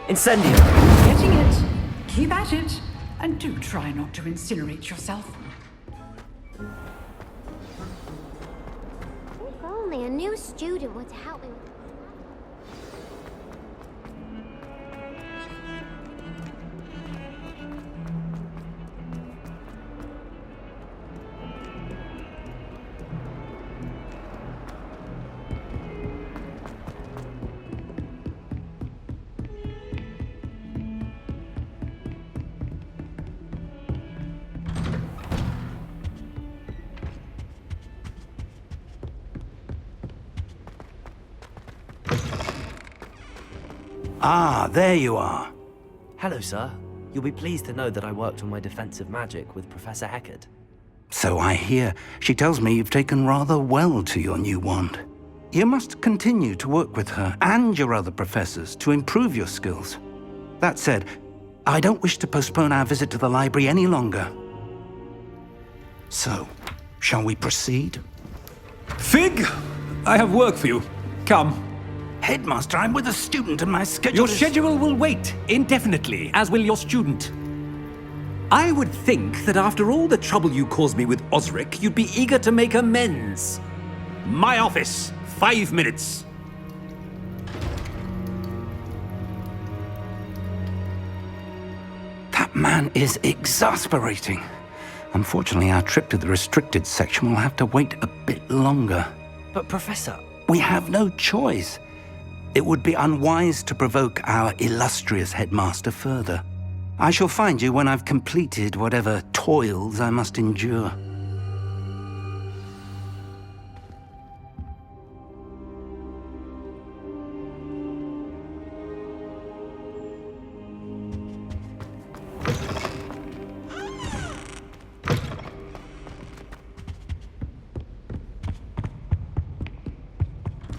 Speaker 2: Incendio!
Speaker 5: Getting it. Keep at it. And do try not to incinerate yourself.
Speaker 10: If only a new student were to help me with...
Speaker 19: Ah, there you are.
Speaker 2: Hello, sir. You'll be pleased to know that I worked on my defensive magic with Professor Hecat.
Speaker 19: So I hear. She tells me you've taken rather well to your new wand. You must continue to work with her and your other professors to improve your skills. That said, I don't wish to postpone our visit to the library any longer. So, shall we proceed?
Speaker 16: Fig, I have work for you. Come.
Speaker 19: Headmaster, I'm with a student and my schedule
Speaker 16: Your schedule will wait indefinitely, as will your student. I would think that after all the trouble you caused me with Osric, you'd be eager to make amends. My office, 5 minutes.
Speaker 19: That man is exasperating. Unfortunately, our trip to the restricted section will have to wait a bit longer.
Speaker 2: But Professor...
Speaker 19: We have no choice. It would be unwise to provoke our illustrious headmaster further. I shall find you when I've completed whatever toils I must endure.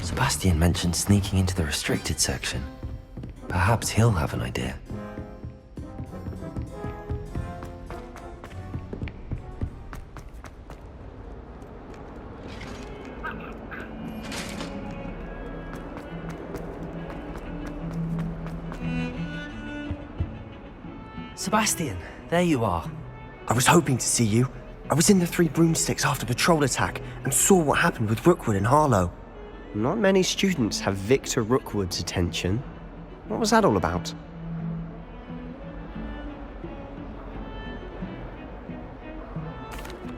Speaker 2: Sebastian mentioned sneaking into the restricted section. Perhaps he'll have an idea. Sebastian, there you are.
Speaker 20: I was hoping to see you. I was in the Three Broomsticks after patrol attack and saw what happened with Rookwood and Harlow. Not many students have Victor Rookwood's attention. What was that all about?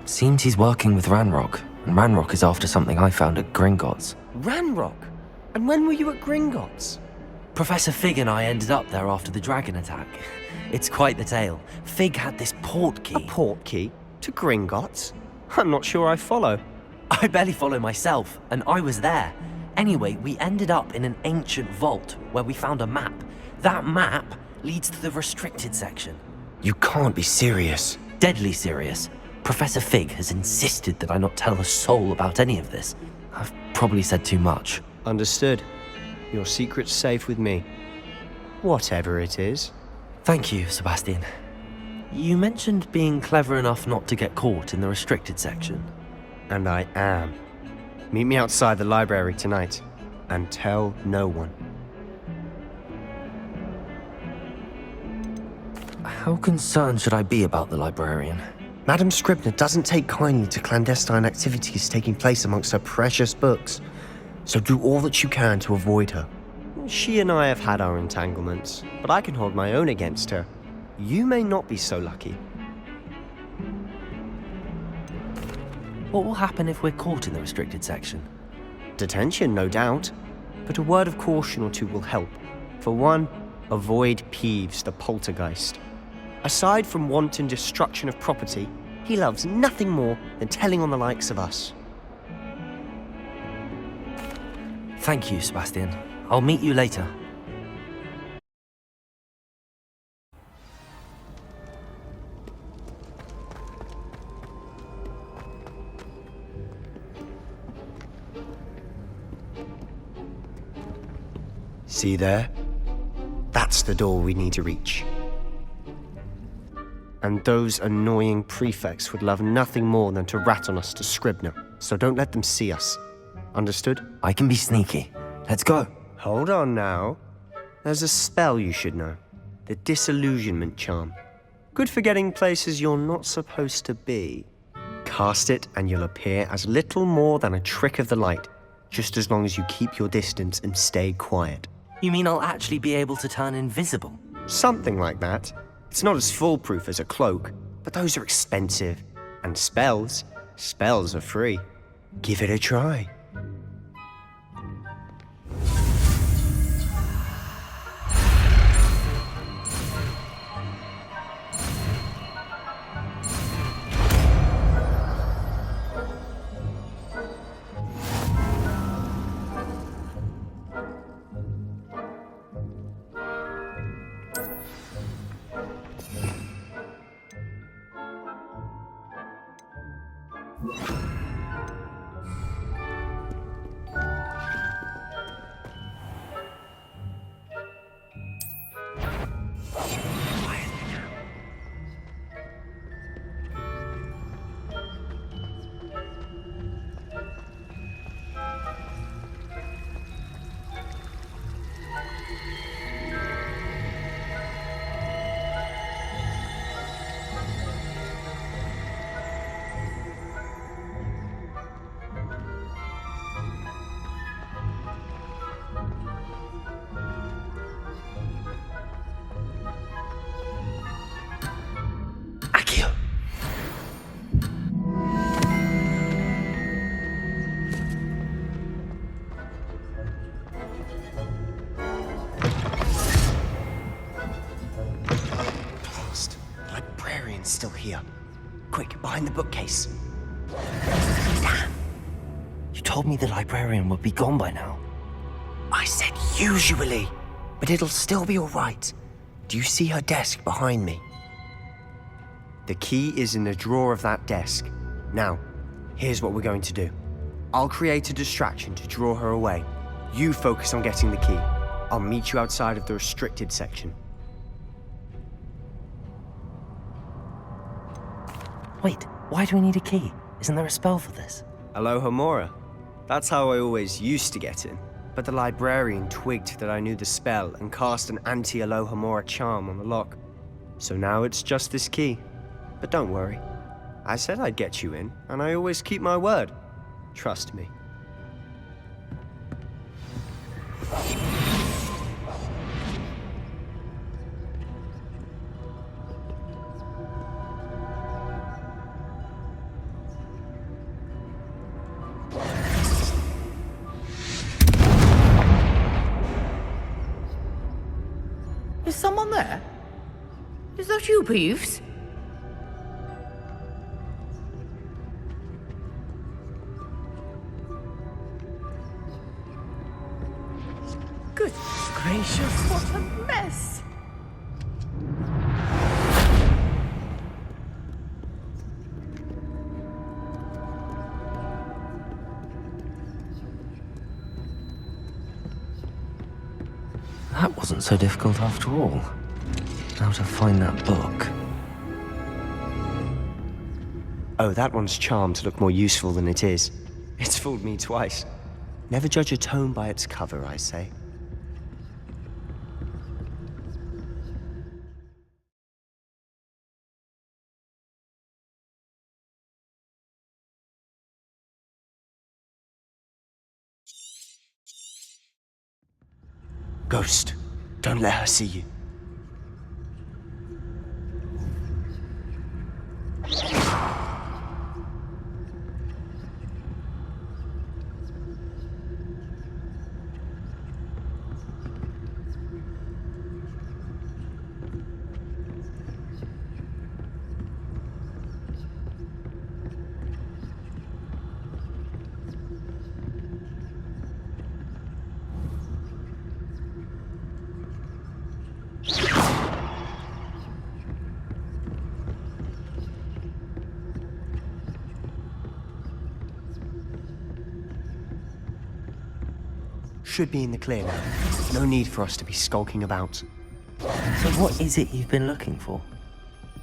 Speaker 2: Seems he's working with Ranrock, and Ranrock is after something I found at Gringotts.
Speaker 20: Ranrock? And when were you at Gringotts?
Speaker 2: Professor Fig and I ended up there after the dragon attack. It's quite the tale. Fig had this port key.
Speaker 20: A port key? To Gringotts? I'm not sure I follow.
Speaker 2: I barely follow myself, and I was there. Anyway, we ended up in an ancient vault where we found a map. That map leads to the restricted section.
Speaker 20: You can't be serious.
Speaker 2: Deadly serious. Professor Fig has insisted that I not tell a soul about any of this. I've probably said too much.
Speaker 20: Understood. Your secret's safe with me. Whatever it is.
Speaker 2: Thank you, Sebastian. You mentioned being clever enough not to get caught in the restricted section.
Speaker 20: And I am. Meet me outside the library tonight, and tell no one.
Speaker 2: How concerned should I be about the librarian?
Speaker 20: Madam Scribner doesn't take kindly to clandestine activities taking place amongst her precious books, so do all that you can to avoid her. She and I have had our entanglements, but I can hold my own against her. You may not be so lucky.
Speaker 2: What will happen if we're caught in the restricted section?
Speaker 20: Detention, no doubt. But a word of caution or two will help. For one, avoid Peeves, the poltergeist. Aside from wanton destruction of property, he loves nothing more than telling on the likes of us.
Speaker 2: Thank you, Sebastian. I'll meet you later.
Speaker 20: See there? That's the door we need to reach. And those annoying prefects would love nothing more than to rat on us to Scribner, so don't let them see us. Understood?
Speaker 2: I can be sneaky. Let's go.
Speaker 20: Hold on now. There's a spell you should know. The Disillusionment Charm. Good for getting places you're not supposed to be. Cast it and you'll appear as little more than a trick of the light, just as long as you keep your distance and stay quiet.
Speaker 2: You mean I'll actually be able to turn invisible?
Speaker 20: Something like that. It's not as foolproof as a cloak, but those are expensive. And spells are free. Give it a try.
Speaker 2: behind the bookcase. Damn. You told me the librarian would be gone by now. I said usually, but it'll still be all right. Do you see her desk behind me? The key is in the drawer of that desk. Now, here's what we're going to do. I'll create a distraction to draw her away. You focus on getting the key. I'll meet you outside of the restricted section. Wait, why do we need a key? Isn't there a spell for this? Alohomora. That's how I always used to get in. But the librarian twigged that I knew the spell and cast an anti-Alohomora charm on the lock. So now it's just this key. But don't worry. I said I'd get you in, and I always keep my word. Trust me.
Speaker 18: Is someone there? Is that you, Peeves? Goodness gracious, what a mess!
Speaker 2: That wasn't so difficult after all. How to find that book. Oh, that one's charmed to look more useful than it is. It's fooled me twice. Never judge a tome by its cover, I say. Ghost, don't let her see you. Should be in the clear now. No need for us to be skulking about. So what is it you've been looking for?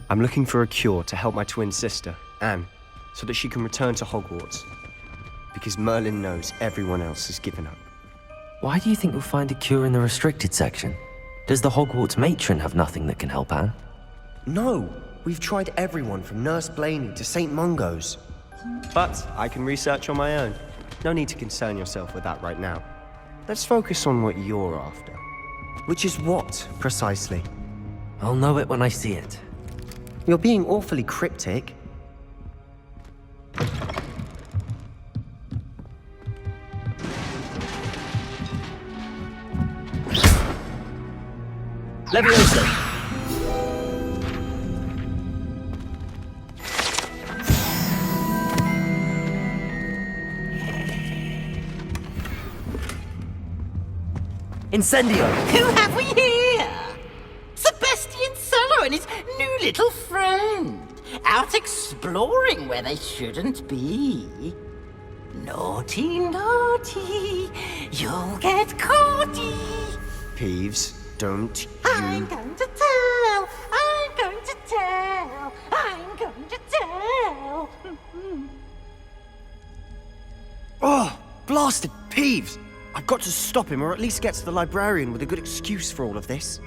Speaker 2: I'm looking for a cure to help my twin sister, Anne, so that she can return to Hogwarts. Because Merlin knows everyone else has given up. Why do you think we'll find a cure in the restricted section? Does the Hogwarts matron have nothing that can help Anne? No, we've tried everyone from Nurse Blaney to St. Mungo's. But I can research on my own. No need to concern yourself with that right now. Let's focus on what you're after. Which is what, precisely? I'll know it when I see it. You're being awfully cryptic. Leviosa! Incendio!
Speaker 18: Who have we here? Sebastian Cello and his new little friend. Out exploring where they shouldn't be. Naughty, naughty. You'll get caughty.
Speaker 2: Peeves, don't you...
Speaker 18: I'm going to tell. I'm going to tell. I'm going to tell.
Speaker 2: Oh, blasted Peeves! I've got to stop him, or at least get to the librarian with a good excuse for all of this.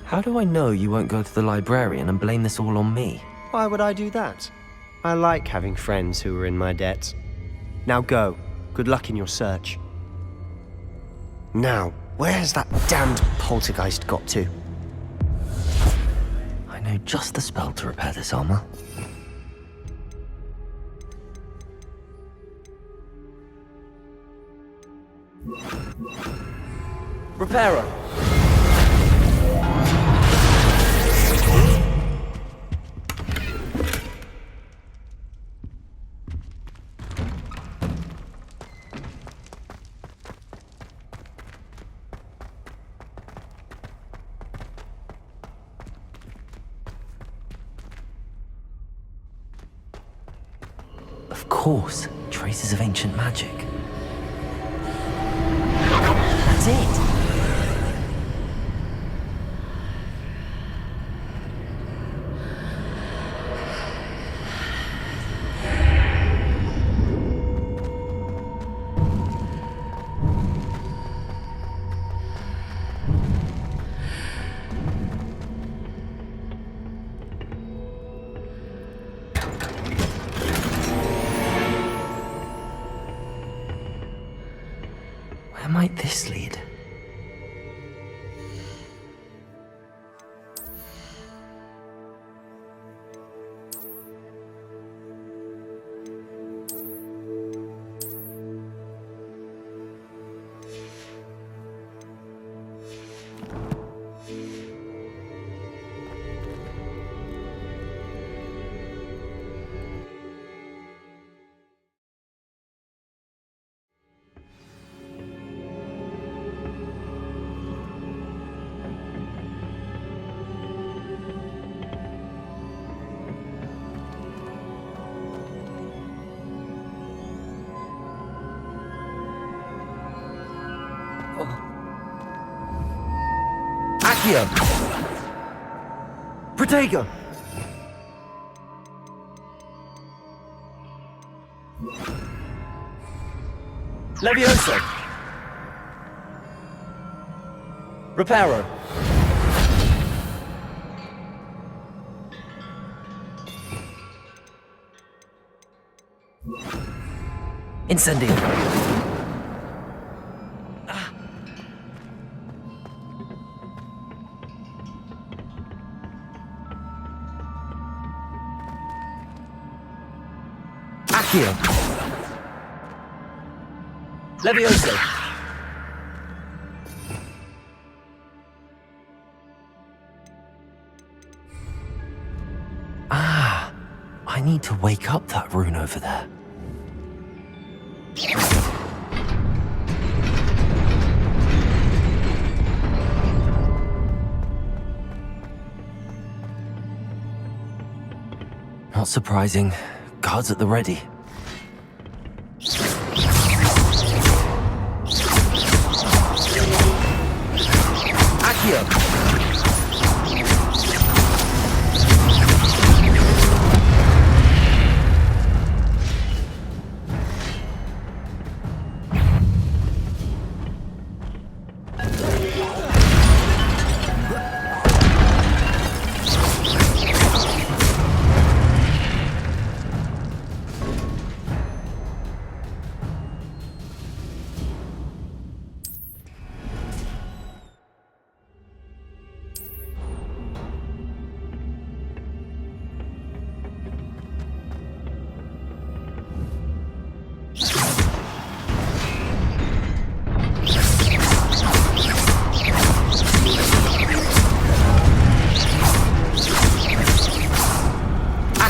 Speaker 2: How do I know you won't go to the librarian and blame this all on me? Why would I do that? I like having friends who are in my debt. Now go. Good luck in your search. Now, where's that damned poltergeist got to? I know just the spell to repair this armor. Repairer! Of course, traces of ancient magic. That's it! Where might this lead?
Speaker 3: Accio! Protego! Levioso! Reparo! Incendio! Accio! Levioso!
Speaker 2: Ah, I need to wake up that rune over there. Not surprising. Guards at the ready.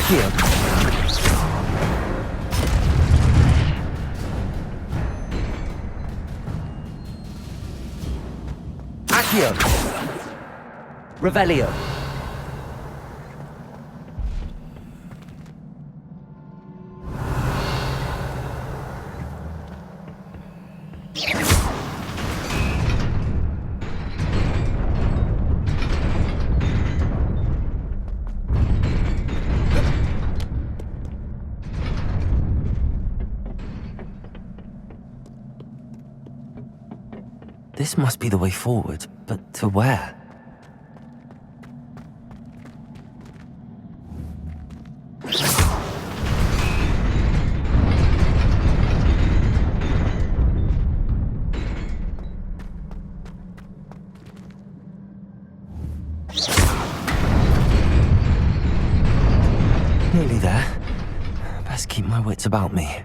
Speaker 3: Accio! Accio! Revelio!
Speaker 2: This must be the way forward, but to where? Nearly there. Best keep my wits about me.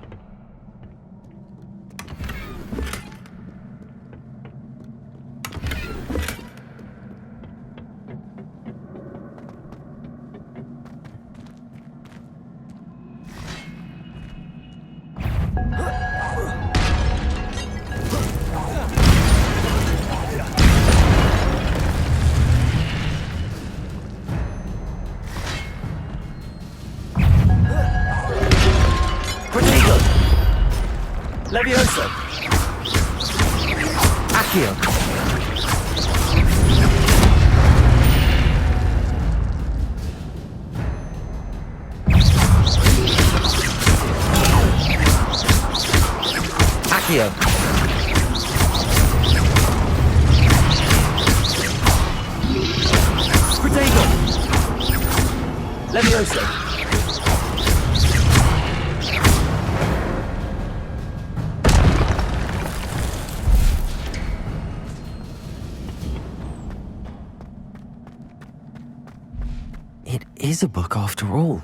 Speaker 3: Accio. Accio. Protego. Levioso.
Speaker 2: It is a book after all.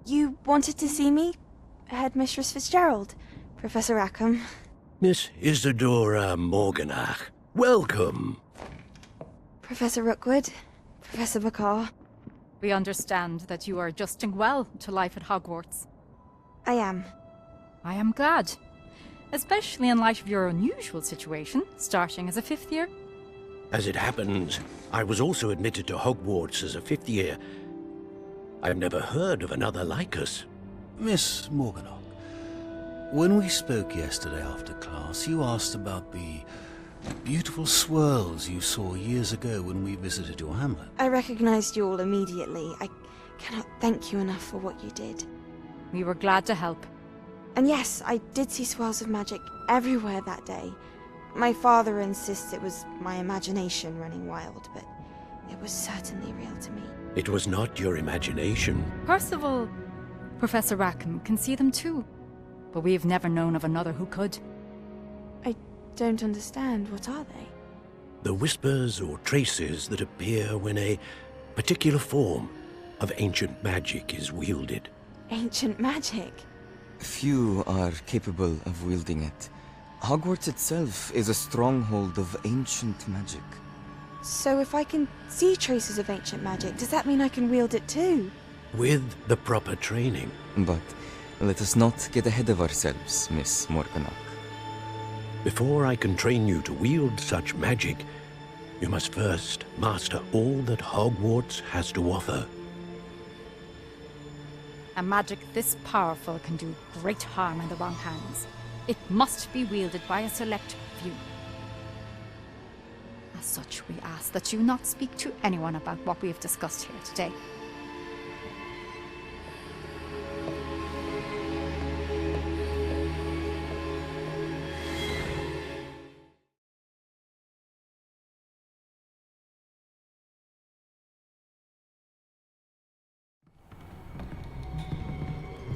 Speaker 8: You wanted to see me? Headmistress Fitzgerald? Professor Rackham?
Speaker 23: Miss Isadora Morganach, welcome.
Speaker 8: Professor Rookwood? Professor Bakar?
Speaker 9: We understand that you are adjusting well to life at Hogwarts.
Speaker 8: I am.
Speaker 9: I am glad. Especially in light of your unusual situation, starting as a 5th year.
Speaker 23: As it happens, I was also admitted to Hogwarts as a 5th year. I've never heard of another like us.
Speaker 16: Miss Morganach, when we spoke yesterday after class, you asked about the beautiful swirls you saw years ago when we visited your hamlet.
Speaker 8: I recognized you all immediately. I cannot thank you enough for what you did.
Speaker 9: We were glad to help.
Speaker 8: And yes, I did see swirls of magic everywhere that day. My father insists it was my imagination running wild, but it was certainly real to me.
Speaker 23: It was not your imagination.
Speaker 9: Percival, Professor Rackham can see them too. But we have never known of another who could.
Speaker 8: I don't understand. What are they?
Speaker 23: The whispers or traces that appear when a particular form of ancient magic is wielded.
Speaker 8: Ancient magic?
Speaker 17: Few are capable of wielding it. Hogwarts itself is a stronghold of ancient magic.
Speaker 8: So if I can see traces of ancient magic, does that mean I can wield it too?
Speaker 23: With the proper training.
Speaker 17: But let us not get ahead of ourselves, Miss Morganach.
Speaker 23: Before I can train you to wield such magic, you must first master all that Hogwarts has to offer.
Speaker 9: A magic this powerful can do great harm in the wrong hands. It must be wielded by a select few. As such, we ask that you not speak to anyone about what we have discussed here today.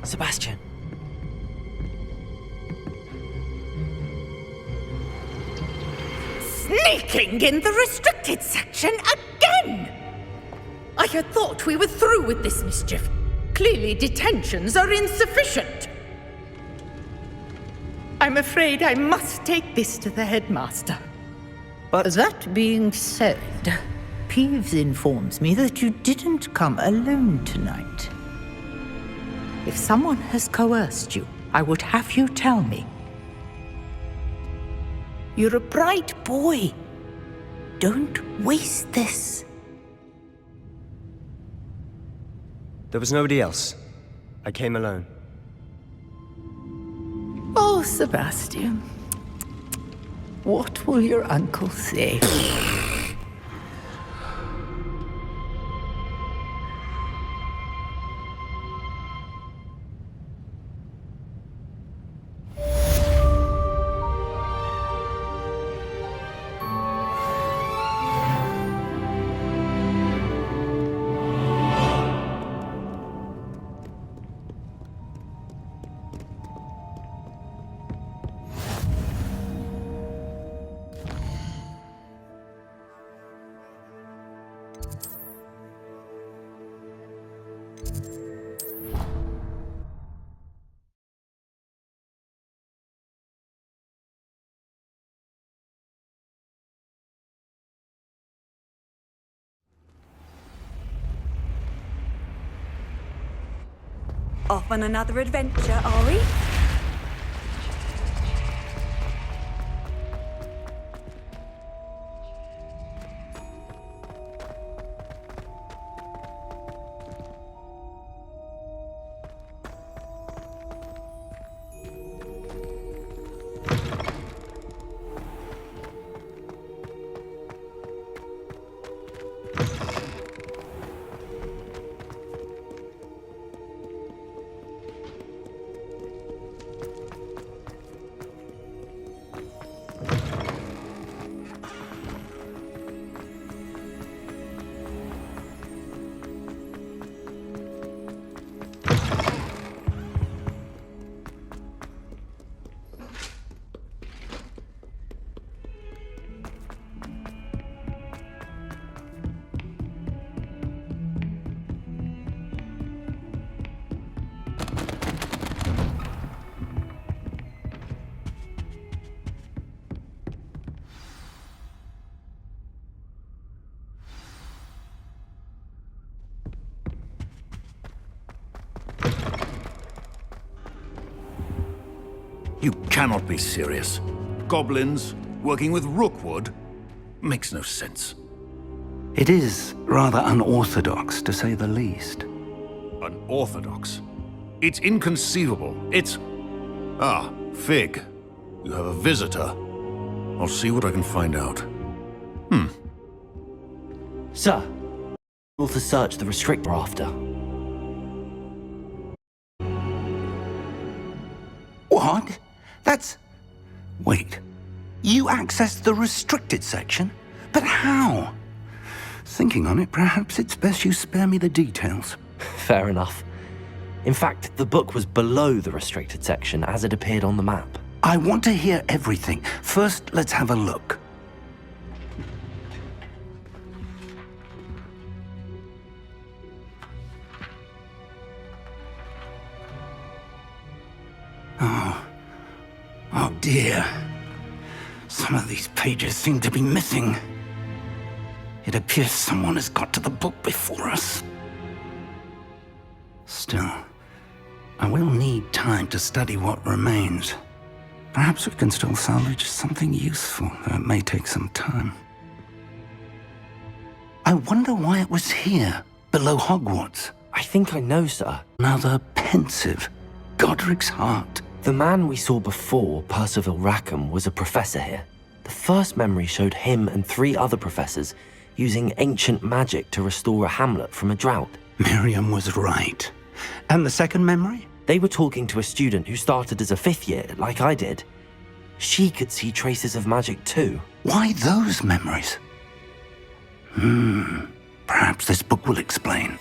Speaker 2: Sebastian.
Speaker 4: Sneaking in the restricted section again! I had thought we were through with this mischief. Clearly detentions are insufficient. I'm afraid I must take this to the headmaster.
Speaker 2: But
Speaker 18: that being said, Peeves informs me that you didn't come alone tonight. If someone has coerced you, I would have you tell me. You're a bright boy. Don't waste this.
Speaker 20: There was nobody else. I came alone.
Speaker 18: Oh, Sebastian. What will your uncle say?
Speaker 6: Off on another adventure, are we?
Speaker 23: You cannot be serious. Goblins working with Rookwood? Makes no sense.
Speaker 19: It is rather unorthodox, to say the least.
Speaker 23: Unorthodox? It's inconceivable. It's... Ah, Fig. You have a visitor. I'll see what I can find out.
Speaker 2: Sir, we'll to search the restrictor after.
Speaker 19: What? That's... Wait. You accessed the restricted section? But how? Thinking on it, perhaps it's best you spare me the details.
Speaker 2: Fair enough. In fact, the book was below the restricted section as it appeared on the map.
Speaker 19: I want to hear everything. First, let's have a look. Oh dear. Some of these pages seem to be missing. It appears someone has got to the book before us. Still, I will need time to study what remains. Perhaps we can still salvage something useful, though it may take some time. I wonder why it was here, below Hogwarts.
Speaker 2: I think I know, sir.
Speaker 19: Another pensive, Godric's heart.
Speaker 2: The man we saw before, Percival Rackham, was a professor here. The first memory showed him and 3 other professors using ancient magic to restore a hamlet from a drought.
Speaker 19: Miriam was right. And the second memory?
Speaker 2: They were talking to a student who started as a 5th year, like I did. She could see traces of magic too.
Speaker 19: Why those memories? Perhaps this book will explain.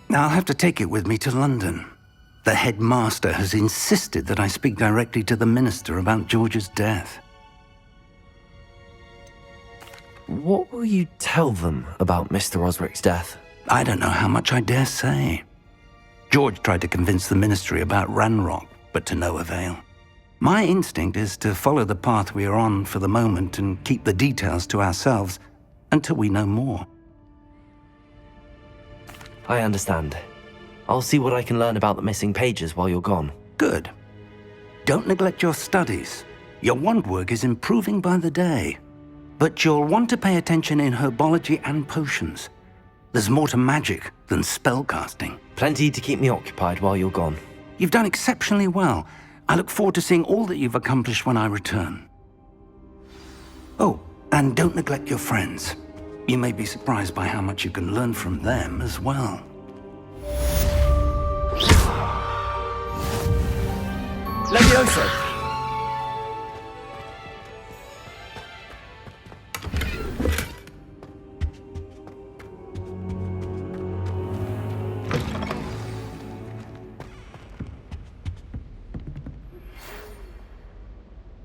Speaker 19: I'll have to take it with me to London. The headmaster has insisted that I speak directly to the minister about George's death.
Speaker 2: What will you tell them about Mr. Osric's death?
Speaker 19: I don't know how much I dare say. George tried to convince the ministry about Ranrock, but to no avail. My instinct is to follow the path we are on for the moment and keep the details to ourselves until we know more.
Speaker 2: I understand. I'll see what I can learn about the missing pages while you're gone.
Speaker 19: Good. Don't neglect your studies. Your wand work is improving by the day. But you'll want to pay attention in herbology and potions. There's more to magic than spellcasting.
Speaker 2: Plenty to keep me occupied while you're gone.
Speaker 19: You've done exceptionally well. I look forward to seeing all that you've accomplished when I return. Oh, and don't neglect your friends. You may be surprised by how much you can learn from them as well.
Speaker 3: Levioso!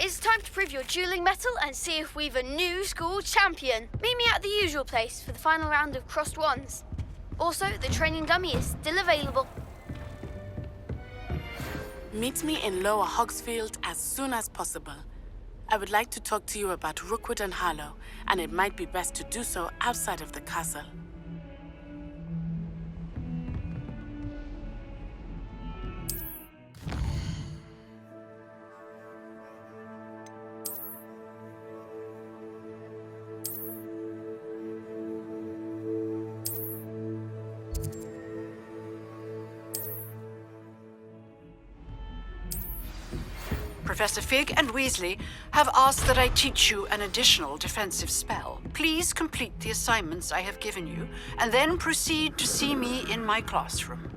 Speaker 21: It's time to prove your dueling mettle and see if we've a new school champion. Meet me at the usual place for the final round of crossed wands. Also, the training dummy is still available.
Speaker 15: Meet me in Lower Hogsfield as soon as possible. I would like to talk to you about Rookwood and Harlow, and it might be best to do so outside of the castle.
Speaker 5: Professor Fig and Weasley have asked that I teach you an additional defensive spell. Please complete the assignments I have given you, and then proceed to see me in my classroom.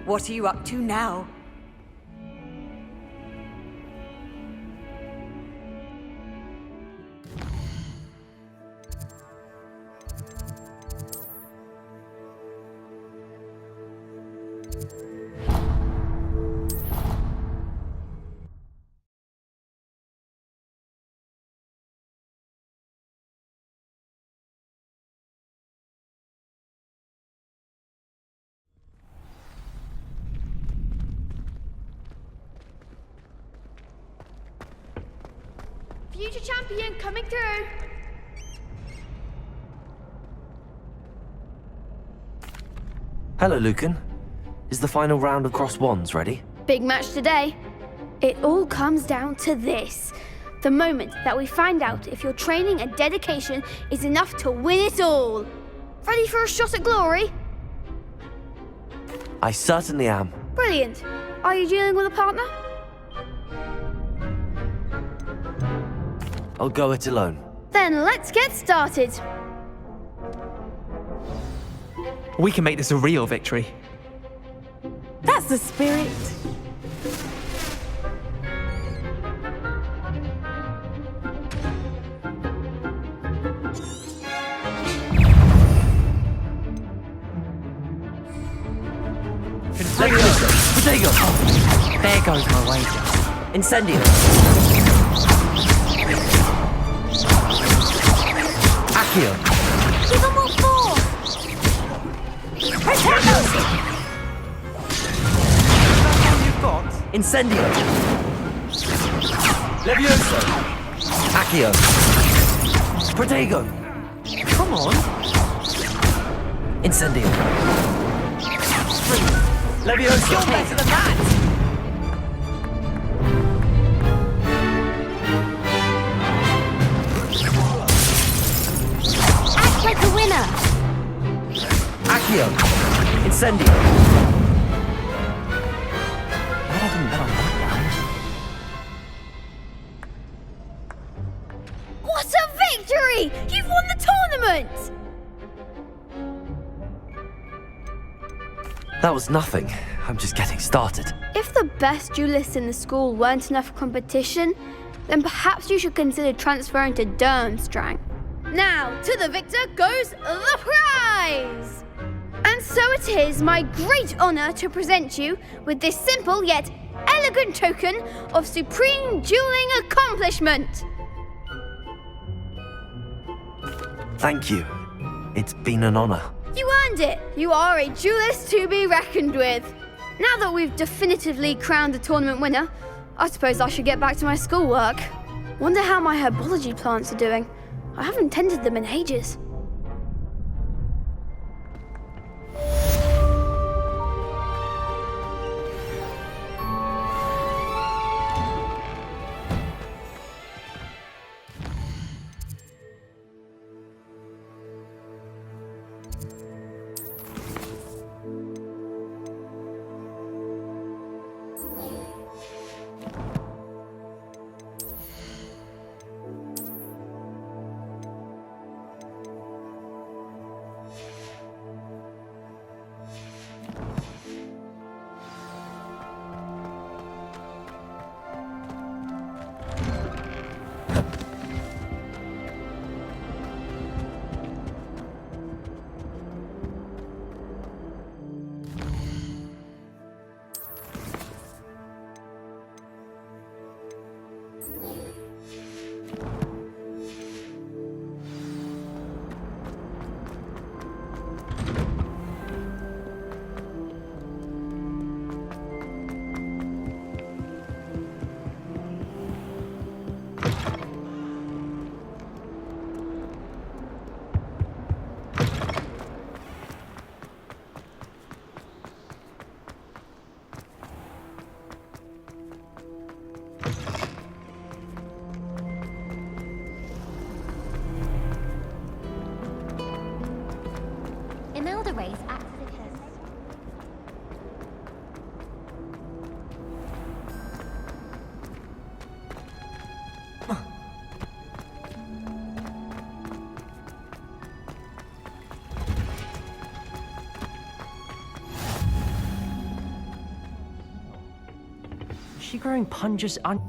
Speaker 6: What are you up to now?
Speaker 21: Future champion coming through.
Speaker 2: Hello, Lucan. Is the final round of crossed wands ready?
Speaker 21: Big match today. It all comes down to this. The moment that we find out if your training and dedication is enough to win it all. Ready for a shot at glory?
Speaker 2: I certainly am.
Speaker 21: Brilliant. Are you dealing with a partner?
Speaker 2: I'll go it alone.
Speaker 21: Then let's get started.
Speaker 1: We can make this a real victory.
Speaker 15: That's the spirit.
Speaker 2: Levioso! Protego! There goes my wager. Incendio! Accio!
Speaker 10: Give them all four!
Speaker 2: Protego! You've got? Incendio! Levioso! Accio! Protego! Come on! Incendio! Levioso! You're better than that!
Speaker 10: Act like a winner!
Speaker 2: Accio! Incendio! Glad I didn't bet on that round.
Speaker 21: What a victory! You've won the tournament!
Speaker 2: That was nothing. I'm just getting started.
Speaker 21: If the best duelists in the school weren't enough for competition, then perhaps you should consider transferring to Durmstrang. Now, to the victor goes the prize! And so it is my great honour to present you with this simple yet elegant token of supreme dueling accomplishment.
Speaker 2: Thank you. It's been an honour.
Speaker 21: You earned it! You are a duelist to be reckoned with. Now that we've definitively crowned the tournament winner, I suppose I should get back to my schoolwork. Wonder how my herbology plants are doing. I haven't tended them in ages.
Speaker 10: In elder race, act as if his.
Speaker 12: Is she growing punges on?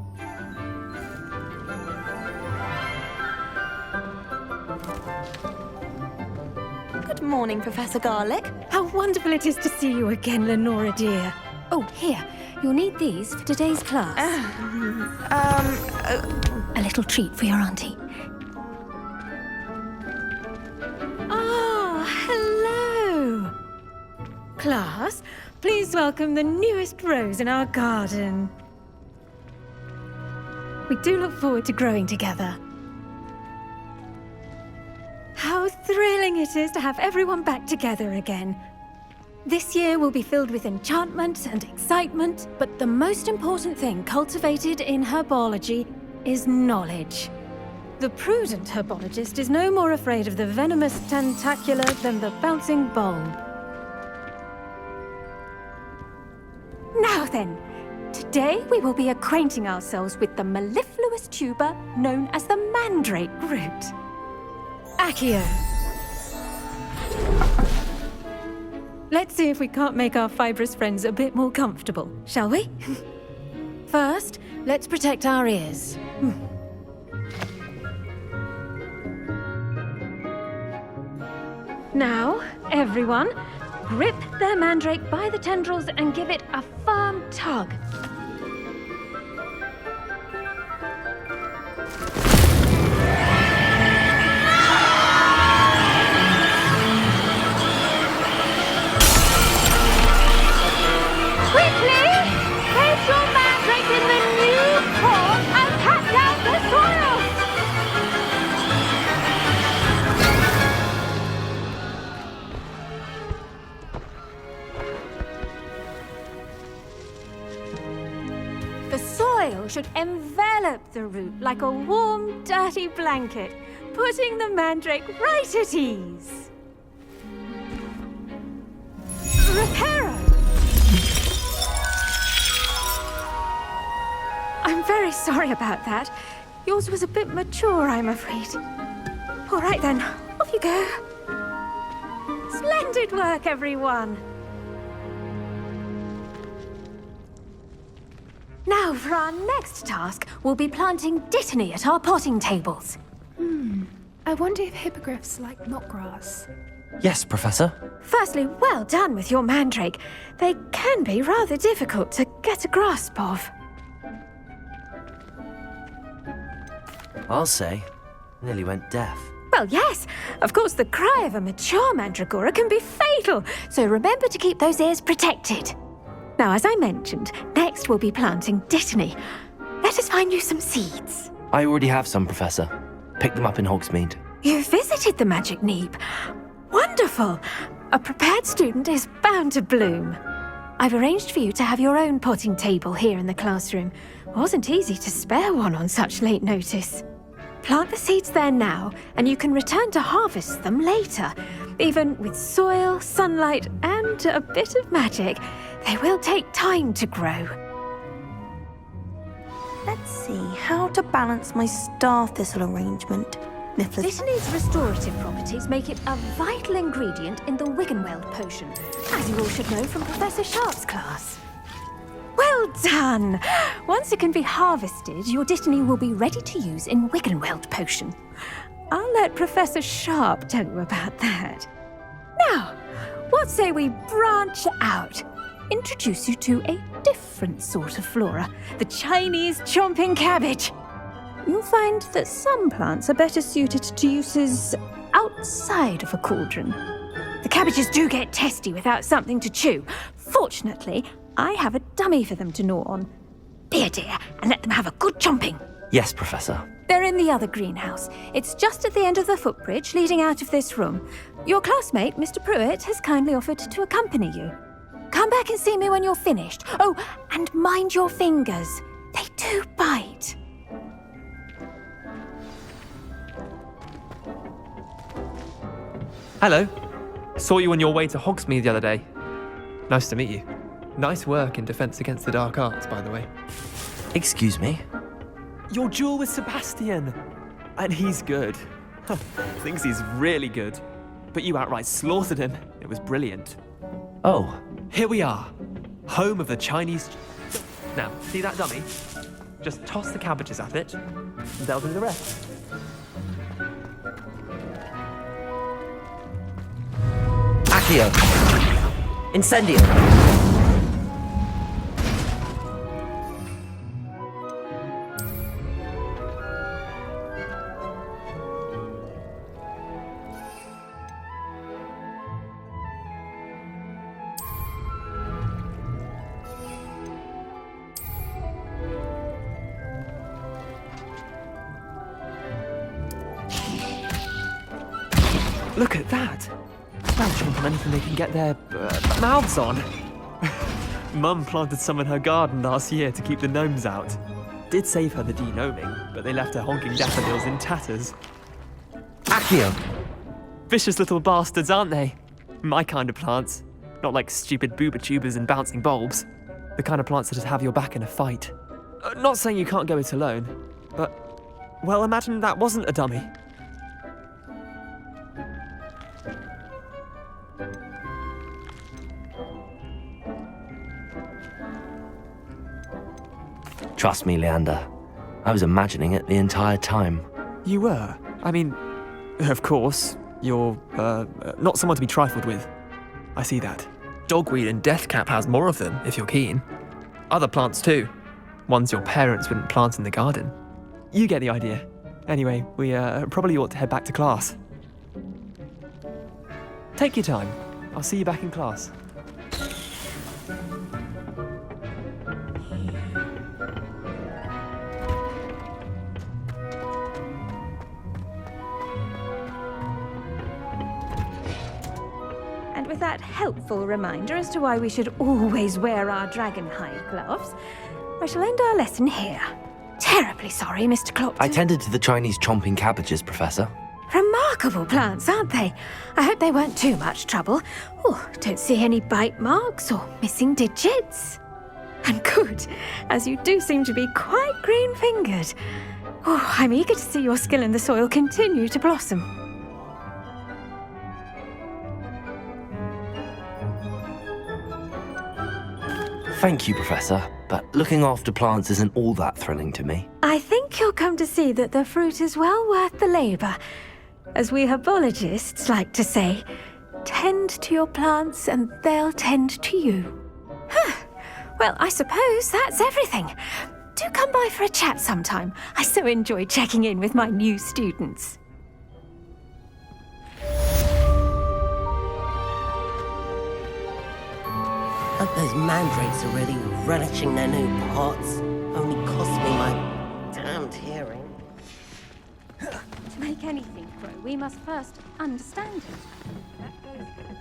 Speaker 6: Good morning, Professor Garlick.
Speaker 7: How wonderful it is to see you again, Lenora dear. Oh, here. You'll need these for today's class. A little treat for your auntie.
Speaker 6: Ah, hello.
Speaker 7: Class, please welcome the newest rose in our garden. We do look forward to growing together. How thrilling it is to have everyone back together again. This year will be filled with enchantment and excitement, but the most important thing cultivated in herbology is knowledge. The prudent herbologist is no more afraid of the venomous tentacula than the bouncing bulb. Now then, today we will be acquainting ourselves with the mellifluous tuber known as the mandrake root. Accio. Let's see if we can't make our fibrous friends a bit more comfortable, shall we? First, let's protect our ears. Now, everyone, grip their mandrake by the tendrils and give it a firm tug. Quickly! Place your mandrake in the new pot and pat down the soil! The soil should envelop the root like a warm, dirty blanket, putting the mandrake right at ease. Reparo! I'm very sorry about that. Yours was a bit mature, I'm afraid. All right then, off you go. Splendid work, everyone. Now, for our next task, we'll be planting dittany at our potting tables.
Speaker 11: I wonder if hippogriffs like knotgrass.
Speaker 2: Yes, Professor.
Speaker 7: Firstly, well done with your mandrake. They can be rather difficult to get a grasp of.
Speaker 2: I'll say, nearly went deaf.
Speaker 7: Well, yes. Of course, the cry of a mature mandragora can be fatal, so remember to keep those ears protected. Now, as I mentioned, next we'll be planting dittany. Let us find you some seeds.
Speaker 2: I already have some, Professor. Picked them up in Hogsmeade.
Speaker 7: You visited the Magic Neep. Wonderful! A prepared student is bound to bloom. I've arranged for you to have your own potting table here in the classroom. Wasn't easy to spare one on such late notice. Plant the seeds there now, and you can return to harvest them later. Even with soil, sunlight, and a bit of magic, they will take time to grow.
Speaker 6: Let's see how to balance my star thistle arrangement.
Speaker 7: Dittany's restorative properties make it a vital ingredient in the Wiggenweld potion, as you all should know from Professor Sharp's class. Well done! Once it can be harvested, your dittany will be ready to use in Wiggenweld potion. I'll let Professor Sharp tell you about that. Now, what say we branch out? Introduce you to a different sort of flora, the Chinese chomping cabbage. You'll find that some plants are better suited to uses outside of a cauldron. The cabbages do get testy without something to chew. Fortunately, I have a dummy for them to gnaw on. Be a dear and let them have a good chomping.
Speaker 2: Yes, Professor.
Speaker 7: They're in the other greenhouse. It's just at the end of the footbridge leading out of this room. Your classmate, Mr. Pruitt, has kindly offered to accompany you. Come back and see me when you're finished. Oh, and mind your fingers. They do bite.
Speaker 1: Hello. Saw you on your way to Hogsmeade the other day. Nice to meet you. Nice work in Defense Against the Dark Arts, by the way.
Speaker 2: Excuse me?
Speaker 1: Your duel with Sebastian. And he's good. Thinks he's really good. But you outright slaughtered him. It was brilliant.
Speaker 2: Oh.
Speaker 1: Here we are. Home of the Chinese... Now, see that dummy? Just toss the cabbages at it, and they'll do the rest.
Speaker 2: Accio! Incendio!
Speaker 1: Look at that! They'll jump on anything they can get their mouths on. Mum planted some in her garden last year to keep the gnomes out. Did save her the de-gnoming, but they left her honking daffodils in tatters.
Speaker 2: Accio!
Speaker 1: Vicious little bastards, aren't they? My kind of plants. Not like stupid booba tubers and bouncing bulbs. The kind of plants that just have your back in a fight. Not saying you can't go it alone, but... Well, imagine that wasn't a dummy.
Speaker 2: Trust me, Leander. I was imagining it the entire time.
Speaker 1: You were? I mean, of course, you're, not someone to be trifled with. I see that. Dogweed and deathcap has more of them, if you're keen. Other plants too. Ones your parents wouldn't plant in the garden. You get the idea. Anyway, we probably ought to head back to class. Take your time. I'll see you back in class.
Speaker 7: And with that helpful reminder as to why we should always wear our dragonhide gloves, I shall end our lesson here. Terribly sorry, Mr. Clopton.
Speaker 2: I tended to the Chinese chomping cabbages, Professor.
Speaker 7: Remarkable plants, aren't they? I hope they weren't too much trouble. Oh, don't see any bite marks or missing digits. And good, as you do seem to be quite green-fingered. Oh, I'm eager to see your skill in the soil continue to blossom.
Speaker 2: Thank you, Professor, but looking after plants isn't all that thrilling to me.
Speaker 7: I think you'll come to see that the fruit is well worth the labour. As we herbologists like to say, tend to your plants and they'll tend to you. Well, I suppose that's everything. Do come by for a chat sometime. I so enjoy checking in with my new students.
Speaker 18: Hope those mandrakes are really relishing their new pots. Only cost me my damned hearing.
Speaker 7: To make anything grow, we must first understand it. That goes for the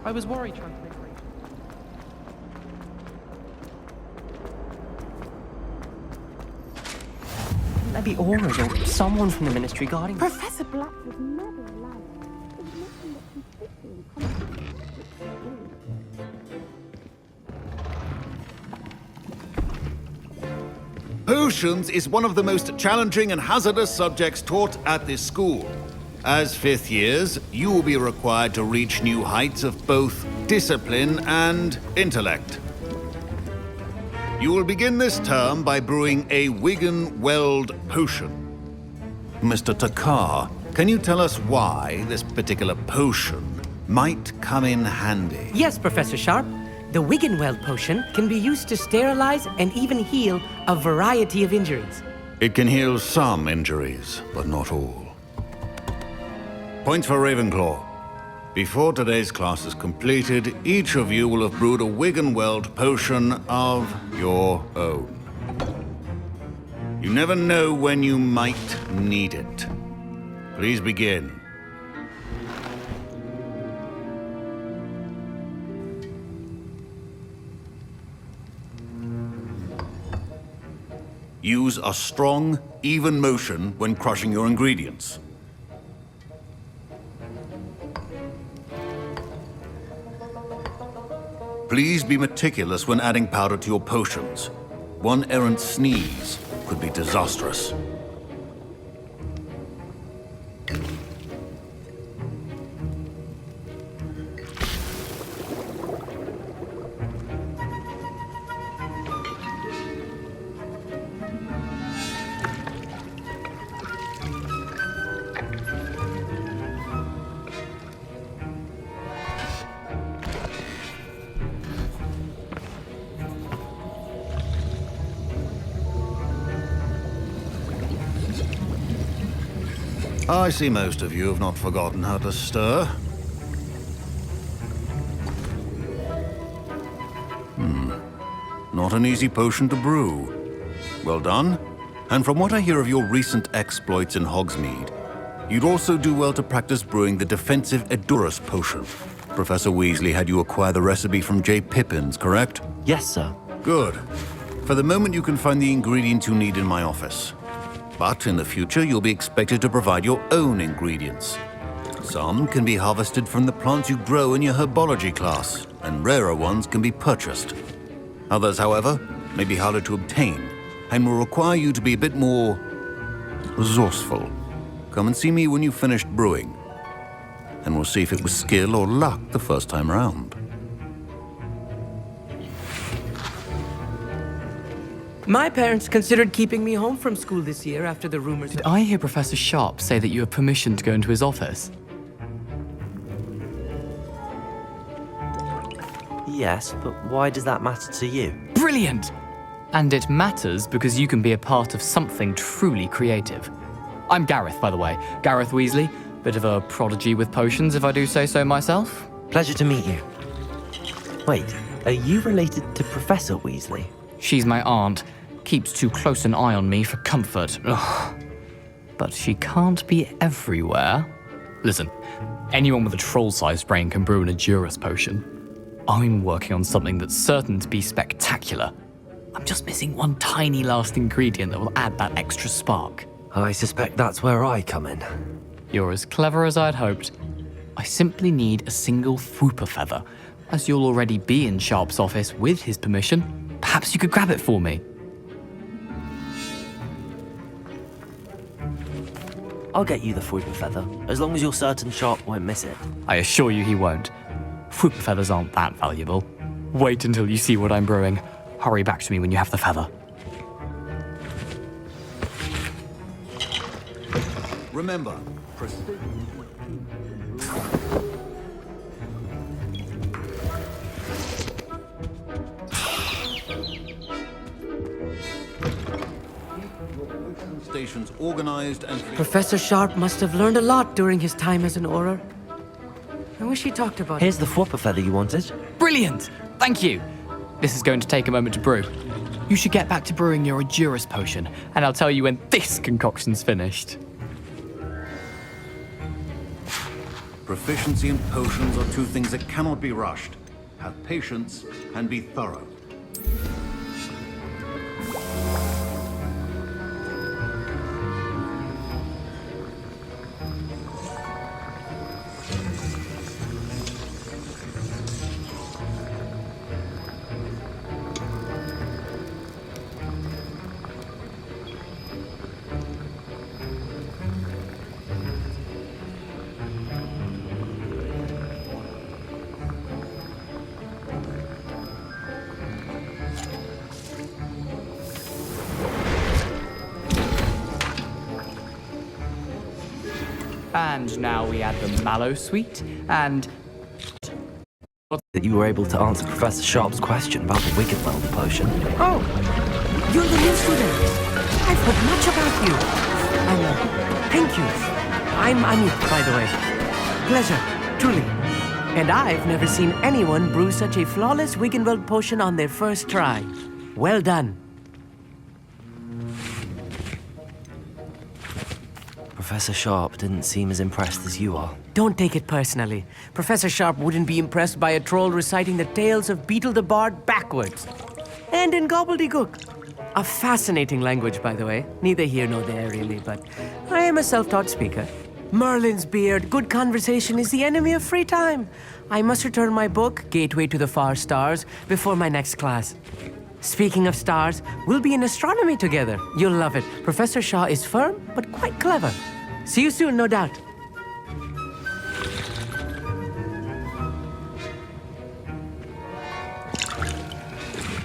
Speaker 1: I was worried trying to make arrangements. There be auras or someone from the ministry guarding us.
Speaker 7: Professor Black would never allow it. It's nothing that completely
Speaker 16: Potions is one of the most challenging and hazardous subjects taught at this school. As fifth years, you will be required to reach new heights of both discipline and intellect. You will begin this term by brewing a Wigan-Weld potion. Mr. Takar, can you tell us why this particular potion might come in handy?
Speaker 13: Yes, Professor Sharp. The Wigan-Weld potion can be used to sterilize and even heal a variety of injuries.
Speaker 16: It can heal some injuries, but not all. Points for Ravenclaw. Before today's class is completed, each of you will have brewed a Wigan-Weld potion of your own. You never know when you might need it. Please begin. Use a strong, even motion when crushing your ingredients. Please be meticulous when adding powder to your potions. One errant sneeze could be disastrous. I see most of you have not forgotten how to stir. Not an easy potion to brew. Well done. And from what I hear of your recent exploits in Hogsmeade, you'd also do well to practice brewing the defensive Edurus potion. Professor Weasley had you acquire the recipe from J. Pippins, correct?
Speaker 2: Yes, sir.
Speaker 16: Good. For the moment, you can find the ingredients you need in my office. But in the future, you'll be expected to provide your own ingredients. Some can be harvested from the plants you grow in your herbology class, and rarer ones can be purchased. Others, however, may be harder to obtain, and will require you to be a bit more resourceful. Come and see me when you've finished brewing, and we'll see if it was skill or luck the first time around.
Speaker 13: My parents considered keeping me home from school this year after the rumors.
Speaker 8: Did I hear Professor Sharp say that you have permission to go into his office?
Speaker 2: Yes, but why does that matter to you?
Speaker 8: Brilliant! And it matters because you can be a part of something truly creative. I'm Gareth, by the way. Gareth Weasley. Bit of a prodigy with potions, if I do say so myself.
Speaker 2: Pleasure to meet you. Wait, are you related to Professor Weasley?
Speaker 8: She's my aunt. Keeps too close an eye on me for comfort. Ugh. But she can't be everywhere. Listen, anyone with a troll-sized brain can brew an Edurus potion. I'm working on something that's certain to be spectacular. I'm just missing one tiny last ingredient that will add that extra spark.
Speaker 2: I suspect that's where I come in.
Speaker 8: You're as clever as I'd hoped. I simply need a single Fwooper feather. As you'll already be in Sharp's office with his permission, perhaps you could grab it for me.
Speaker 2: I'll get you the Fwooper feather, as long as you're certain Sharp won't miss it.
Speaker 8: I assure you he won't. Fwooper feathers aren't that valuable. Wait until you see what I'm brewing. Hurry back to me when you have the feather.
Speaker 16: Remember, stations organized and...
Speaker 13: Professor Sharp must have learned a lot during his time as an Auror. I wish he talked about
Speaker 2: Here's the Fwooper feather you wanted.
Speaker 8: Brilliant! Thank you! This is going to take a moment to brew. You should get back to brewing your Edurus potion, and I'll tell you when this concoction's finished.
Speaker 16: Proficiency in potions are two things that cannot be rushed. Have patience and be thorough.
Speaker 8: And now we add the mallow sweet, and...
Speaker 2: That you were able to answer Professor Sharp's question about the Wiggenweld potion.
Speaker 13: Oh, you're the new student. I've heard much about you. Thank you. I'm Amit, by the way. Pleasure, truly. And I've never seen anyone brew such a flawless Wiggenweld potion on their first try. Well done.
Speaker 2: Professor Sharp didn't seem as impressed as you are.
Speaker 13: Don't take it personally. Professor Sharp wouldn't be impressed by a troll reciting the tales of Beetle the Bard backwards. And in gobbledygook. A fascinating language, by the way. Neither here nor there, really, but I am a self-taught speaker. Merlin's beard, good conversation is the enemy of free time. I must return my book, Gateway to the Far Stars, before my next class. Speaking of stars, we'll be in astronomy together. You'll love it. Professor Shaw is firm, but quite clever. See you soon, no doubt.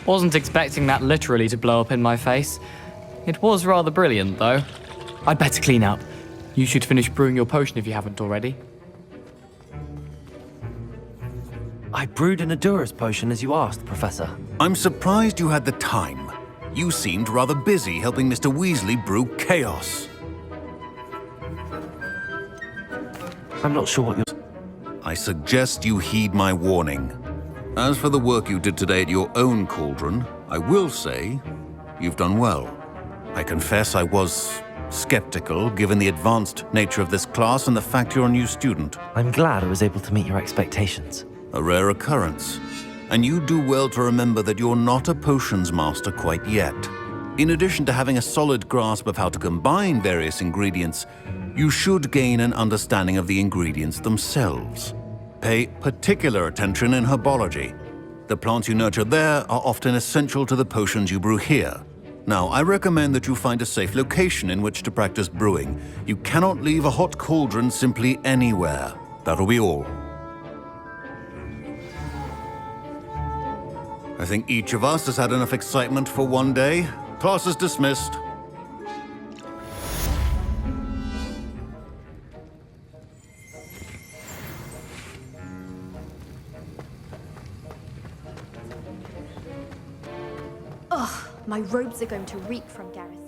Speaker 8: Wasn't expecting that literally to blow up in my face. It was rather brilliant, though. I'd better clean up. You should finish brewing your potion if you haven't already.
Speaker 2: I brewed an Edurus potion as you asked, Professor.
Speaker 16: I'm surprised you had the time. You seemed rather busy helping Mr. Weasley brew chaos.
Speaker 2: I'm not sure what you're...
Speaker 16: I suggest you heed my warning. As for the work you did today at your own cauldron, I will say you've done well. I confess I was skeptical, given the advanced nature of this class and the fact you're a new student.
Speaker 2: I'm glad I was able to meet your expectations.
Speaker 16: A rare occurrence. And you do well to remember that you're not a potions master quite yet. In addition to having a solid grasp of how to combine various ingredients, you should gain an understanding of the ingredients themselves. Pay particular attention in herbology. The plants you nurture there are often essential to the potions you brew here. Now, I recommend that you find a safe location in which to practice brewing. You cannot leave a hot cauldron simply anywhere. That'll be all. I think each of us has had enough excitement for one day. Class is dismissed.
Speaker 14: Ugh, my robes are going to reek from Gareth.